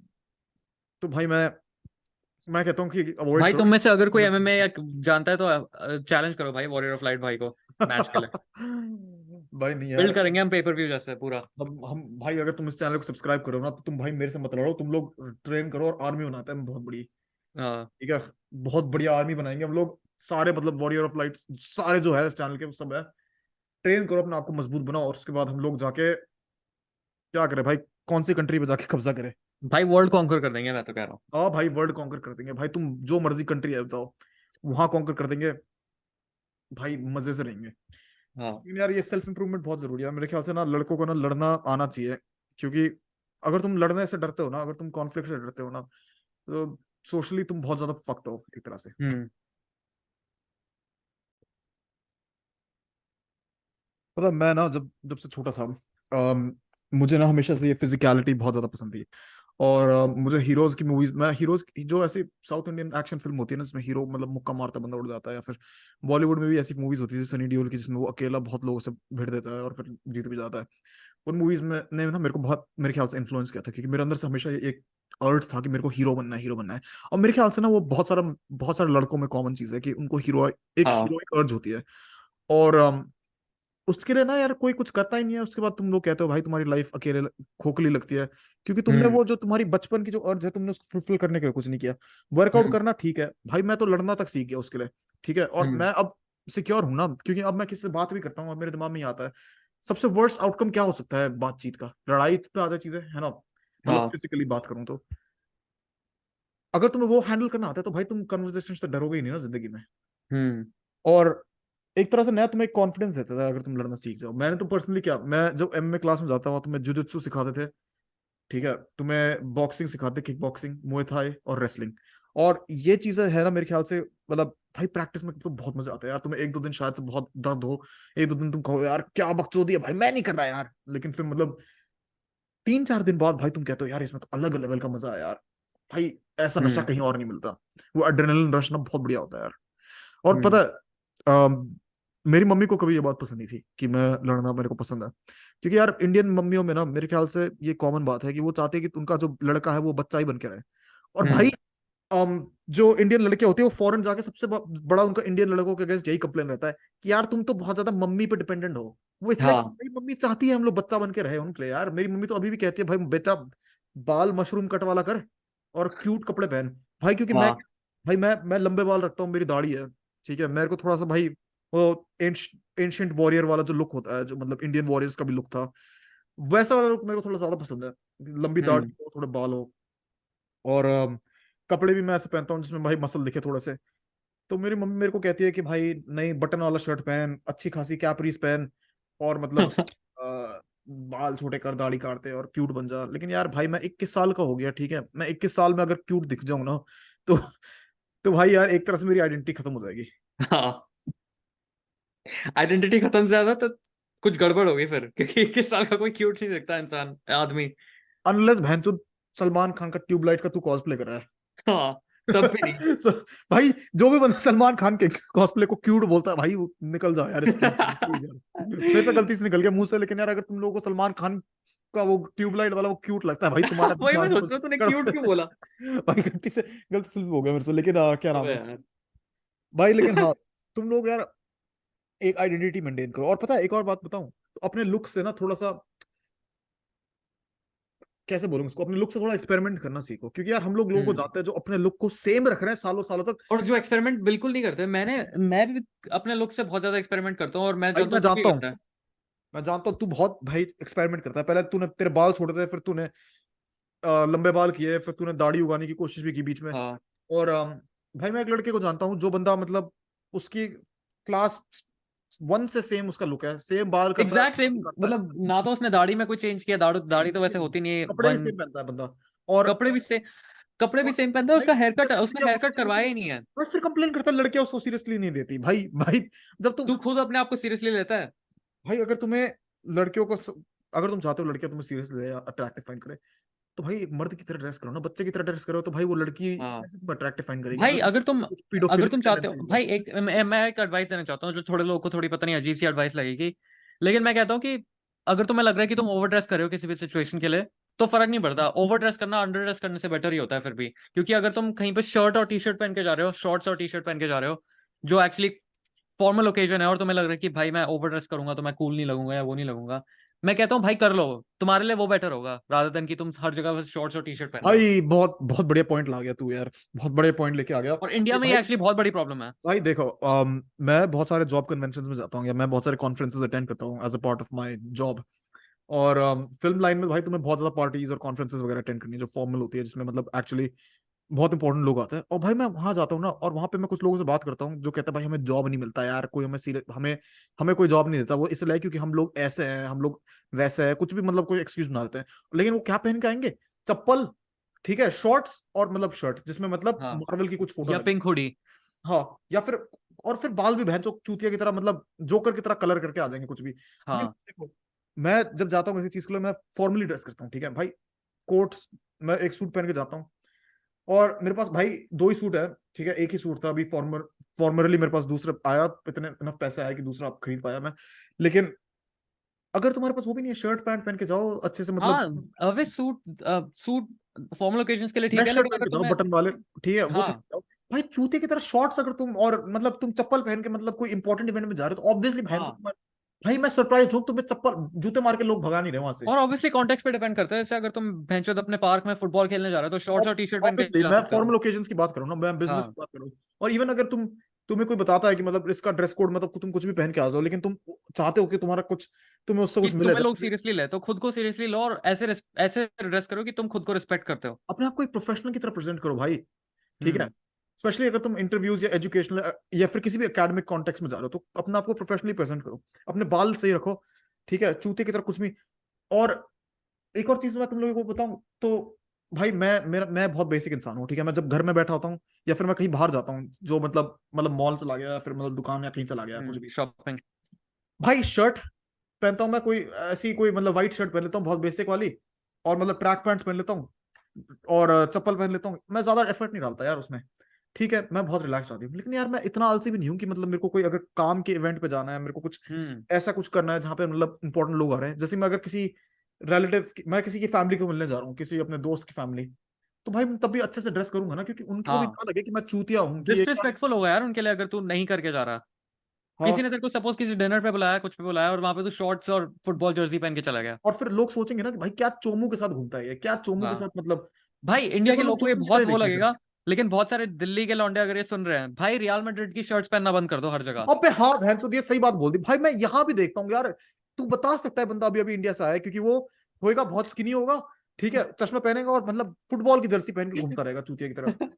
तो भाई मैं कहता हूँ कि अवॉइड भाई, तुम करो। में से अगर कोई एमएमए या जानता है तो चैलेंज करो भाई, वॉरियर ऑफ लाइट भाई को मैच के लिए। भाई नहीं बिल्ड यार, करेंगे हम पेपर व्यू जैसे पूरा। हम भाई अगर तुम इस चैनल को सब्सक्राइब करो ना तो तुम भाई मेरे से मत लड़ो, तुम लोग ट्रेन करो और आर्मी बनाते हैं बहुत बड़ी, हाँ। ठीक है। बहुत बढ़िया आर्मी बनाएंगे हम लोग सारे, मतलब वॉरियर ऑफ लाइट सारे जो है इस चैनल के वो सब है। ट्रेन करो अपने आप को, मजबूत बनाओ, और उसके बाद हम लोग जाके क्या करें भाई, कौन सी कंट्री पे जाके कब्जा करें। भाई वर्ल्ड कॉन्कर कर देंगे, मैं तो कह रहा हूँ। हाँ भाई वर्ल्ड कॉन्कर कर देंगे भाई, तुम जो मर्जी कंट्री है जाओ वहां कॉन्कर कर देंगे भाई, मजे से रहेंगे। हाँ। लेकिन यार ये सेल्फ इंप्रूवमेंट बहुत जरूरी है मेरे ख्याल से ना, लड़कों को ना लड़ना आना चाहिए, क्योंकि अगर तुम लड़ने से डरते हो ना, अगर तुम कॉन्फ्लिक्ट से डरते हो ना, तो सोशली तुम बहुत ज्यादा फक्ड हो एक तरह से। हम्म। पता है, मैं ना जब जब से छोटा था, मुझे ना हमेशा से ये फिजिकलिटी बहुत ज्यादा पसंद थी। और मुझे हीरोज की मूवीज, मैं हीरोज जो ऐसी साउथ इंडियन एक्शन फिल्म होती है ना जिसमें हीरो मतलब मुक्का मारता बंदा उड़ जाता है, या फिर बॉलीवुड में भी ऐसी मूवीज होती है जैसे सनी देओल की जिसमें वो अकेला बहुत लोगों से भिड़ देता है और फिर जीत भी जाता है। उन मूवीज में ने ना मेरे को बहुत मेरे ख्याल से इन्फ्लुएंस किया था, क्योंकि मेरे अंदर से हमेशा ये एक अर्थ था कि मेरे को हीरो बनना है, हीरो बनना है। और मेरे ख्याल से ना वो बहुत सारे लड़कों में कॉमन चीज है कि उनको हीरो, एक हाँ। हीरोइक अर्ज होती है। और उसके लिए ना यार कोई कुछ करता ही नहीं है, उसके बाद तुम लोग कहते हो भाई तुम्हारी लाइफ अकेले खोखली लगती है, क्योंकि तुमने हम्म। वो जो तुम्हारी बचपन की जो अर्ज है तुमने उसको फुलफिल करने के लिए कुछ नहीं किया। वर्कआउट हम्म। करना ठीक है भाई, मैं तो लड़ना तक सीख गया उसके लिए, ठीक है, और हम्म। मैं अब सिक्योर हूं ना, क्योंकि अब मैं किसी से बात भी करता हूँ और मेरे दिमाग में ही आता है सबसे वर्स्ट आउटकम क्या हो सकता है बातचीत का, लड़ाई पे आधा चीजें है ना, मतलब हाँ। फिजिकली बात करूं तो, अगर तुम्हें वो हैंडल करना आता है तो भाई तुम कन्वर्सेशन से डरोगे ही नहीं ना जिंदगी में। हम्म। और एक तरह से नया तुम्हें एक कॉन्फिडेंस देता था अगर तुम लड़ना सीख जाओ। मैंने तो पर्सनली क्या, मैं जब एमएमए क्लास में जाता हुआ तुम्हें जुजुत्सु सिखाते थे, ठीक है, तुम्हें बॉक्सिंग सिखाते, किक बॉक्सिंग, मुए थाई और रेसलिंग, और ये चीजें है ना मेरे ख्याल से, मतलब भाई प्रैक्टिस में तो बहुत मजा आता है यार। तुम्हें एक दो दिन शायद से बहुत दर्द हो, एक दो दिन तुम कहो यार क्या बकचोदी है भाई मैं नहीं कर रहा यार, लेकिन फिर मतलब 3-4 दिन बाद भाई तुम कहते हो यार इसमें तो अलग लेवल का मजा है यार, भाई ऐसा नशा हम्म। कहीं और नहीं मिलता। वो एड्रेनलिन रश ना बहुत बढ़िया होता है यार। और पता हम्म। है मेरी मम्मी को कभी ये बात पसंद नहीं थी कि मैं लड़ना मेरे को पसंद है, क्योंकि यार इंडियन मम्मियों में ना मेरे ख्याल से ये कॉमन बात है कि वो चाहते हैं कि उनका जो लड़का है वो बच्चा ही बन के रहे। और भाई हम्म। जो इंडियन लड़के होते हैं वो फॉरेन जाके सबसे बड़ा उनका इंडियन लड़कों के अगेंस्ट यही कंप्लेन रहता है कि यार तुम तो बहुत ज्यादा मम्मी पे डिपेंडेंट हो। वो इसलिए हाँ। मेरी मम्मी चाहती है हम लोग बच्चा बन के रहे उनके लिए यार। मेरी मम्मी तो अभी भी कहती है भाई बेटा बाल मशरूम कट वाला कर और क्यूट कपड़े पहन। भाई क्योंकि हाँ। भाई मैं लंबे बाल रखता हूँ, मेरी दाढ़ी है, ठीक है, मेरे को थोड़ा सा भाई वो एंशियंट वॉरियर वाला जो लुक होता है, जो मतलब इंडियन वॉरियर्स का भी लुक था, वैसा वाला लुक मेरे को थोड़ा ज्यादा पसंद है। लंबी दाढ़ी हम्म। हो, थोड़े बाल हो, और कपड़े भी मैं ऐसे पहनता हूँ जिसमें भाई मसल दिखे थोड़े से। तो मेरी मम्मी मेरे को कहती है कि भाई नहीं बटन वाला शर्ट पहन, अच्छी खासी कैपरीज पहन, और मतलब बाल छोटे कर, दाढ़ी काटते और क्यूट बन जा। लेकिन यार भाई मैं 21 साल का हो गया, ठीक है, मैं 21 साल में अगर क्यूट दिख जाऊं ना तो तो भाई यार एक तरह से मेरी आइडेंटिटी खत्म हो जाएगी। हाँ, आइडेंटिटी खत्म से ज्यादा तो कुछ गड़बड़ होगी फिर, क्योंकि 21 साल का कोई क्यूट नहीं दिखता इंसान, आदमी। अनलेस भैंचो सलमान खान का ट्यूबलाइट का तू कॉस्प्ले कर रहा है। हाँ, तब भी नहीं। So, भाई जो भी बंदा सलमान खान के कॉस्प्ले को क्यूट बोलता है भाई वो निकल जाओ यार स्क्रीन से प्लीज यार, मेरे से गलती से निकल गया मुंह से। लेकिन यार अगर तुम लोगों को सलमान खान का वो ट्यूबलाइट वाला वो क्यूट लगता है भाई तुम्हारा वही मैं दिमाग में सोच कुछ रहा हूँ, तूने क्यूट क्यों बोला। गड़बड़ भाई गलती से हो गया मेरे से। लेकिन क्या नाम अबे है यार। भाई, लेकिन हाँ तुम लोग यार एक आइडेंटिटी मेंटेन करो। और पता है एक और बात बताऊं, तो अपने लुक से ना थोड़ा सा, कैसे बोलूंगा उसको, अपने लुक से थोड़ा एक्सपेरिमेंट करना सीखो, क्योंकि यार हम लोगों को हम्म। जाते हैं जो अपने लुक को सेम रख रहे हैं सालों सालों तक। और जो एक्सपेरिमेंट बिल्कुल नहीं करते, मैं भी अपने लुक से बहुत ज्यादा एक्सपेरिमेंट करता हूँ, और मैं भाई जानता मैं हूँ तू भी जानता हूँ, करता है। मैं जानता हूँ तू बहुत भाई एक्सपेरिमेंट करता है। पहले तूने तेरे बाल छोड़े थे, फिर तूने लंबे बाल किए, फिर तूने दाढ़ी उगाने की कोशिश भी की बीच में। हाँ, और भाई मैं एक लड़के को जानता हूँ जो बंदा मतलब उसकी क्लास 1 से सेम उसका लुक है, सेम बाल करता है, एग्जैक्ट सेम। दाढ़ी काटता मतलब ना तो उसने दाढ़ी में कोई चेंज किया, दाढ़ी दाढ़ी तो वैसे है, होती नहीं है कपड़े भी वन। सेम पहनता है बंदा। और कपड़े भी से कपड़े भी और सेम पहनता है, भाई उसका हेयर कट, जब उसने लड़कियां हेयर उसको कट करवाया सीरियसली, ही नहीं है। और फिर कंप्लेन करता है लड़कियां उसको सीरियसली नहीं देती। भाई भाई जब तुम, तू खुद अपने आप को सीरियसली लेता है। भाई अगर तुम्हें लड़कियों को अगर तुम चाहते हो लड़कियां तुम्हें सीरियसली ले, अट्रैक्टिव फाइंड करे, तो भाई एक मर्द की तरह ड्रेस करो ना, बच्चे की तरह ड्रेस करो, तो भाई वो लड़की हाँ कैसे तुम्हें अट्रैक्टिव फाइंड करेगी भाई, अगर तुम अगर तुम कुछ अगर पीडोफिलिक तुम चाहते टेंडेंसी हो है। भाई, मैं एक एडवाइस देना चाहता हूँ जो थोड़े लोगों को थोड़ी पता नहीं, अजीब सी एडवाइस लगेगी, लेकिन मैं कहता हूँ कि अगर तुम्हें लग रहा है कि तुम ओवर ड्रेस कर रहे हो किसी भी सिचुएशन के लिए, तो फर्क नहीं पड़ता। ओवर ड्रेस करना अंडर ड्रेस करने से बेटर ही होता है फिर भी, क्योंकि अगर तुम कहीं पे शर्ट और टी शर्ट पहन के जा रहे हो, शॉर्ट्स और टी शर्ट पहन के जा रहे हो, जो एक्चुअली फॉर्मल ओकेजन है, और तुम्हें लग रहा है कि भाई मैं ओवर ड्रेस करूंगा तो मैं कूल नहीं लगूंगा या वो नहीं लगूंगा, मैं कहता हूँ भाई कर लो, तुम्हारे लिए वो बेटर होगा, रादर देन कि तुम हर जगह बस शॉर्ट्स और टी शर्ट पहन रहे हो। भाई बहुत बहुत बढ़िया पॉइंट ला गया तू यार, बहुत बढ़िया पॉइंट लेके आ गया और इंडिया कि में भाई, ये एक्चुअली बहुत बड़ी प्रॉब्लम है। भाई देखो मैं बहुत सारे जॉब कन्वेंशंस में जाता हूँ या मैं बहुत सारे कॉन्फ्रेंसेस अटेंड करता हूँ as a part of my job. और फिल्म लाइन में भाई तुम्हें बहुत ज्यादा पार्टीज और कॉन्फ्रेंसेस वगैरह अटेंड करनी है जो फॉर्मल होती है, जिसमें मतलब एक्चुअली बहुत इंपॉर्टेंट लोग आते हैं। और भाई मैं वहां जाता हूँ ना, और वहां पे मैं कुछ लोगों से बात करता हूँ जो कहते हैं भाई हमें जॉब नहीं मिलता यार, कोई हमें सीरियस हमें हमें कोई जॉब नहीं देता, वो इसलिए है क्योंकि हम लोग ऐसे हैं, हम लोग वैसे हैं, कुछ भी मतलब कोई एक्सक्यूज बना देते हैं। लेकिन वो क्या पहन के आएंगे, चप्पल, ठीक है, शॉर्ट्स और मतलब शर्ट जिसमें मतलब हाँ, मार्वल की कुछ फोटो या लगी, पिंक हुडी। हाँ, या फिर, और फिर बाल भी भैंचो चूतिया की तरह मतलब जोकर की तरह कलर करके आ जाएंगे कुछ भी। भाई हाँ। देखो, मैं जब जाता हूँ किसी चीज के लिए मैं फॉर्मली ड्रेस करता हूँ, ठीक है भाई, कोट, मैं एक सूट पहन के जाता हूँ। और मेरे पास भाई 2 ही सूट है, ठीक है, एक ही सूट था अभी फॉर्मरली मेरे पास दूसरा आया, इतने इनफ पैसे आया कि दूसरा खरीद पाया मैं। लेकिन अगर तुम्हारे पास वो भी नहीं है, शर्ट पैंट पहन के जाओ अच्छे से, मतलब हाँ, away suit suit formal occasions के लिए ठीक ड्रेस है, शर्ट लेकिन पहन अगर के जाओ तुम्हें। बटन वाले, ठीक है, वो पहन हाँ। के जाओ। भाई जूते की तरह शॉर्ट्स अगर तुम, और मतलब तुम चप्पल पहन के मतलब कोई इंपॉर्टेंट इवेंट में जा रहे हो तो ऑब्वियसली हाँ, भाई मैं सरप्राइज हूँ, तुम्हें चप्पल जूते मार के लोग भगा नहीं रहे वहां से। और ऑब्वियसली कॉन्टेक्स्ट पे डिपेंड करता है, जैसे अगर तुम भैंचोद अपने पार्क में फुटबॉल खेलने जा रहे हो तो शॉर्ट्स और टी शर्ट पहन के ऑब्वियसली जा मैं सकते हो। फॉर्मल ओकेजन्स की बात करूँ ना, मैं बिजनेस हाँ। की बात करूँ। और इवन अगर तुम्हें कोई बताता है कि मतलब इसका ड्रेस कोड, मतलब तुम कुछ भी पहन के आ जाओ, लेकिन तुम चाहते हो कि तुम्हारा कुछ, तुम्हें उससे कि कुछ मिले, तुम्हें लोग जैसे सीरियसली ले तो खुद को सीरियसली लो, और ऐसे ड्रेस करो कि तुम खुद को रिस्पेक्ट करते हो। अपने आप को एक प्रोफेशनल की तरह प्रेजेंट करो भाई। ठीक है। हम्म। स्पेशली अगर तुम इंटरव्यूज या एजुकेशनल या फिर किसी भी एकेडमिक कॉन्टेक्स्ट में जा रहे हो, तो अपने आप को प्रोफेशनली प्रेजेंट करो। अपने बाल सही रखो। ठीक है, चूते की तरह कुछ भी। और एक और चीज मैं तुम लोगों को बताऊं तो, भाई मैं बहुत बेसिक इंसान हूँ। ठीक है, मैं जब घर में बैठा होता हूँ या फिर मैं कहीं बाहर जाता हूँ, जो मतलब मॉल चला गया या फिर मतलब दुकान या कहीं चला गया कुछ भी, शॉपिंग। भाई शर्ट पहनता हूँ मैं, कोई ऐसी कोई मतलब वाइट शर्ट पहन लेता हूँ बहुत बेसिक वाली, और मतलब ट्रैक पैंट्स पहन लेता हूँ, और चप्पल पहन लेता हूँ। मैं ज्यादा एफर्ट नहीं डालता यार उसमें। ठीक है, मैं बहुत रिलैक्स आती हूँ। लेकिन यार मैं इतना आलसी भी नहीं हूँ कि मतलब मेरे को कोई अगर काम के इवेंट पे जाना है, मेरे को कुछ हम्म। ऐसा कुछ करना है जहाँ पे मतलब इंपॉर्टेंट लोग आ रहे हैं, जैसे मैं अगर किसी रिलेटिव, मैं किसी की फैमिली को मिलने जा रहा हूँ, किसी अपने दोस्त की फैमिली, तो भाई मैं तब भी अच्छे से ड्रेस करूंगा ना, क्योंकि उनको भी हाँ, ना लगे कि मैं चूतिया हूँ कि एक यार। डिसरिस्पेक्टफुल होगा यार उनके लिए अगर तू नहीं करके जा रहा। किसी ने हाँ। तेरे को सपोज किसी डिनर पे बुलाया, कुछ पे बुलाया, और वहां पे तू शॉर्ट्स और फुटबॉल जर्सी पहन के चला गया। और फिर लोग सोचेंगे ना कि भाई क्या चोमू के साथ घूमता है ये, क्या चोमू के हाँ साथ मतलब भाई, इंडिया इंडिया के के लोग लोग को ये चोमू की बहुत तरह वो देखते हैं फिर। लगेगा, लेकिन बहुत सारे दिल्ली के लौंडे अगर ये सुन रहे हैं, भाई रियल मैड्रिड की शर्ट्स पहनना बंद कर दो हर जगह। अबे हाँ बहन चोद, ये सही बात बोल दी भाई। मैं यहाँ भी देखता हूँ यार, तू बता सकता है बंदा अभी अभी इंडिया से आया है, क्योंकि वो होएगा बहुत स्किनी होगा, ठीक है, चश्मा पहनेगा और मतलब फुटबॉल की जर्सी पहन के घूमता रहेगा चूतिया की तरह।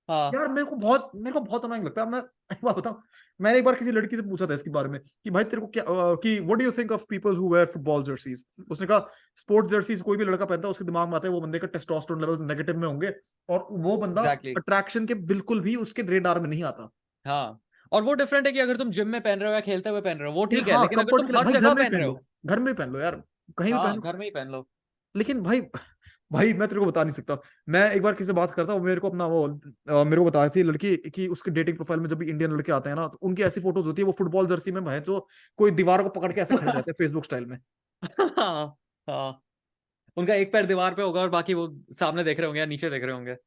हाँ। यार मेरे को बहुत अनोइंग लगता है। मैं एक बात बताऊं, मैंने एक बार किसी लड़की से पूछा था इसके बारे में कि भाई तेरे को क्या कि what do you think of people who wear football jerseys. उसने कहा स्पोर्ट्स जर्सीज कोई भी लड़का पहनता है उसके दिमाग में आता है वो बंदे का टेस्टोस्टेरोन लेवल नेगेटिव में होंगे, और वो बंदा एग्जैक्टली। अट्रैक्शन के बिल्कुल भी उसके रेडार में नहीं आता। हाँ, और वो डिफरेंट है कि अगर तुम जिम में पहन रहे हो या खेलते हुए पहन रहे हो वो यार ठीक है, हाँ, लेकिन अगर कंफर्ट तुम के लिए हर भाई घर जगह में ही पहन पहन रहे लो, हो। घर में ही पहन लो यार, कहीं भी हाँ, पहनो। घर में ही पहन लो। लेकिन भाई भाई मैं तेरे को बता नहीं सकता। मैं एक बार किसी से बात करता हूँ, मेरे को अपना वो मेरे को बता रही थी लड़की कि उसके डेटिंग प्रोफाइल में जब भी इंडियन लड़के आते हैं ना, तो उनकी ऐसी फोटोज होती है, वो फुटबॉल जर्सी में है जो कोई दीवार को पकड़ के ऐसे खड़े रहते हैं फेसबुक स्टाइल में। हाँ। हाँ, उनका एक पैर दीवार पे होगा और बाकी वो सामने देख रहे होंगे या नीचे देख रहे होंगे।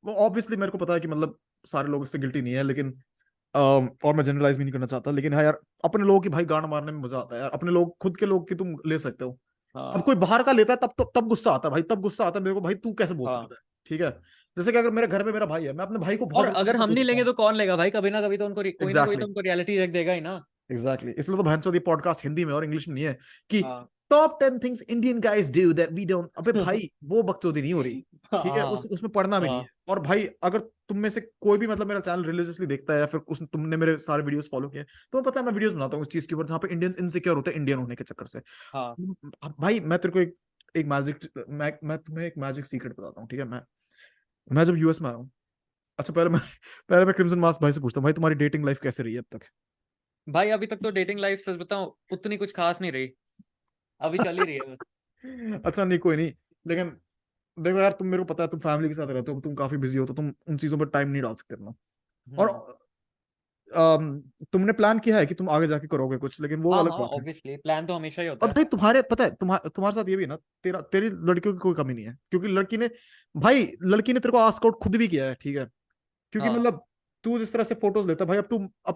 वो ऑब्वियसली मेरे को पता है कि मतलब सारे लोग इससे गिल्टी नहीं है, लेकिन और मैं जनरलाइज भी नहीं करना चाहता, लेकिन हाँ यार, अपने लोगों की भाई गांड मारने में मजा आता है यार। अपने लोग, खुद के लोग की तुम ले सकते हो। अब हाँ। कोई बाहर का लेता है तब तो तब गुस्सा आता है भाई, तब गुस्सा आता है मेरे को भाई, तू कैसे बोल हाँ, सकता है। ठीक है, जैसे कि अगर मेरे घर में मेरा भाई है, मैं अपने भाई को और बहुत उल्टा अगर सीधा हम बोल नहीं सकता लेंगे हूँ। तो कौन लेगा भाई, कभी ना कभी तो उनको कोई ना कोई एग्जैक्टली तो उनको रियलिटी चेक देगा ही ना। एग्जैक्टली, इसलिए तो भैंसचोद ये पॉडकास्ट हिंदी में और इंग्लिश में नहीं है कि हाँ। Top 10 things Indian guys do that we don't. अबे भाई वो बकचोदी नहीं हो रही। ठीक है, हाँ। उसमें पढ़ना भी नहीं है। हाँ। और भाई अगर तुम में से कोई भी मतलब मेरा चैनल रिलीजियसली देखता है, या फिर तुमने मेरे सारे वीडियोस फॉलो किए, तो पता है मैं वीडियोस बनाता हूँ उस चीज के ऊपर जहाँ पे इंडियंस इनसिक्योर होते हैं इंडियन होने के चक्कर से। हाँ। भाई मैं तेरे को एक मैं तुम्हें एक मैजिक सीक्रेट बताता हूँ। ठीक है, मैं जब यूएस में आया हूँ, अच्छा पहले मैं क्रिम्सन मास भाई से पूछता हूँ, भाई तुम्हारी डेटिंग लाइफ कैसे रही है अब भाई अभी तक तो डेटिंग लाइफ सच बताऊं उतनी कुछ खास नहीं रही, अभी चल ही रही है बस। तक? अच्छा नहीं, कोई नहीं, लेकिन देखो यार, तुम मेरे को पता है तुम फैमिली के साथ रहते हो, तुम काफी बिजी हो, तो तुम उन चीजों पर टाइम नहीं डाल सकते अपना। और हम्म। तुमने प्लान किया है कि तुम आगे जाके करोगे कुछ, लेकिन वो हाँ अलग हाँ, बात है। ऑब्वियसली प्लान तो हमेशा ही होता और है। भाई तुम्हारे पता है, तुम्हारे साथ ये भी है ना, तेरी लड़कियों की कोई कमी नहीं है, क्योंकि लड़की ने तेरे को आस्क आउट खुद भी किया है। ठीक है, क्योंकि हाँ। मतलब तू जिस तरह से फोटोज लेता है भाई, अब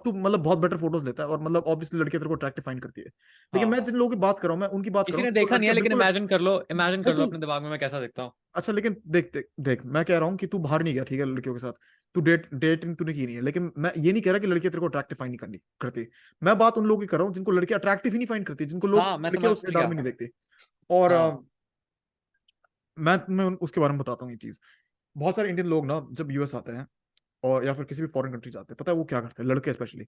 तू मतलब बहुत बेटर फोटोज लेता है, और मतलब ऑब्वियसली लड़कियां तेरे को अट्रैक्टिव फाइंड करती है। लेकिन हाँ, मैं जिन लोगों की बात कर रहा हूँ, मैं उनकी बात कर किसी रहा ने हूँ जो देखा नहीं है, लड़कियां लेकिन बिल्कुल। इमेजिन भाई कर लो तू, अपने दिमाग में मैं कैसा दिखता हूँ। अच्छा लेकिन देख देख देख, मैं कह रहा हूँ कि तू बाहर नहीं गया, ठीक है, लड़कियों के साथ तू डेटिंग तूने की नहीं है, लेकिन मैं ये नहीं कह रहा कि लड़कियां तेरे को अट्रैक्टिव फाइंड नहीं करनी करती। मैं बात उन लोगों की कर रहा हूँ जिनको लड़कियां अट्रैक्टिव ही नहीं फाइंड करती, जिनको लोग हाँ, मैं लड़कियां समझ उस डार गया। में नहीं देखती। और हाँ। मैं तुम्हें उसके बारे में बताता हूँ ये चीज। बहुत सारे इंडियन लोग ना जब यूएस आते हैं, और या फिर किसी भी फॉरेन कंट्री जाते हैं, पता है वो क्या करते हैं, लड़के specially,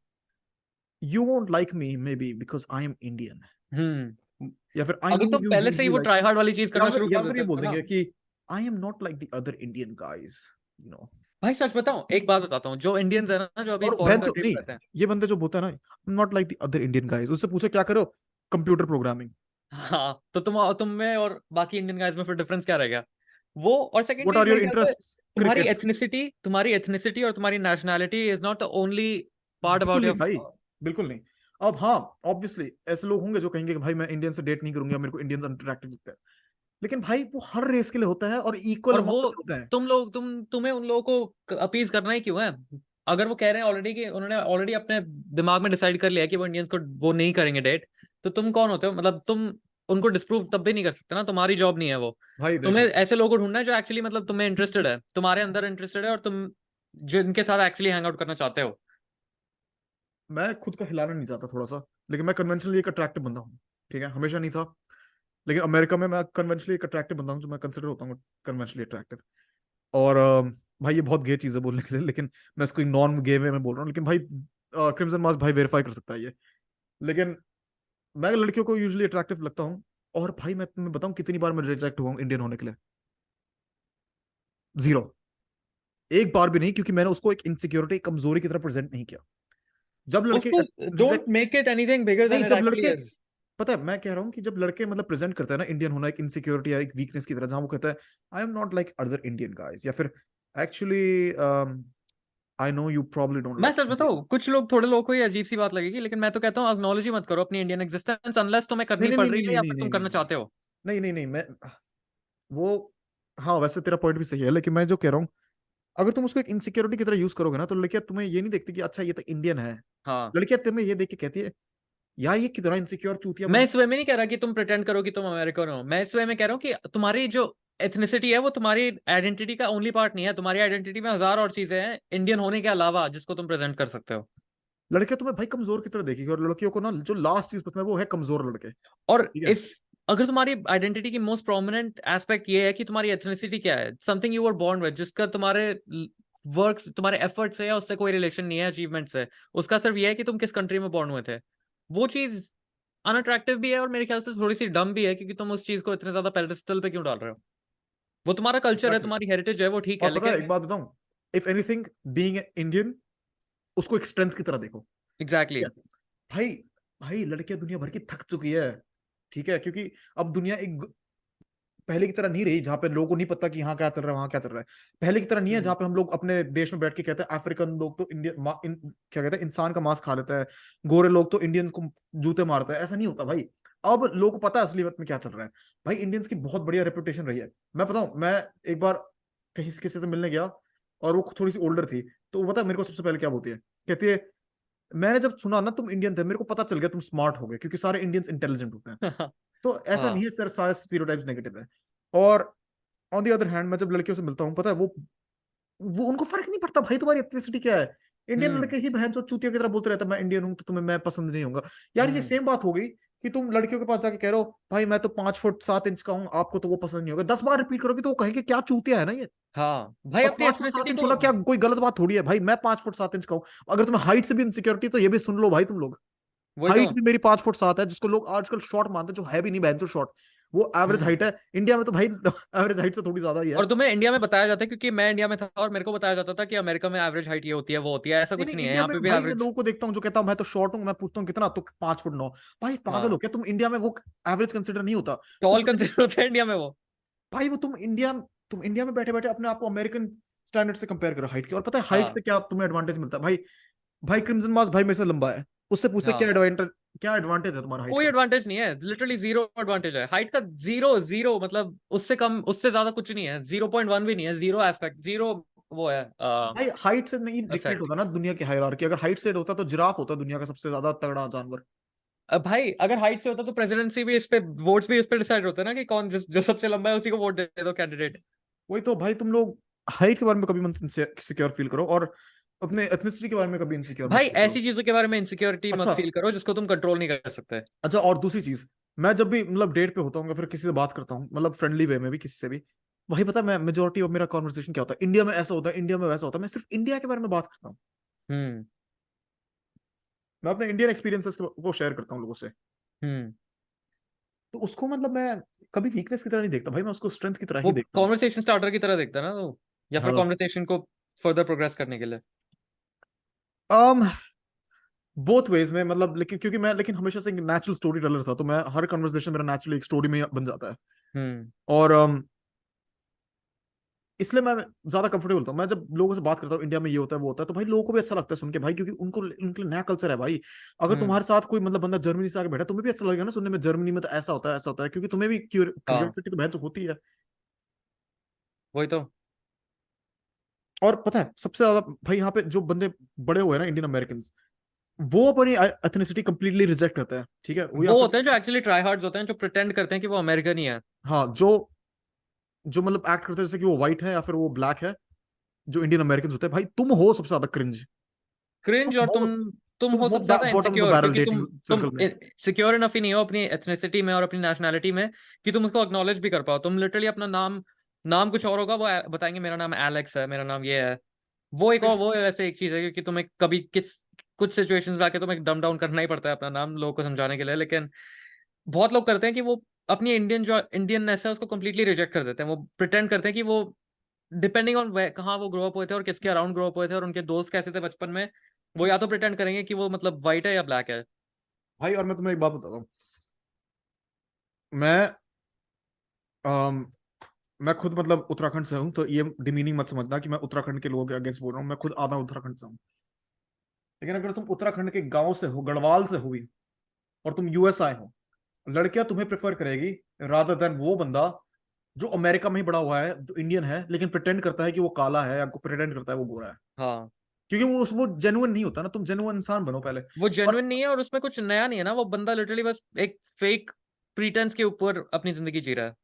you won't like me maybe because I am Indian, hmm. या फिर आई अगर नो तुम यू पहले से ही यूजली वो लाइक, ट्राई हार्ड वाली चीज करना शुरू कर या फिर देते ये बोल हो ना। देंगे कि I am not like the other Indian guys, you know. भाई सच बताऊं, एक बात बताता हूँ, जो इंडियंस है ना जो अभी और फॉरेन बहन चो कंट्रीज नहीं, में रहते हैं। ये बंदे जो बोलते हैं ना not like the other Indian guys, उससे पूछे क्या करो, कंप्यूटर प्रोग्रामिंग। हाँ, तो तुम में और बाकी इंडियन गाइज में फिर डिफरेंस क्या रहेगा? वो, और सेकंड व्हाट चीज आर योर मेरे ख्याल से इंटरेस्ट? क्रिकेट। तुम्हारी एथनिसिटी और तुम्हारी nationality is not the only part बिल्कुल अबाउट नहीं भाई, योर। बिल्कुल नहीं। अब हाँ, ऑब्वियसली ऐसे लोग होंगे जो कहेंगे कि भाई मैं इंडियन से डेट नहीं करूंगा, मेरे को इंडियंस अट्रैक्टिव लगता है, लेकिन भाई वो हर रेस के लिए होता है और इक्वल और वो अमाउंट में होता है। तुम्हें उन लोगों को अपीज करना ही क्यों है? अगर वो कह रहे हैं ऑलरेडी कि उन्होंने ऑलरेडी अपने दिमाग में डिसाइड कर लिया कि वो इंडियंस को वो नहीं करेंगे डेट, तो तुम कौन होते हो? मतलब तुम उनको डिस्प्रूव तब भी नहीं कर सकते ना, तुम्हारी जॉब नहीं है वो। भाई तुम्हें देखो, ऐसे लोगों को ढूंढना है जो एक्चुअली मतलब तुम्हें इंटरेस्टेड है, तुम्हारे अंदर इंटरेस्टेड है, और तुम जो इनके साथ एक्चुअली हैंग आउट करना चाहते हो। मैं खुद का हिलाना नहीं चाहता थोड़ा सा, लेकिन मैं कन्वेंशनली एक अट्रैक्टिव बंदा हूँ। ठीक है, हमेशा नहीं था, लेकिन अमेरिका में मैं कन्वेंशनली एक अट्रैक्टिव बंदा हूँ, जो मैं कंसिडर होता हूँ कन्वेंशनली अट्रैक्टिव। और भाई ये बहुत गे चीज है बोलने के लिए, लेकिन मैं इसको नॉन गे वे में बोल रहा हूँ, लेकिन भाई क्रिम्सन मास भाई वेरीफाई कर सकता है ये। लेकिन मैं लड़कियों को यूजुअली अट्रैक्टिव लगता हूँ। और भाई मैं तुम्हें बताऊं कितनी बार मैं रिजेक्ट हुआ हूँ इंडियन होने के लिए। जीरो। एक बार भी नहीं, क्योंकि मैंने उसको एक इनसिक्योरिटी, कमजोरी की तरह प्रेजेंट नहीं किया। जब लड़के उसको don't reject, make it anything bigger नहीं देन इट जब एक्चुअली लड़के, इज। पता है मैं कह रहा हूँ कि जब लड़के मतलब प्रेजेंट करते हैं ना इंडियन होना एक इनसिक्योरिटी या एक वीकनेस की तरह, जहां वो कहता है I am not like other Indian guys, या फिर actually I know you probably don't मैं लाइक सच बताऊं, इंडियंस। कुछ लोग, थोड़े लोगों को ये अजीब सी बात लगेगी, लेकिन मैं तो कहता हूँ अक्नॉलेज ही मत करो अपनी इंडियन एग्जिस्टेंस अनलेस तुम्हें नहीं करनी नहीं पड़ नहीं रही नहीं है नहीं या नहीं फिर नहीं तुम नहीं करना नहीं चाहते हो। नहीं नहीं नहीं मैं वो, हाँ वैसे तेरा पॉइंट भी सही है, लेकिन मैं जो कह रहा हूँ, अगर तुम उसको एक इनसिक्योरिटी की तरह यूज करोगे ना, तो लड़कियां तुम्हें ये नहीं देखती कि अच्छा ये तो इंडियन है। हाँ, लड़कियां तुम्हें ये देख के कहती है यार ये कितना इनसिक्योर चूतिया मैं बंदा। इस वे में नहीं कह रहा कि तुम प्रिटेंड करो कि तुम अमेरिकन हो, मैं इस वे में कह रहा हूँ कि तुम्हारी जो एथनिसिटी है वो तुम्हारी आइडेंटिटी का ओनली पार्ट नहीं है, तुम्हारी आइडेंटिटी में हजार और चीजें हैं इंडियन होने के अलावा जिसको तुम प्रेजेंट कर सकते हो। लड़कियां तुम्हें भाई कमजोर की तरह देखेगी, और लड़कियों को ना जो लास्ट चीज पसंद है वो है कमजोर लड़के। और ठीक है। इफ अगर तुम्हारी आइडेंटिटी की मोस्ट प्रोमिनेंट एस्पेक्ट ये है कि तुम्हारी एथनिसिटी क्या है, something you were born with, जिसका तुम्हारे वर्क, तुम्हारे एफर्ट से या उससे कोई रिलेशन नहीं है, अचीवमेंट से, उसका सिर्फ ये है कि तुम किस कंट्री में बोर्न हुए थे, वो चीज अनअट्रैक्टिव भी है और मेरे ख्याल से थोड़ी सी डम भी है, क्योंकि तुम उस चीज को इतने ज्यादा पेडेस्टल पे क्यों डाल रहे हो? वो तुम्हारा कल्चर है, एग्जैक्टली। तुम्हारी हेरिटेज है, वो ठीक है, और पता है लेकिन एक बात बताऊं, इफ एनीथिंग बीइंग इंडियन, उसको एक स्ट्रेंथ की तरह देखो। एग्जैक्टली ठीक है। भाई, भाई लड़कियां दुनिया भर की थक चुकी है। ठीक है, क्योंकि अब दुनिया एक पहले की तरह नहीं रही जहां पे लोगों को नहीं पता कि यहाँ क्या चल रहा है वहां क्या चल रहा है। पहले की तरह नहीं है exactly. जहां पे हम लोग अपने देश में बैठ के कहते हैं अफ्रीकन लोग तो क्या कहते हैं इंसान का मांस खा लेते हैं, गोरे लोग तो इंडियंस को जूते मारते हैं। ऐसा नहीं होता भाई। अब लोगों को पता है असलियत में क्या चल रहा है। भाई इंडियंस की बहुत बढ़िया रेपुटेशन रही है। मैं बताऊं, मैं एक बार कहीं से किसी से मिलने गया, और वो थोड़ी सी ओल्डर थी, तो वो पता है मेरे को सबसे पहले क्या बोलती है, कहती है मैंने जब सुना ना तुम इंडियन थे, मेरे को पता चल गया तुम स्मार्ट हो गए, क्योंकि सारे इंडियंस इंटेलिजेंट होते हैं। तो ऐसा नहीं हाँ। है सर, सारे स्टीरियोटाइप्स नेगेटिव है। और ऑन दी अदर हैंड मैं जब लड़कियों से मिलता हूँ, पता है वो उनको फर्क नहीं पड़ता भाई तुम्हारी एथनिसिटी क्या है। इंडियन हम्म। लड़के ही बहन चो चूतिया की तरह बोलते रहता है मैं इंडियन हूं तो तुम्हें मैं पसंद नहीं होगा। यार ये हम्म। सेम बात हो गई कि तुम लड़कियों के पास जाके कह रहे हो भाई मैं तो 5 फुट 7 इंच का हूँ, आपको तो वो पसंद नहीं होगा। 10 बार रिपीट करोगे तो वो कहेंगे क्या चूतिया है ना ये। हाँ भाई, और अपनी 5 फुट 7 एथनिसिटी इंच को। होना क्या कोई गलत बात थोड़ी है भाई, मैं 5 फुट 7 इंच का हूँ। अगर तुम्हें हाइट से भी इनसिक्योरिटी तो ये भी सुन लो भाई तुम लोग। वही तो। हाइट भी मेरी 5 फुट 7 है, जिसको लोग आजकल शॉर्ट मानते हैं, जो है भी नहीं बहन जो शॉर्ट, वो एवरेज हम्म। हाइट है। इंडिया में तो भाई एवरेज हाइट से थोड़ी ज्यादा ही है। और तुम्हें इंडिया में बताया जाता है, क्योंकि मैं इंडिया में था और मेरे को बताया जाता था कि अमेरिका में एवरेज हाइट ये होती है वो होती है, ऐसा नहीं कुछ नहीं, नहीं है, इंडिया यहाँ में पे भी भाई मैं एवरेज। लोगों को देखता हूँ जो कहता हूँ मैं तो शॉर्ट हूँ, मैं पूछता हूँ कितना, तो 5 फुट 9। भाई पागल हो हाँ, क्या तुम, इंडिया में वो एवरेज कंसिडर नहीं होता। टॉल तुम कंसिडर होता है इंडिया में वो। भाई वो तुम इंडिया में बैठे बैठे अपने आप को अमेरिकन स्टैंडर्ड से कंपेयर करो हाइट की, और पता है हाइट हाँ, से क्या तुम्हें एडवांटेज मिलता है भाई। भाई क्रिम्सन मास भाई मेरे से लंबा है, उससे पूछते हाँ, क्या एडवांटेज है तुम्हारा हाइट कोई का। एडवांटेज नहीं है, लिटरली जीरो एडवांटेज है हाइट का, जीरो जीरो, मतलब उससे कम उससे ज्यादा कुछ नहीं है, 0.1 भी नहीं है, जीरो एस्पेक्ट, जीरो वो है भाई हाइट से नहीं डिक्टेट इफेक्ट। होता ना दुनिया की हायरार्की, अगर हाइट से होता तो जिराफ होता दुनिया का सबसे ज्यादा तगड़ा जानवर। भाई अगर हाइट से होता तो प्रेसिडेंसी भी इस पे, वोट्स भी इस पे डिसाइड होते हैं ना, कि कौन जो सबसे लंबा है उसी को वोट दे दो कैंडिडेट। वही तो भाई, तुम लोग हाइट के बारे में कभी मत सिक्योर फील करो, और अपने एथनिसिटी के बारे में कभी इनसिक्योर मत भाई फील करो। ऐसी चीजों के बारे में इनसिक्योरिटी मत अच्छा, फील करो जिसको तुम कंट्रोल नहीं कर सकते। अच्छा और दूसरी चीज, मैं जब भी मतलब डेट पे होता हूँ या फिर किसी से बात करता हूँ, मतलब फ्रेंडली वे में भी किसी से भी, वही पता है मैं मेजोरिटी ऑफ मेरा कॉन्वर्सेशन क्या होता है, इंडिया में ऐसा होता है, इंडिया में वैसा होता है, मैं सिर्फ इंडिया के बारे में बात करता हूँ। हम्म। मैं अपने इंडियन एक्सपीरियंसेस को शेयर करता हूँ लोगों से। हम्म। तो उसको मतलब मैं कभी वीकनेस की तरह नहीं देखता भाई, मैं उसको स्ट्रेंथ की तरह वो ही देखता हूँ। कॉन्वर्सेशन स्टार्टर की तरह देखता है ना तो, या फिर हाँ। कॉन्वर्सेशन को फर्दर प्रोग्रेस करने के लिए। um, बोथ वेज में मतलब, लेकिन क्योंकि मैं लेकिन हमेशा से नेचुरल स्टोरी टेलर था, तो मैं हर कन्वर्सेशन मेरा नेचुरली एक स्टोरी में बन जाता है। हम्म। और इसलिए मैं ज्यादा कंफर्टेबल होता हूँ। मैं जब लोगों से बात करता हूँ इंडिया में ये होता है वो होता है, तो भाई लोगों को भी अच्छा लगता है सुन के भाई, क्योंकि उनको उनके लिए नया कल्चर है भाई। अगर हम्म। तुम्हारे साथ कोई मतलब बंदा जर्मनी से आके बैठा, तुम्हें भी अच्छा लगेगा ना सुनने में, जर्मनी में तो ऐसा होता है ऐसा होता है, क्योंकि तुम्हें भी हाँ, क्यूरियोसिटी तो बहन होती है। वही तो। और पता है सबसे ज्यादा भाई यहाँ पे जो बंदे बड़े हुए हैं ना इंडियन अमेरिकन, वो अपनी एथनिसिटी कंप्लीटली रिजेक्ट करते हैं, ठीक है, वो या वो फिर होते हैं जो एक्चुअली ट्राई हार्ड्स होते हैं, जो प्रिटेंड करते हैं कि वो अमेरिकन ही है। हाँ, जो जो मतलब एक्ट करते हैं जैसे कि वो व्हाइट है या फिर वो ब्लैक है, जो इंडियन अमेरिकन होते हैं, भाई तुम हो सबसे ज्यादा क्रिंज। क्रिंज, और तुम हो सबसे ज्यादा bottom of the insecure, barrel क्योंकि तुम डेटिंग तुम सर्कल में। सिक्योर इनफ ही नहीं हो अपनी एथनिसिटी में और अपनी नेशनैलिटी में कि तुम उसको एक्नॉलेज भी कर पाओ। तुम लिटरली अपना नाम, नाम कुछ और होगा, वो बताएंगे मेरा नाम एलेक्स है, मेरा नाम ये है। वो एक, और वो वैसे एक चीज है, क्योंकि तुम्हें कभी कुछ सिचुएशंस में आके तुम्हें डम डाउन करना ही पड़ता है अपना नाम लोगों को समझाने के लिए। लेकिन बहुत लोग करते हैं कि वो अपनी जो इंडियननेस है उसको कंप्लीटली रिजेक्ट कर देते हैं। वो प्रिटेंड करते हैं कि वो, डिपेंडिंग ऑन कहाँ वो ग्रो अप हुए थे और किसके अराउंड ग्रो अप हुए थे और उनके दोस्त कैसे थे बचपन में, वो या तो प्रिटेंड करेंगे कि वो मतलब व्हाइट है या ब्लैक है। भाई और मैं तुम्हें एक बात बताता हूँ, मैं अम, मैं खुद मतलब उत्तराखंड से हूँ, तो ये डिमीनिंग मत समझना कि मैं उत्तराखंड के लोगों के अगेंस्ट बोल रहा हूँ, मैं खुद आधा उत्तराखंड से हूँ। लेकिन अगर तुम उत्तराखंड के गांव से हो, गढ़वाल से हो भी, और तुम यूएस आए हो, लड़कियां तुम्हें प्रेफर करेगी रादर देन वो बंदा जो अमेरिका में ही बड़ा हुआ है, जो इंडियन है लेकिन प्रिटेंड करता है कि वो काला है, या प्रिटेंड करता है वो गोरा है। हाँ, क्योंकि वो जेन्युइन नहीं होता ना, तुम जेन्युइन इंसान बनो पहले। वो और जेन्युइन नहीं है और उसमें कुछ नया नहीं है ना। वो बंदा लिटरली बस एक फेक प्रीटेंस के ऊपर अपनी जिंदगी जी रहा है।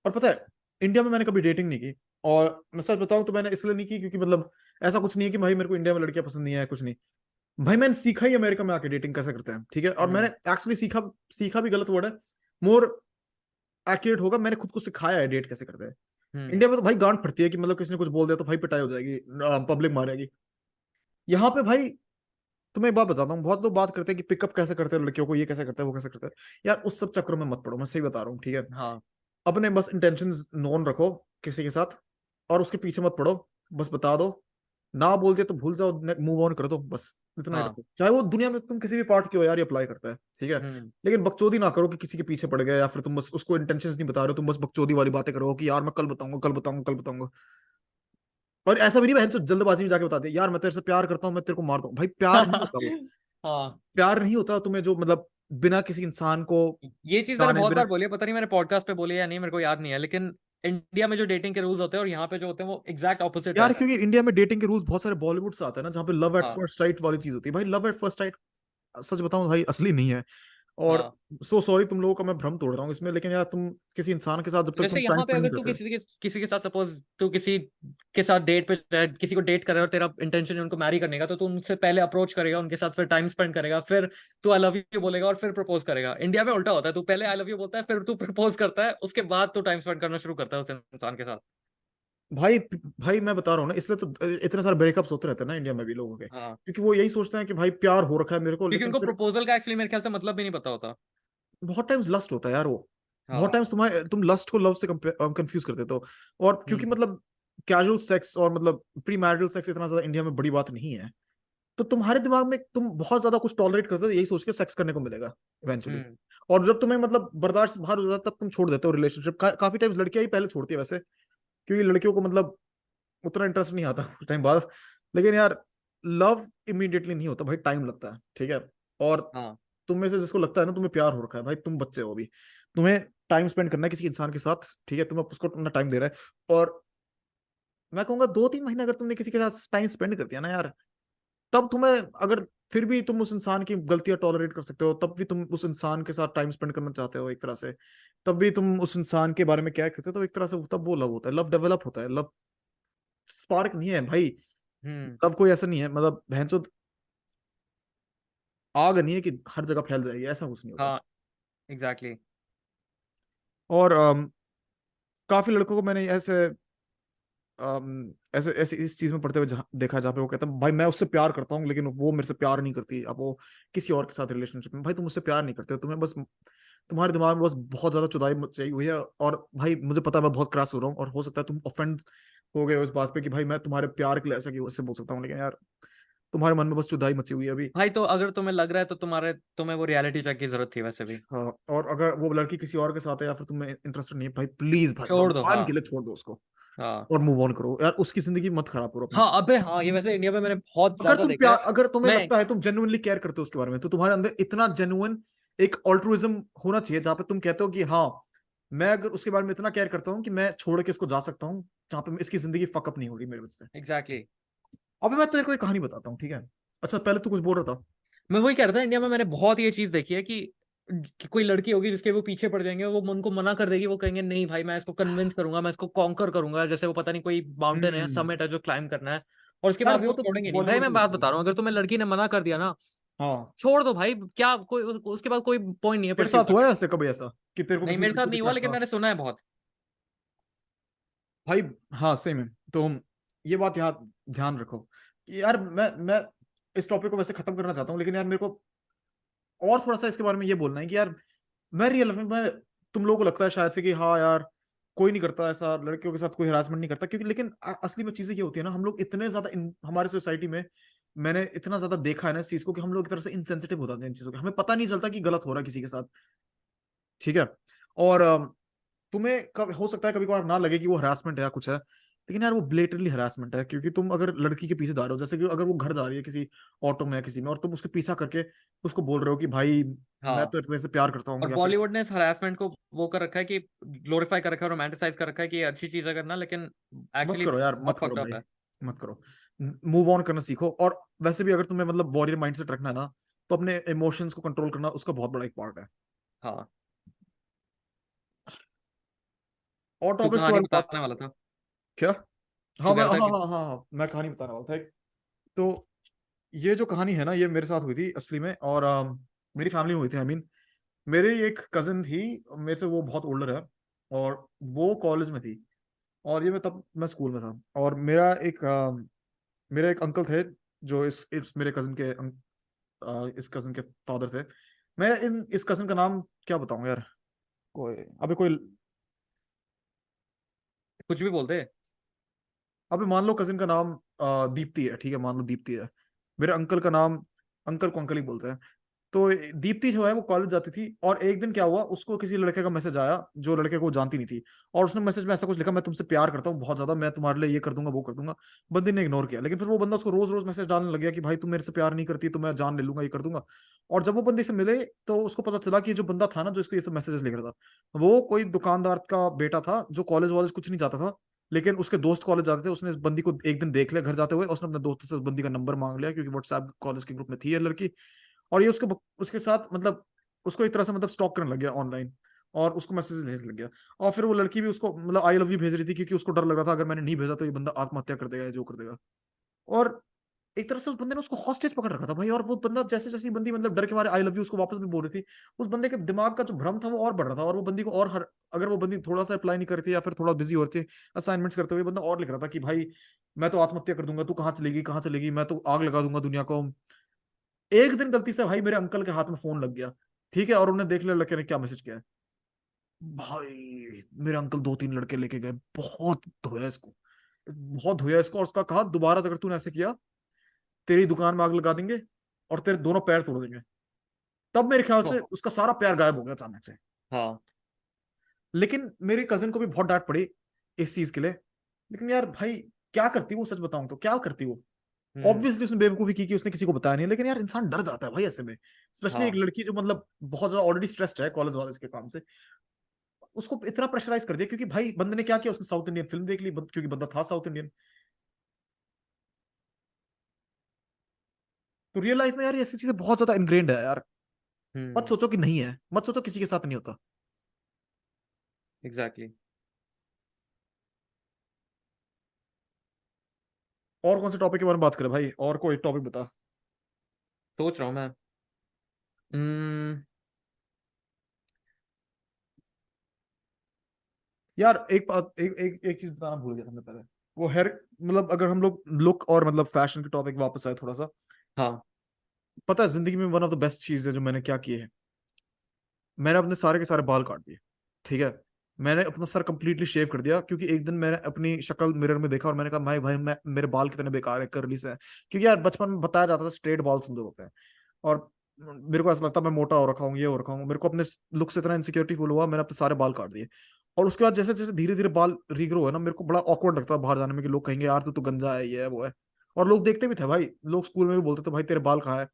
और पता है, इंडिया में मैंने कभी डेटिंग नहीं की, और मैं सच बताऊं तो मैंने इसलिए नहीं की क्योंकि मतलब ऐसा कुछ नहीं है कि भाई मेरे को इंडिया में लड़कियां पसंद नहीं है, कुछ नहीं। भाई मैंने सीखा ही अमेरिका में आके डेटिंग कैसे करते हैं, ठीक है, और मैंने हम्म। एक्चुअली सीखा, सीखा भी गलत वर्ड है, मोर एक्यूरेट होगा, मैंने खुद को सिखाया है डेट कैसे करते हैं। हम्म। इंडिया में तो भाई गांड फटती है कि मतलब किसी ने कुछ बोल दिया तो भाई पिटाई हो जाएगी, पब्लिक मारेगी। यहाँ पे भाई तुम्हें एक बात बताता हूँ, बहुत लोग बात करते हैं कि पिकअप कैसे करते हैं लड़कियों को, ये कैसे करते हैं वो कैसे करते हैं। यार उस सब चक्करों में मत पड़ो, मैं सही बता रहा हूँ, ठीक है। हाँ। अपने बस इंटेंशंस नोन रखो किसी के साथ, और उसके पीछे मत पड़ो, बस बता दो, ना बोलते तो भूल जाओ, मूव ऑन कर दो, बस इतना ही हाँ। रखो। चाहे वो दुनिया में तुम किसी भी पार्ट के हो यार, ये अप्लाई करता है, ठीक है। हम्म। लेकिन बकचोदी ना करो कि किसी के पीछे पड़ गए, या फिर तुम बस उसको इंटेंशंस नहीं बता रहे हो, तुम बस बकचोदी वाली बातें करो कि यार मैं कल बताऊंगा, कल बताऊंगा, कल बताऊंगा। और ऐसा भी नहीं बहन, तो जल्दबाजी में जाके बता दे यार मैं तेरे से प्यार करता हूँ, मैं तेरे को मार दूं, भाई प्यार नहीं होता वो। हाँ, प्यार नहीं होता तुम्हें जो मतलब बिना किसी इंसान को ये चीज मैंने जाने बहुत बिना। बार बोली है, पता नहीं मैंने पॉडकास्ट पे बोली है या नहीं, मेरे को याद नहीं है। लेकिन इंडिया में जो डेटिंग के रूल्स होते हैं और यहाँ पे जो होते हैं वो एग्जैक्ट ऑपोजिट है। यार क्योंकि इंडिया में डेटिंग के रूल्स बहुत सारे बॉलीवुड से आते हैं ना, जहाँ पे लव एट हाँ। फर्स्ट साइट वाली चीज होती है। भाई लव एट फर्स्ट साइट सच बताऊं भाई असली नहीं है। और हाँ, सो सॉरी तुम लोगों का मैं भ्रम तोड़ रहा हूँ इसमें, लेकिन यार तुम किसी इंसान के साथ जब तक जैसे तुम टाइम यहाँ पे स्पेंड अगर नहीं तू करते। किसी के साथ, सपोज तू किसी के साथ डेट पे किसी को डेट कर रहा है और तेरा इंटेंशन है उनको मैरी करने का, तो तू उनसे पहले अप्रोच करेगा, उनके साथ फिर टाइम स्पेंड करेगा, फिर तू आई लव यू बोलेगा और फिर प्रपोज करेगा। इंडिया में उल्टा होता है, तू पहले आई लव यू बोलता है, फिर तू प्रपोज करता है, उसके बाद तू टाइम स्पेंड करना शुरू करता है उस इंसान के साथ। भाई भाई मैं बता रहा हूँ ना, इसलिए तो इतने सारे ब्रेकअप्स होते रहते हैं ना इंडिया में भी लोगों के, हाँ, क्योंकि वो यही सोचते हैं कि भाई प्यार हो रखा है मेरे को, क्योंकि लेकिन उनको फिर प्रपोजल का एक्चुअली मेरे ख्याल से मतलब भी नहीं पता होता। बहुत टाइम्स लस्ट होता है यार वो। बहुत हाँ। टाइम्स तुम लस्ट को लव से कंफ्यूज कर देते हो। और क्योंकि हम्म। मतलब कैजुअल सेक्स और मतलब प्री मैरिटल सेक्स इतना ज्यादा इंडिया में बड़ी बात नहीं है, तो तुम्हारे दिमाग में तुम बहुत ज्यादा कुछ टॉलरेट करते हो, यही सोच के सेक्स करने को मिलेगा इवेंचुअली। हम्म। और जब तुम्हें मतलब बर्दाश्त बाहर हो जाता है तब तुम छोड़ देते हो रिलेशनशिप। काफी टाइम्स लड़कियां ही पहले छोड़ती है वैसे, क्योंकि लड़कियों को मतलब उतना इंटरेस्ट नहीं आता टाइम बाद। लेकिन यार लव इमीडिएटली नहीं होता भाई, टाइम लगता है, ठीक है। और हाँ। तुम में से जिसको लगता है ना तुम्हें प्यार हो रखा है, भाई तुम बच्चे हो अभी, तुम्हें टाइम स्पेंड करना है किसी इंसान के साथ, ठीक है, तुम उसको अपना टाइम दे रहा है। और मैं कहूंगा 2-3 महीने अगर तुमने किसी के साथ टाइम स्पेंड कर दिया ना यार, तब तुम्हें, अगर फिर भी तुम उस इंसान की गलतियां टॉलरेट कर सकते हो, तब भी तुम उस इंसान के साथ टाइम स्पेंड करना चाहते हो एक तरह से, तब भी तुम उस इंसान के बारे में क्या करते हो, तो एक तरह से तब वो लव होता है, लव डेवलप होता है। लव स्पार्क नहीं है भाई, हम्म। लव कोई ऐसा नहीं है मतलब भैंसो आग नहीं है कि हर जगह फैल जाएगी, ऐसा कुछ नहीं होता। हाँ, एग्जैक्टली। और काफी लड़कों को मैंने ऐसे ऐसे ऐसे इस चीज में पढ़ते हुए देखा है जहाँ पे वो कहता है भाई मैं उससे प्यार करता हूँ लेकिन वो मेरे से प्यार नहीं करती, अब वो किसी और के साथ रिलेशनशिप में। भाई तुम उससे प्यार नहीं करते हो, तुम्हें बस तुम्हारे दिमाग में बस बहुत ज्यादा जुदाई चाहिए हुई है। और भाई मुझे पता है मैं बहुत क्रैश हो रहा हूँ, और हो सकता है तुम ऑफेंड हो गए हो इस बात पे कि भाई मैं तुम्हारे प्यार के लिए ऐसा क्यों ऐसे बोल सकता हूँ, लेकिन यार तुम्हारे मन में बस जुदाई मची हुई है अभी। भाई तो अगर तुम्हें लग रहा है तो तुम्हें वो रियलिटी चेक की जरूरत थी वैसे भी। हाँ, और अगर वो लड़की किसी और के साथ है या फिर तुम्हें इंटरेस्टेड नहीं है, भाई प्लीज भाई छोड़ दो। भगवान हाँ। के लिए छोड़ दो उसको, हाँ। और मूव ऑन करो यार, उसकी जिंदगी मत खराब करो अपनी। हाँ, अबे हाँ, ये वैसे इंडिया में मैंने बहुत अगर ज्यादा तुम देखा प्यार, है। अगर तुम्हें मैं लगता है तुम जेन्युइनली केयर करते हो उसके बारे में, तो तुम्हारे अंदर इतना जेन्युइन एक ऑल्ट्रुइज्म होना चाहिए जहां पे तुम कहते हो कि हाँ मैं अगर उसके बारे में इतना केयर करता हूँ कि मैं छोड़ के इसको जा सकता हूँ जहाँ पे इसकी जिंदगी फकअप नहीं हो रही मेरे वजह से। Exactly exactly. अबे मैं तेरे को एक कहानी बताता हूँ, ठीक है? अच्छा पहले तू कुछ बोल रहा था। मैं वही कह रहा था, इंडिया में मैंने बहुत ये चीज देखी है कि कोई लड़की होगी जिसके वो पीछे पड़ जाएंगे, वो उनको मना कर देगी, वो कहेंगे नहीं भाई मैं इसको कन्विंस करूंगा, मैं इसको कॉन्कर करूंगा, जैसे वो पता नहीं कोई माउंटेन है, हम्म। समिट है जो क्लाइम करना है, और उसके यार बाद भी वो वो तो छोड़ेंगे नहीं। भाई बॉलीवुड मैं की बात बच्ची बता है। रहा हूँ, अगर तुम्हें लड़की ने मना कर दिया ना, हाँ। छोड़ दो भाई, क्या कोई उसके बाद कोई पॉइंट नहीं है तेरे परस्यू साथ करने हुआ का। है ऐसे कभी ऐसा कि तेरे को नहीं किसी मेरे साथ लड़के पे नहीं हुआ, क्रश लेकिन था? मैंने सुना है बहुत। भाई हाँ सेम है। तो ये बात यहाँ ध्यान रखो कि यार मैं इस टॉपिक को वैसे खत्म करना चाहता हूँ, लेकिन यार मेरे को और थोड़ा सा इसके बारे में ये बोलना है कि यार मैं रियल लाइफ में, तुम लोगों को लगता है शायद से कि हाँ यार कोई नहीं करता ऐसा, लड़कियों के साथ कोई हरासमेंट नहीं करता, क्योंकि लेकिन असली में चीजें ये होती है ना, हम लोग इतने ज्यादा हमारे सोसाइटी में मैंने इतना ज्यादा देखा है ना इस चीज को कि हम लोग एक तरह से इनसेंसिटिव हो जाते हैं इन चीजों के, हमें पता नहीं चलता कि गलत हो रहा है किसी के साथ। ठीक है। और तुम्हें कब हो सकता है कभी कभार ना लगे कि वो हरासमेंट है या कुछ है, लेकिन यार वो ब्लेटरली हरासमेंट है, क्योंकि तुम अगर लड़की के पीछे जा रहे हो, जैसे कि अगर वो घर जा रही है किसी ऑटो में या किसी में, और तुम उसके पीछा करके उसको बोल रहे हो कि भाई मैं हाँ, तो इतने से प्यार करता हूँ और या फिर। बॉलीवुड ने इस हरासमेंट को वो कर रखा है कि ग्लोरीफाई कर रखा है, रोमांटिसाइज कर रखा है कि ये अच्छी चीज है करना, लेकिन मत एक्चुअली करो यार, मत बहुत करो फक्ड अप भाई, है। मत करो। मूव ऑन करना सीखो। और वैसे भी अगर तुम्हें मतलब वॉरियर माइंडसेट रखना है ना, तो अपने इमोशंस को कंट्रोल करना उसका बहुत बड़ा एक पार्ट है। हाँ, और तू टॉपिक्स के कहानी बारे में बात। बताने वाला था। क्या? तू हाँ कह मैं, रहा हाँ था कि हाँ हाँ हाँ, मैं कहानी बताने वाला था एक। तो ये जो कहानी है ना, ये मेरे साथ हुई थी असली में, और मेरी फैमिली में हुई थी, आई मीन मेरी एक कजिन थी मेरे से, वो बहुत ओल्डर है, और वो कॉलेज में थी, और ये मैं स्कूल में था। और मेरा एक अंकल थे जो इस मेरे कजिन के इस कजिन के फादर थे। मैं इस कजिन का नाम क्या बताऊं यार, कोई अभी कोई कुछ भी बोलते। अभी मान लो कजिन का नाम दीप्ति है, ठीक है, मान लो दीप्ति है। मेरे अंकल का नाम, अंकल को अंकल ही बोलते हैं। तो दीप्ति जो है वो कॉलेज जाती थी, और एक दिन क्या हुआ, उसको किसी लड़के का मैसेज आया जो लड़के को वो जानती नहीं थी, और उसने मैसेज में ऐसा कुछ लिखा, मैं तुमसे प्यार करता हूँ बहुत ज्यादा, मैं तुम्हारे लिए ये कर दूंगा वो कर दूंगा। बंदे ने इग्नोर किया, लेकिन फिर वो बंदा उसको रोज रोज मैसेज डालने लग गया कि भाई तुम मेरे से प्यार नहीं करती तो मैं जान ले लूंगा, ये कर दूंगा। और जब वो बंदे से मिले तो उसको पता चला कि जो बंदा था ना जो इसको ये सब मैसेजेस लिख रहा था, वो कोई दुकानदार का बेटा था जो कॉलेज वॉलेज कुछ नहीं जाता था, लेकिन उसके दोस्त कॉलेज जाते थे। उसने इस बंदी को एक दिन देख लिया घर जाते हुए, उसने अपने दोस्त से उस बंदी का नंबर मांग लिया, क्योंकि व्हाट्सएप कॉलेज के ग्रुप में थी ये लड़की। और ये उसके साथ मतलब उसको एक तरह से मतलब स्टॉक करने लग गया ऑनलाइन, और उसको मैसेज भेजने लग गया। और फिर वो लड़की भी उसको मतलब आई लव यू भेज रही थी, क्योंकि उसको डर लग रहा था अगर मैंने नहीं भेजा तो ये बंदा आत्महत्या कर देगा या जो कर देगा। और एक तरह से उस बंदे ने उसको हॉस्टेज पकड़ रखा था भाई, और वो बंदा जैसे जैसे ही बंदी मतलब डर के मारे आई लव यू उसको वापस भी बोल रही थी, उस बंदे के दिमाग का जो भ्रम था वो और बढ़ रहा था, और वो बंदी को और हर अगर वो बंदी थोड़ा सा अप्लाई नहीं करती या फिर थोड़ा बिजी होती है असाइनमेंट्स करते हुए, बंदा और लिख रहा था कि भाई मैं तो आत्महत्या कर दूंगा, तू कहाँ चलेगी कहाँ चलेगी, मैं तो आग लगा दूंगा दुनिया को। एक दिन गलती से भाई मेरे अंकल के हाथ में फोन लग गया, ठीक है, और उन्होंने देख लिया लड़के ने क्या मैसेज किया है। भाई मेरे अंकल दो तीन लड़के लेके गए, बहुत धोया इसको, बहुत धोया इसको, और उसका कहा दोबारा अगर तूने ऐसे किया तेरी दुकान में आग लगा देंगे और तेरे दोनों पैर तोड़ देंगे। तब मेरे ख्याल से ओह, उसका सारा प्यार गायब हो गया अचानक से। हाँ। लेकिन मेरे कजिन को भी बहुत डांट पड़ी इस चीज के लिए। लेकिन यार भाई क्या करती वो, सच बताऊं तो क्या करती वो? हम्म। ऑब्वियसली उसने बेवकूफी की कि उसने किसी को बताया नहीं, लेकिन यार इंसान डर जाता है भाई ऐसे में, स्पेशली एक हाँ, लड़की जो मतलब बहुत ज्यादा ऑलरेडी स्ट्रेस्ड है कॉलेज वाले के काम से, उसको इतना प्रेशराइज कर दिया, क्योंकि भाई बंदे ने क्या किया, उसने साउथ इंडियन फिल्म देख ली, क्योंकि बंदा था साउथ इंडियन। तो रियल लाइफ में यार ये ऐसी चीजें बहुत ज्यादा इनग्रेन्ड है यार। मत हम्म। सोचो कि नहीं है, मत सोचो किसी के साथ नहीं होता। Exactly exactly. और कौन से टॉपिक के बारे में बात करें भाई, और कोई टॉपिक बता। सोच रहा हूँ मैं। हम्म। यार एक बात, एक चीज बताना भूल गया था मैं पहले, वो हेयर, मतलब अगर हम लोग लुक और मतलब फैशन के टॉपिक वापस आए थोड़ा सा, हाँ। पता है जिंदगी में वन ऑफ द बेस्ट चीज है जो मैंने क्या की है, मैंने अपने सारे के सारे बाल काट दिए। ठीक है, मैंने अपना सर कंप्लीटली शेव कर दिया, क्योंकि एक दिन मैंने अपनी शक्ल मिरर में देखा और मैंने कहा भाई भाई मैं मेरे बाल कितने बेकार है, कर्ली से है। क्योंकि यार बचपन में बताया जाता था स्ट्रेट बाल सुंदर होते हैं, और मेरे को ऐसा लगता मैं मोटा हो रखा हूँ, ये हो रखा हूँ, मेरे को अपने लुक से इतना इनसिक्योरिटी फील हुआ, मैंने अपने सारे बाल काट दिए। और उसके बाद जैसे जैसे धीरे धीरे बाल रीग्रो है ना, मेरे को बड़ा ऑकवर्ड लगता है बाहर जाने में, कि लोग कहेंगे यार तू तो गंजा है, ये है वो है। और लोग देखते भी थे भाई, लोग स्कूल में भी बोलते थे भाई तेरे बाल कहाँ है।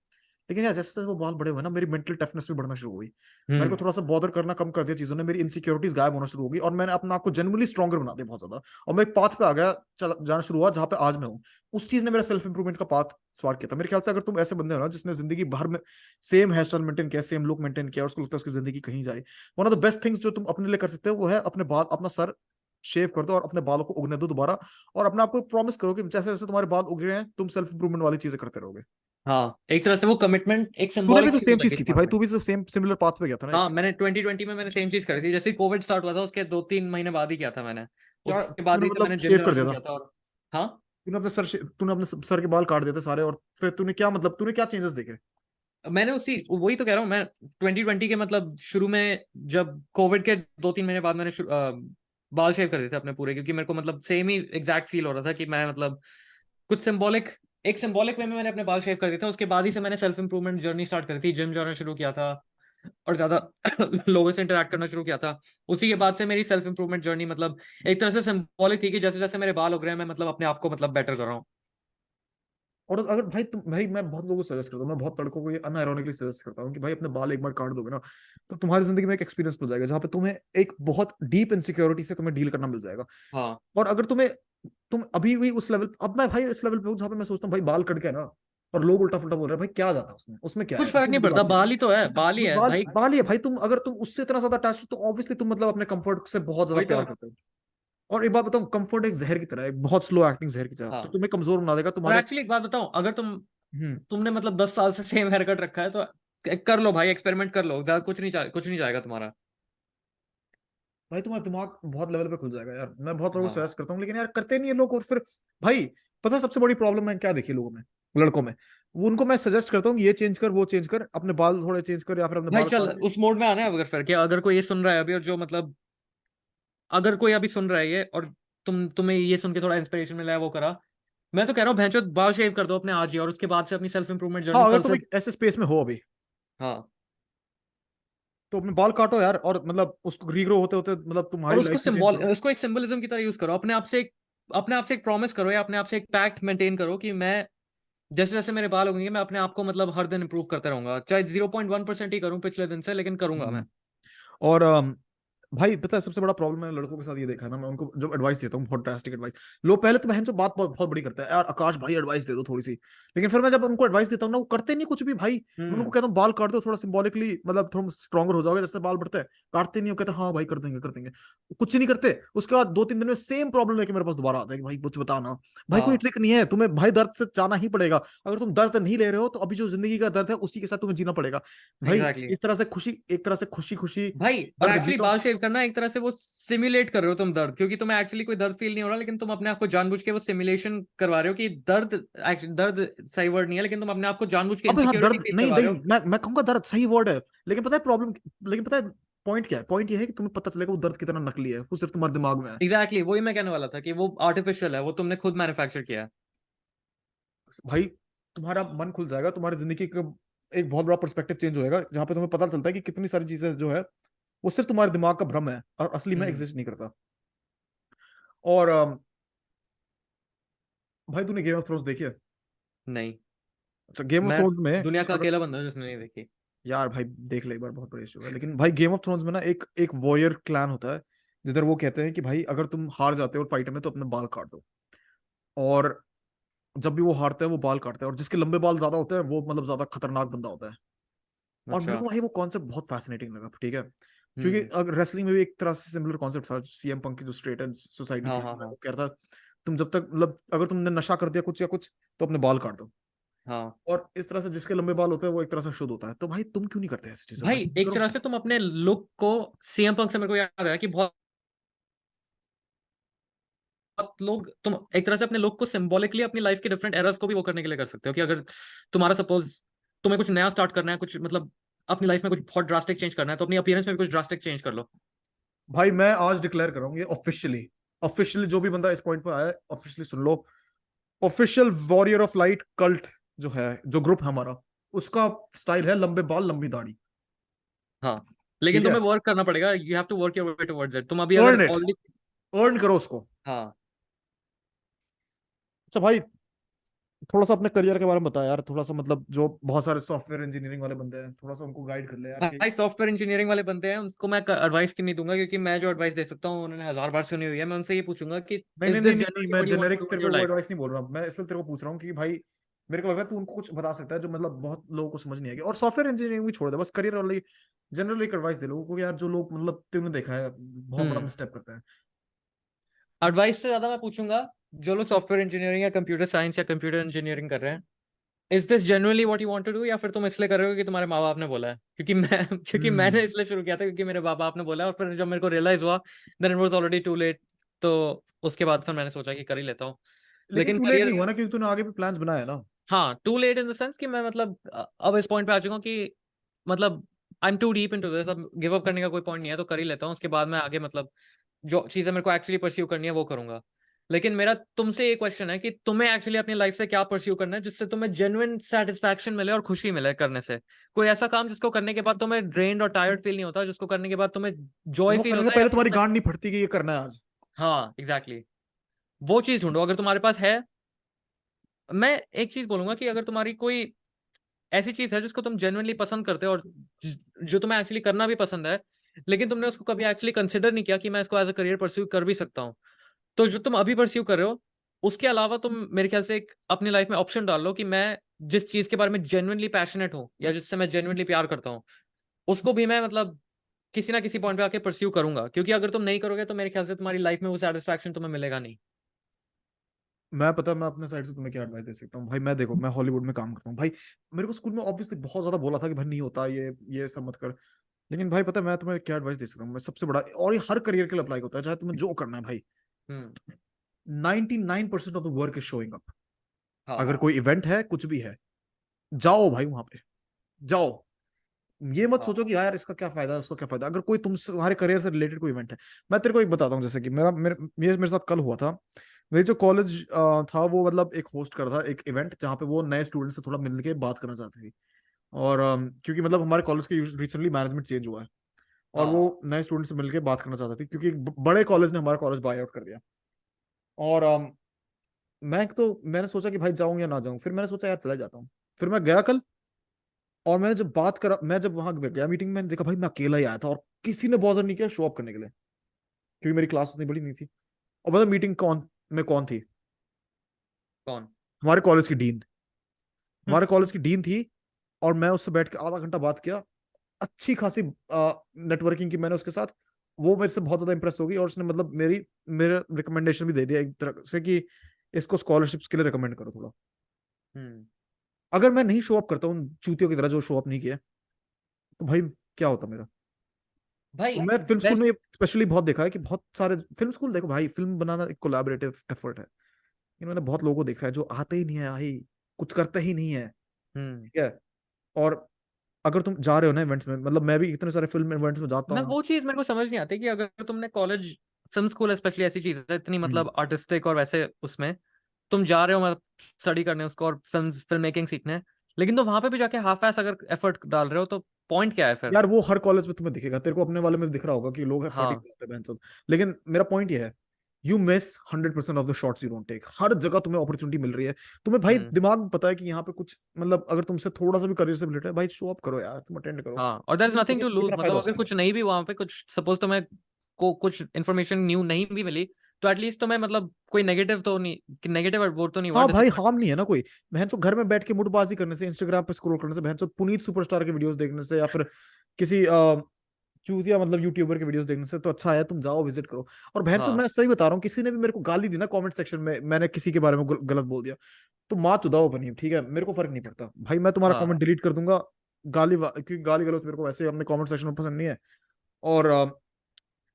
लेकिन यार जैसे जैसे वो बाल बड़े हुए ना, मेरी मेंटल टफनेस भी बढ़ना शुरू हुई। मेरे को हम्म। थोड़ा सा बॉदर करना कम कर दिया चीजों ने, मेरी इनसिक्योरिटीज गायब होना शुरू हो गई, और मैंने अपना आपको जेनुअली स्ट्रॉन्गर बना दिया बहुत ज्यादा। और मैं एक पाथ पे आ गया, चल जाना शुरू हुआ जहाँ पे आज मैं हूँ। उस चीज ने मेरा सेल्फ इंप्रूवमेंट का पाथ स्टार्ट किया था। मेरे ख्याल से अगर तुम ऐसे बंदे हो ना जिसने जिंदगी भर में सेम हेयर स्टाइल मेंटेन किया, सेम लुक मेंटेन किया, और उसको लगता है उसकी जिंदगी कहीं जाए, one of the best things जो तुम अपने लिए कर सकते हो वो है अपने बाल, अपना सर शेव कर दो और अपने बालों को उगने दो दोबारा। और अपने आप को प्रॉमिस करो कि जैसे जैसे तुम्हारे बाल उग रहे हैं तुम सेल्फ इंप्रूवमेंट वाली चीजें करते रहोगे। हाँ, एक तरह से वो कमिटमेंट एक तूने भी सिंबॉलिक तो चीज हो सेम चीज जाएगी की थी तुम्हारे भाई, लिए। तू भी तो सेम सिमिलर पाथ पे गया था ना हाँ, एक। मैंने 2020 में मैंने सेम चीज करी थी, जैसे ही कोविड स्टार्ट हुआ था उसके 2-3 महीने बाद ही किया था मैंने। क्या उसके बाद तूने ही से मतलब मैंने जिम शेव जाना कर दिया शुरू था? किया था। और हाँ, तूने अपने सर के बाल काट दिए थे सारे, और फिर तूने क्या मतलब तूने क्या चेंजेस देखे? मैंने उसी वही तो कह रहा हूँ मैं। 2020 के मतलब शुरू में, जब कोविड के 2-3 महीने बाद मैंने बाल शेव कर दिए थे अपने पूरे, क्योंकि मेरे को मतलब सेम ही एग्जैक्ट फील हो रहा था कि मैं मतलब कुछ सिंबॉलिक, एक सिंबॉलिक वे में मैंने अपने बाल शेव कर दिए थे। उसके बाद ही से मैंने सेल्फ इंप्रूवमेंट जर्नी स्टार्ट करी थी, जिम जाना शुरू किया था और ज्यादा लोगों से इंटरेक्ट करना शुरू किया था। उसी के बाद से मेरी सेल्फ इंप्रूवमेंट जर्नी मतलब एक तरह से सिंबॉलिक थी कि जैसे जैसे मेरे बाल उग रहे हैं मैं मतलब अपने आप को मतलब बेटर कर रहा हूँ। और अगर भाई तुम भाई, मैं बहुत लोगों को सजेस्ट करता हूँ, मैं बहुत लड़कों को ये अनआयरॉनिकली सजेस्ट करता हूँ कि भाई अपने बाल एक बार काट दोगे ना, तो तुम्हारी जिंदगी में एक एक्सपीरियंस मिल जाएगा जहाँ पे तुम्हें एक बहुत डीप इनसिक्योरिटी से तुम्हें डील करना मिल जाएगा। हाँ, और अगर तुम अभी भी उस लेवल, अब मैं भाई इस लेवल पे हूँ जहाँ पे मैं सोचता हूँ भाई बाल कट गया ना, और लोग उल्टा फुल्टा बोल रहे हैं, भाई क्या जाता है उसमें, उसमें क्या है, कुछ फर्क उसमें नहीं बड़ी पड़ता, बात क्या बाल ही तो है, बाल ही है? है बाल भाई। बाल ही है भाई। तुम अगर तुम उससे इतना ज्यादा अटैच हो तो ऑब्वियसली तुम मतलब अपने कंफर्ट से बहुत ज्यादा वही तो। प्यार करते हो। और एक बात बताऊं, कंफर्ट एक जहर की तरह है, एक बहुत स्लो एक्टिंग जहर की तरह, तो हाँ, तुम्हें कमजोर बना देगा और तुम्हारे। एक्चुअली एक बात बताऊं, अगर हम्म। तुमने मतलब 10 साल से सेम हेयर कट रखा है तो कर लो भाई, एक्सपेरिमेंट कर लो, ज्यादा कुछ नहीं जाएगा तुम्हारा। भाई तुम्हारा दिमाग बहुत लेवल पे खुल जाएगा यार, मैं बहुत लोगों को हाँ सजेस्ट करता हूँ, लेकिन यार करते नहीं है लोग। और फिर भाई पता है सबसे बड़ी प्रॉब्लम है क्या देखी लोगों में, लड़कों में? वो उनको मैं सजेस्ट करता हूँ कि ये चेंज कर, वो चेंज कर, अपने बाल थोड़े चेंज कर, या फिर अपने भाई, बाल चल काट दे। उस मोड में आना है, अगर फिर क्या, अगर कोई ये सुन रहा है अभी और जो मतलब, अगर कोई अभी सुन रहा है ये और तुम्हें ये सुन के थोड़ा इंस्पिरेशन मिला है वो करा, मैं तो कह रहा हूँ भैंचो बाल शेव कर दो अपने आज ही, और उसके बाद से अपनी सेल्फ इंप्रूवमेंट हाँ जर्नी अगर कल तुम से। एक ऐसे स्पेस में हो अभी, हाँ, तो अपने बाल काटो यार, और मतलब उसको रीग्रो होते होते मतलब और तुम्हारी उसको लाइफ में चेंज सिंबल, करो। उसको एक सिंबलिज्म की तरह यूज करो, अपने आप से एक प्रॉमिस करो या अपने आप से एक पैक्ट मेंटेन करो कि मैं जैसे जैसे मेरे बाल होंगे मैं अपने आप को मतलब हर दिन इंप्रूव करते रहूंगा, चाहे 0.1% ही करूं पिछले दिन से, लेकिन करूंगा मैं। हम्म। और भाई पता है सबसे बड़ा प्रॉब्लम है लड़कों के साथ ये देखा है ना, मैं उनको जब एडवाइस देता हूँ, बहुत ड्रास्टिक एडवाइस, लोग पहले तो बहन जो बात बहुत बहुत बड़ी करता है, यार आकाश भाई एडवाइस दे दो थोड़ी सी। लेकिन फिर मैं जब उनको एडवाइस देता हूँ ना, वो करते नहीं कुछ भी भाई। मैं उनको हम्म। कहता हूँ बाल काट दो थोड़ा सिंबॉलिकली, मतलब थोड़ा स्ट्रॉन्गर हो जाओगे, जैसे बाल बढ़ते हैं। काटते नहीं हो, कहते हाँ भाई कर देंगे कर देंगे, कुछ नहीं करते। उसके बाद 2-3 दिन में सेम प्रॉब्लम लेके मेरे पास दोबारा आता है कि भाई कुछ बताना। भाई कोई हाँ, ट्रिक नहीं है, तुम्हें भाई दर्द से जाना ही पड़ेगा। अगर तुम दर्द नहीं ले रहे हो तो अभी जो जिंदगी का दर्द है उसी के साथ तुम्हें जीना पड़ेगा। भाई एग्जैक्टली। इस तरह से खुशी, एक तरह से खुशी खुशी भाई, और दर्द जी एक्चुअली लो। बाल शेव करना एक तरह से वो सिमुलेट कर रहे हो तुम दर्द, क्योंकि तुम्हें एक्चुअली कोई दर्द फील नहीं हो रहा, लेकिन तुम अपने आप को जानबूझ के वो सिमुलेशन करवा रहे हो कि दर्द, दर्द सही वर्ड नहीं है, लेकिन तुम अपने आप को जानबूझ के अबे हाँ इनसिक्योरिटी दर्द फील नहीं करवा नहीं, रहे हो। मैं कहूंगा दर्द सही वर्ड है। लेकिन पता है प्रॉब्लम, लेकिन पता है पॉइंट क्या है? पॉइंट ये है कि तुम्हें पता चलेगा वो दर्द कितना नकली है, वो सिर्फ तुम्हारे दिमाग में है। एग्जैक्टली वही मैं कहने वाला था कि वो आर्टिफिशियल है, वो तुमने खुद मैन्युफैक्चर किया है। भाई तुम्हारा मन खुल जाएगा, तुम्हारी जिंदगी का एक बहुत बड़ा पर्सपेक्टिव चेंज होएगा, जहाँ पे तुम्हें पता चलता है कि कितनी सारी चीजें जो है वो सिर्फ तुम्हारे दिमाग का भ्रम है, और असली में हम्म। एग्जिस्ट नहीं करता। और भाई तूने गेम ऑफ थ्रोन्स देखी है? नहीं, अच्छा गेम ऑफ मैं थ्रोन्स में दुनिया का अगर, अकेला बंदा हूँ जिसने नहीं देखी। यार भाई देख ले एक बार, बहुत बड़ी इशू है। लेकिन भाई गेम ऑफ थ्रोन्स में ना एक एक वॉरियर क्लैन होता है, जिधर वो कहते हैं कि भाई अगर तुम हार जाते हो फाइट में तो अपने बाल काट दो। और जब भी वो हारता है वो बाल काटता है, और जिसके लंबे बाल ज्यादा होते हैं वो मतलब ज्यादा खतरनाक बंदा होता है। और मेरे अच्छा। को भाई वो कॉन्सेप्ट बहुत फैसिनेटिंग लगा, ठीक है। क्योंकि हम्म। अगर रेसलिंग में भी एक तरह से सिमिलर कॉन्सेप्ट था, सीएम पंक की जो स्ट्रेट एज सोसाइटी हाँ थी, हाँ उसमें हाँ वो कह रहा था तुम जब तक मतलब अगर तुमने नशा कर दिया कुछ या कुछ, तो अपने बाल काट दो। हाँ। और इस तरह से जिसके लंबे बाल होते हैं वो एक तरह से शुद्ध होता है। तो भाई तुम क्यों नहीं करते ऐसी चीजें? भाई भाई, तुम भी एक करो। तरह से तुम अपने लुक को, सीएम पंक से मेरे को याद आया कि बहुत लोग, तुम एक तरह से अपने लुक को सिंबॉलिकली अपनी लाइफ के डिफरेंट एरर्स को भी वो करने के लिए कर सकते हो, कि अगर तुम्हारा सपोज तुम्हें कुछ नया स्टार्ट करना है, कुछ मतलब अपनी लाइफ में कुछ बहुत ड्रास्टिक चेंज करना है, तो अपनी अपीयरेंस में भी कुछ ड्रास्टिक चेंज कर लो। भाई मैं आज डिक्लेयर कर रहा हूँ ये ऑफिशियली, ऑफिशियली जो भी बंदा इस पॉइंट पर आया है officially soon low. Official warrior of light cult जो है, जो ग्रुप है हमारा, उसका स्टाइल है लंबे बाल लंबी दाढ़ी। हाँ, लेकिन ठीक है, तुम्हें वर्क करना पड़ेगा, you have to work your way towards it. तुम अभी अगर अर्न इट, ऑलरेडी। अर्न करो उसको। हाँ। अच्छा भाई थोड़ा सा अपने करियर के बारे में बता यार, थोड़ा सा मतलब जो बहुत सारे सॉफ्टवेयर इंजीनियरिंग वाले बंदे हैं, थोड़ा सा उनको गाइड कर ले यार कि। भाई सॉफ्टवेयर इंजीनियरिंग वाले बनते हैं, उनको मैं एडवाइस क्यों नहीं दूंगा, क्योंकि मैं जो एडवाइस दे सकता हूँ उन्होंने 1000 बार सुनी हुई है। मैं उनसे ये पूछूंगा कि नहीं इज नहीं नहीं दिस नहीं नहीं, जनरली मैं what you want generic to do in तेरे योर को वो लाइफ? एडवाइस नहीं बोल रहा, मैं इसलिए तेरे को पूछ रहा हूँ कि भाई मेरे को लग रहा है तू उनको कुछ बता सकता है जो मतलब बहुत लोगों को समझ नहीं आएगी। और सॉफ्टवेयर इंजीनियरिंग भी छोड़ दे, बस करियर वाली जनरल एक एडवाइस दे लोगों को यार, जो लोग मतलब तूने देखा है बहुत बड़ा हम्म मिसटेप करते हैं। एडवाइस से ज्यादा मैं पूछूंगा, जो लोग सॉफ्टवेयर इंजीनियरिंग या कंप्यूटर साइंस या कंप्यूटर इंजीनियरिंग कर रहे हैं, is this genuinely what you want to do, या फिर तुम इसलिए कर रहे हो कि तुम्हारे माँ बाप ने बोला है? क्योंकि मैं क्योंकि मैंने हम्म। इसलिए शुरू किया था क्योंकि मेरे माँ बाप ने बोला है, और फिर जब मेरे को रियलाइज हुआ then it was already too late. तो उसके बाद फिर मैंने सोचा कि कर ही लेता हूँ। लेकिन लेकिन टू लेट करियर, नहीं हुआ ना, क्योंकि तूने आगे भी प्लान्स बनाया है ना। हाँ too late in the sense कि मैं मतलब अब इस पॉइंट पे आ चुका हूँ कि मतलब I am too deep into this, अब गिव अप करने का कोई पॉइंट नहीं है, तो कर ही लेता हूँ। उसके बाद मैं आगे मतलब जो चीजें मेरे को एक्चुअली परस्यू करनी है वो करूंगा। लेकिन मेरा तुमसे ये क्वेश्चन है कि तुम्हें एक्चुअली अपनी लाइफ से क्या परस्यू करना है जिससे तुम्हें जेन्युइन सेटिस्फैक्शन मिले और खुशी मिले करने से? कोई ऐसा काम जिसको करने के बाद तुम्हें ड्रेन्ड और टायर्ड फील नहीं होता, जिसको करने के बाद तुम्हें जॉय जिसको फील करने से होता है, या पहले फिर तुम्हारी तुम्हें, गांड नहीं फटती कि ये करना है आज। हाँ एग्जैक्टली exactly, वो चीज ढूंढो अगर तुम्हारे पास है। मैं एक चीज बोलूंगा कि अगर तुम्हारी कोई ऐसी चीज है जिसको तुम जेन्युइनली पसंद करते हो और जो तुम्हें एक्चुअली करना भी पसंद है, लेकिन तुमने उसको कभी एक्चुअली कंसिडर नहीं किया कि मैं इसको एज अ करियर परस्यू कर भी सकता हूँ, तो जो तुम अभी परस्यू कर रहे हो उसके अलावा तुम मेरे ख्याल से एक अपनी लाइफ में ऑप्शन डाल लो कि मैं जिस चीज के बारे में जेन्युइनली पैशनेट हूँ या जिससे मैं जेन्युइनली प्यार करता हूँ, उसको भी मैं मतलब किसी ना किसी पॉइंट पे आके परस्यू करूंगा। क्योंकि अगर तुम नहीं करोगे तो मेरे ख्याल से तुम्हारी लाइफ में वो सेटिस्फैक्शन तुम्हें मिलेगा नहीं। मैं पता है मैं अपने साइड से तुम्हें क्या एडवाइस दे सकता हूँ भाई। मैं देखो मैं हॉलीवुड में काम करता हूँ भाई। मेरे को स्कूल में ऑब्वियसली बहुत ज्यादा बोला था कि भाई नहीं होता ये सब मत कर। लेकिन भाई पता है मैं तुम्हें क्या एडवाइस दे सकता हूँ, मैं सबसे बड़ा, और ये हर करियर के लिए अप्लाई होता है चाहे तुम्हें जो करना है भाई। हम्म 99% of the work is showing up. हाँ अगर कोई इवेंट है कुछ भी है, जाओ भाई वहां पे, जाओ। ये मत हाँ सोचो कि यार इसका क्या फायदा है उसका क्या फायदा। अगर कोई तुम्हारे करियर से रिलेटेड कोई इवेंट है, मैं तेरे को एक बताता हूँ, जैसे कि मेरे साथ कल हुआ था। मेरे जो कॉलेज था वो मतलब एक होस्ट कर था एक इवेंट जहाँ पे वो नए स्टूडेंट से थोड़ा मिलने के बात करना चाहती थी। और क्योंकि मतलब हमारे कॉलेज के रिसेंटली मैनेजमेंट चेंज हुआ है, और हाँ वो नए स्टूडेंट से मिलके बात करना चाहती थी क्योंकि एक बड़े कॉलेज ने हमारा कॉलेज बाय आउट कर दिया। और मैंने सोचा कि भाई जाऊं या ना जाऊं, फिर मैंने सोचा यार चला जाता हूँ। फिर मैं गया कल, और मैंने जब बात करा, मैं जब वहां गया मीटिंग में, मैंने देखा भाई मैं अकेला ही आया था और किसी ने बॉदर नहीं किया शो अप करने के लिए, क्योंकि मेरी क्लास उतनी बड़ी नहीं थी। और मतलब मीटिंग कौन थी? कौन? हमारे कॉलेज की डीन। हमारे कॉलेज की डीन थी। और मैं उससे बैठ के आधा घंटा बात किया, अच्छी खासी नेटवर्किंग की मैंने उसके साथ। वो मेरे से बहुत ज्यादा इंप्रेस हो गई, और उसने मतलब मेरे रिकमेंडेशन भी दे दिया एक तरह से कि इसको स्कॉलरशिप्स के लिए रिकमेंड करो थोड़ा। हम्म अगर मैं नहीं शो अप करता हूँ चूतियों की तरह जो शो अप नहीं किया, तो भाई क्या होता मेरा। भाई और मैं फिल्म स्कूल वेल, में स्पेशली बहुत देखा है कि बहुत सारे फिल्म स्कूल, देखो भाई फिल्म बनाना एक कोलैबोरेटिव एफर्ट है। लेकिन मैंने बहुत लोगों को देखा है जो आते ही नहीं है भाई, कुछ करते ही नहीं है। हम्म ठीक है। और अगर तुम जा रहे हो ना इवेंट्स में, मतलब मैं भी इतने सारे फिल्म इवेंट्स में जाता मैं हूँ। वो चीज मेरे को समझ नहीं आती कि अगर तुमने कॉलेज, फिल्म स्कूल स्पेशली ऐसी चीज है इतनी हम्म। मतलब आर्टिस्टिक और वैसे उसमें तुम जा रहे हो मतलब स्टडी करने उसको और फिल्म मेकिंग सीखने, लेकिन तो वहां पे भी जाके हाफ एस अगर एफर्ट डाल रहे हो तो पॉइंट क्या है फिर? यार वो हर कॉलेज में तुम्हें दिखेगा, तेरे को अपने वाले में दिख रहा होगा कि लोग एफर्ट ही हाँ करते हैं बहनचोद। लेकिन मेरा पॉइंट ये है, you miss 100% of the shots you don't take. हर जगह तुम्हें अपॉर्चुनिटी मिल रही है। तुम्हें भाई हम्म दिमाग में पता है कि यहाँ पे कुछ मतलब अगर तुमसे थोड़ा सा भी करियर से रिलेटेड है, भाई शो अप करो यार, तुम अटेंड करो। हाँ, और देयर इज नथिंग कितना टू लूज, कितना फायदा मतलब हो अगर सकता कुछ नहीं भी वहां पे, कुछ सपोज तुम्हें कुछ इन्फॉर्मेशन न्यू नहीं भी मिली, तो एटलीस्ट तुम्हें मतलब कोई नेगेटिव तो नहीं, नेगेटिव वो तो नहीं है। हुआ हाँ भाई डिसअपॉइंट। हार्म नहीं है ना कोई। बहन तो घर में बैठ के मुड़बाजी करने से, इंस्टाग्राम पे स्क्रॉल करने से, बहन तो पुनीत सुपरस्टार के वीडियोस देखने से, या फिर किसी चूतिया मतलब यूट्यूबर के वीडियोस देखने से तो अच्छा है तुम जाओ विजिट करो। और बहन तो हाँ मैं सही बता रहा हूँ, किसी ने भी मेरे को गाली दी ना कमेंट सेक्शन में, मैंने किसी के बारे में गलत बोल दिया, तो माँ चुदाओ बनी, ठीक है, मेरे को फर्क नहीं पड़ता भाई, मैं तुम्हारा हाँ, कमेंट डिलीट कर दूंगा। क्योंकि गाली गलौज मेरे को वैसे अपने कमेंट सेक्शन में पसंद नहीं है। और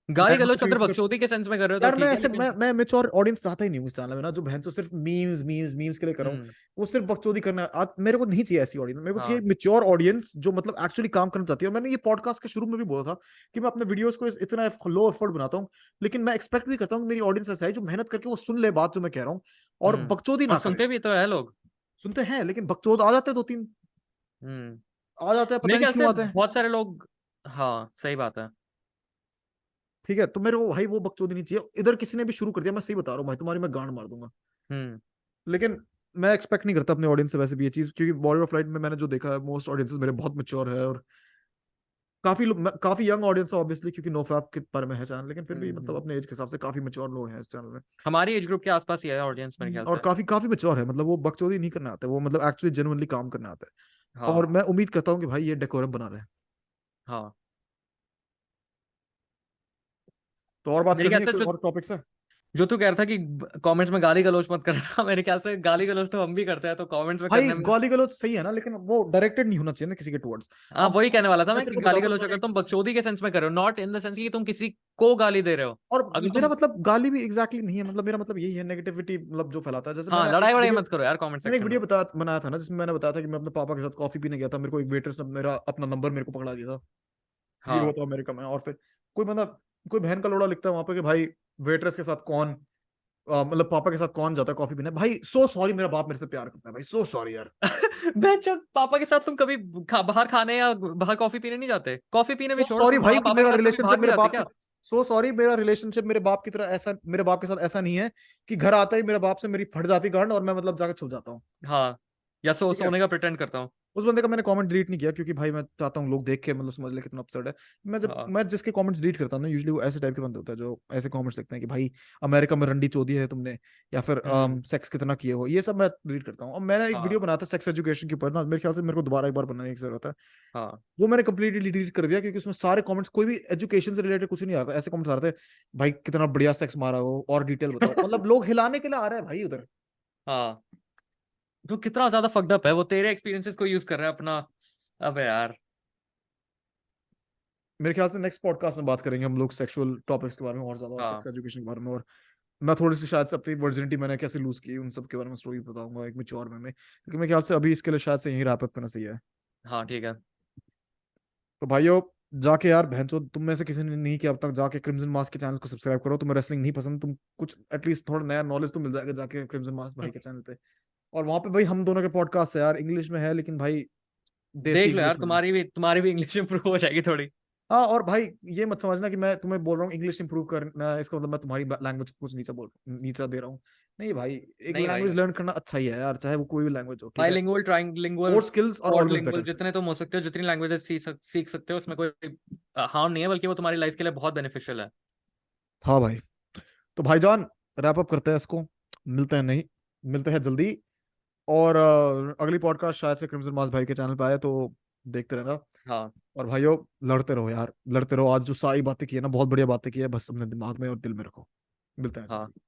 मैं गाली गलौज क्योंकि अगर मतलब बकचोदी के सेंस में कर रहे हो तो यार मैं ठीक है, ऐसे लेकिन मैं मेच्योर ऑडियंस चाहता ही नहीं हूँ इस चैनल में ना, जो बहन तो सिर्फ मीम्स के लिए कर रहा हूँ। हम्म वो सिर्फ बकचोदी करना है। आज मेरे को नहीं चाहिए ऐसी ऑडियंस, मेरे को चाहिए हाँ मेच्योर ऑडियंस जो मतलब एक्चुअली काम करना चाहती है। और मैंने ये पॉडकास्ट के शुरू में भी बोला था कि मैं अपने वीडियोस को इतना लो एफर्ट बनाता हूँ, लेकिन मैं एक्सपेक्ट भी करता हूँ कि मेरी ऑडियंस ऐसा है जो मेहनत करके वो सुन ले बात जो मैं कह रहा हूँ, और बकचोदी और ना करे। सुनते भी तो है लोग। सुनते हैं लेकिन बकचोद आ जाते हैं दो तीन, हम्म आ जाते हैं, पता मेरे नहीं ख्याल क्यों से आते हैं। बहुत सारे लोग, हाँ सही बात है। ठीक है, तो मेरे को भाई वो बकचोदी नहीं चाहिए। इधर किसी ने भी शुरू कर दिया, मैं सही बता रहा हूँ भाई, तुम्हारी मैं गांड मार दूंगा। हम्म लेकिन मैं एक्सपेक्ट नहीं करता अपने ऑडियंस से वैसे भी ये चीज, क्योंकि बॉडी ऑफ लाइट में मैंने जो देखा है मोस्ट ऑडियंसेस मेरे बहुत मैच्योर है, और काफी यंग ऑडियंस है ऑब्वियसली, क्योंकि नो फैप के बारे में है चैनल, लेकिन फिर भी मतलब हम्म। अपने एज के हिसाब से काफी मैच्योर लोग हैं इस चैनल में। हमारी एज ग्रुप के आसपास ही है ऑडियंस मेरे ख्याल और से। काफी काफी मैच्योर है, मतलब वो बकचोदी नहीं करना आता है, वो मतलब एक्चुअली जेन्युइनली काम करना आता है। हाँ। और मैं उम्मीद करता हूँ कि भाई ये डेकोरम बना रहे हैं। हाँ तो और बात मेरे करनी ख्याल है, से कोई जो और टॉपिक्स है? जो तू कह रहा था कि कमेंट्स में गाली गलौज मत करना मेरे ख्याल से गाली गलौज तो हम भी करते हैं, तो कमेंट्स में भाई करने में। गाली गलौज सही है ना, लेकिन वो डायरेक्टेड नहीं होना चाहिए ना किसी के टुवर्ड्स। हाँ अब वही कहने वाला था मैं मैं तेरे कि को गाली बताता हूँ, गलौज मैंने अगर एक, तुम बकचोदी के सेंस में कर रहे हो, नॉट इन द सेंस कि तुम किसी को गाली दे रहे हो। और अगर मेरा तुम मतलब गाली भी एग्जैक्टली नहीं है, मतलब मेरा मतलब यही है, नेगेटिविटी मतलब जो फैलाता है। जैसे हाँ लड़ाई वड़ाई मत करो यार कमेंट सेक्शन में। बनाया था ना, जिसमें मैंने बताया था कि मैं अपने पापा के साथ कॉफी पीने गया था, मेरे को एक वेटर्स ने मेरा अपना नंबर मेरे को पकड़ा दिया था, हीरो हाँ। था अमेरिका में। और फिर कोई बंदा, कोई बहन का लोड़ा लिखता है वहां पे कि भाई वेटर्स के साथ कौन, मतलब पापा के साथ कौन जाता है कॉफी पीने, भाई सो सॉरी, मेरा बाप मेरे से प्यार करता है भाई, सो सॉरी यार। मैं जब पापा के साथ तुम कभी बाहर खाने या बाहर कॉफी पीने नहीं जाते? कॉफी पीने भी सो छोड़ो, सॉरी तुम भाई कि पापा के मेरा साथ कभी रिलेशनशिप बाहर नहीं मेरे जाते बाप क्या? की, सो सॉरी मेरा रिलेशनशिप मेरे बाप की तरह ऐसा, मेरे बाप के साथ ऐसा नहीं है कि घर आता ही मेरे बाप से मेरी फट जाती गांड और मैं मतलब जाकर छुप जाता हूँ। हाँ। या ठीक है, सोने का प्रिटेंड करता हूँ। उस बंदे का मैंने कमेंट डिलीट नहीं किया, क्योंकि भाई मैं चाहता हूँ लोग देख के मतलब समझ ले कितना अपसेट है। हाँ। मैं जिसके कमेंट्स डिलीट करता हूँ ना, यूजुअली वो ऐसे टाइप के बंदे होते हैं जो ऐसे कमेंट्स लिखते हैं कि भाई अमेरिका में रंडी चोदी है तुमने, या फिर हम्म। सेक्स कितना किए हो, ये सब मैं डिलीट करता हूँ। और मैंने एक वीडियो हाँ। बनाया था सेक्स एजुकेशन के ऊपर ना, मेरे ख्याल से मेरे को दोबारा एक बार बनाने की जरूरत है। हाँ। वो मैंने कंप्लीटली डिलीट कर दिया, क्योंकि उसमें सारे कमेंट्स कोई भी एजुकेशन से रिलेटेड कुछ नहीं आ रहा था, ऐसे कमेंट्स आ रहे थे भाई कितना बढ़िया सेक्स मारा हो और डिटेल बताओ, मतलब लोग हिलाने के लिए आ रहे हैं भाई उधर। हाँ तो कितना ज्यादा फक्ड अप है, वो तेरे एक्सपीरियंसेस को यूज कर रहा है अपना। अबे यार। मेरे ख्याल से नेक्स्ट पॉडकास्ट में बात करेंगे हम लोग सेक्सुअल टॉपिक्स के बारे में और ज्यादा, और हाँ। सेक्स एजुकेशन के बारे में, और मैं थोड़ी सी शायद से अपनी वर्जिनिटी मैंने कैसे लूज की उन सब के बारे में स्टोरी बताऊंगा एक मैच्योर में, क्योंकि मेरे ख्याल से अभी इसके लिए शायद से यही रैप अप करना सही है। हाँ ठीक है। तो भाइयों, जाके यार बहनचोद तुम में से किसी ने नहीं किया अब तक, जाके क्रिम्सन मास के चैनल को सब्सक्राइब करो। तुम्हें रेसलिंग नहीं पसंद, तुम कुछ एटलीस्ट थोड़ा नया नॉलेज तो मिल जाएगा जाके क्रिम्सन मास भाई के चैनल पे। और वहां पे भाई हम दोनों के पॉडकास्ट है यार, इंग्लिश में है लेकिन भाई देसी देख लो यार, इंग्लिश में है। तुम्हारी भी इंग्लिश इंप्रूव हो जाएगी थोड़ी। हाँ, और भाई ये मत समझना कि मैं तुम्हें बोल रहा हूँ इंग्लिश इंप्रूव करना, इसका मतलब मैं तुम्हारी लैंग्वेज को कुछ नीचा दे रहा हूँ। नहीं भाई, एक नहीं भाई। लैंग्वेज लर्न करना अच्छा ही है यार, चाहे वो कोई भी लैंग्वेज हो, ठीक है। Bilingual, trilingual, more skills are always quadrilingual, better. जितने तुम हो सकते हो, जितनी लैंग्वेजेस सीख सकते हो, उसमें कोई हार्म नहीं है, बल्कि वो तुम्हारी लाइफ के लिए बहुत बेनिफिशियल है। हाँ भाई, तो भाईजान रैप अप करते हैं इसको, मिलते हैं नहीं, मिलते हैं जल्दी। और अगली पॉडकास्ट शायद से क्रिम्सन मास भाई के चैनल पे आए तो देखते रहना। हाँ। और भाइयों, लड़ते रहो यार, लड़ते रहो, आज जो सारी बातें की है ना बहुत बढ़िया बातें की है, बस अपने दिमाग में और दिल में रखो। मिलते हैं हाँ। जल्दी।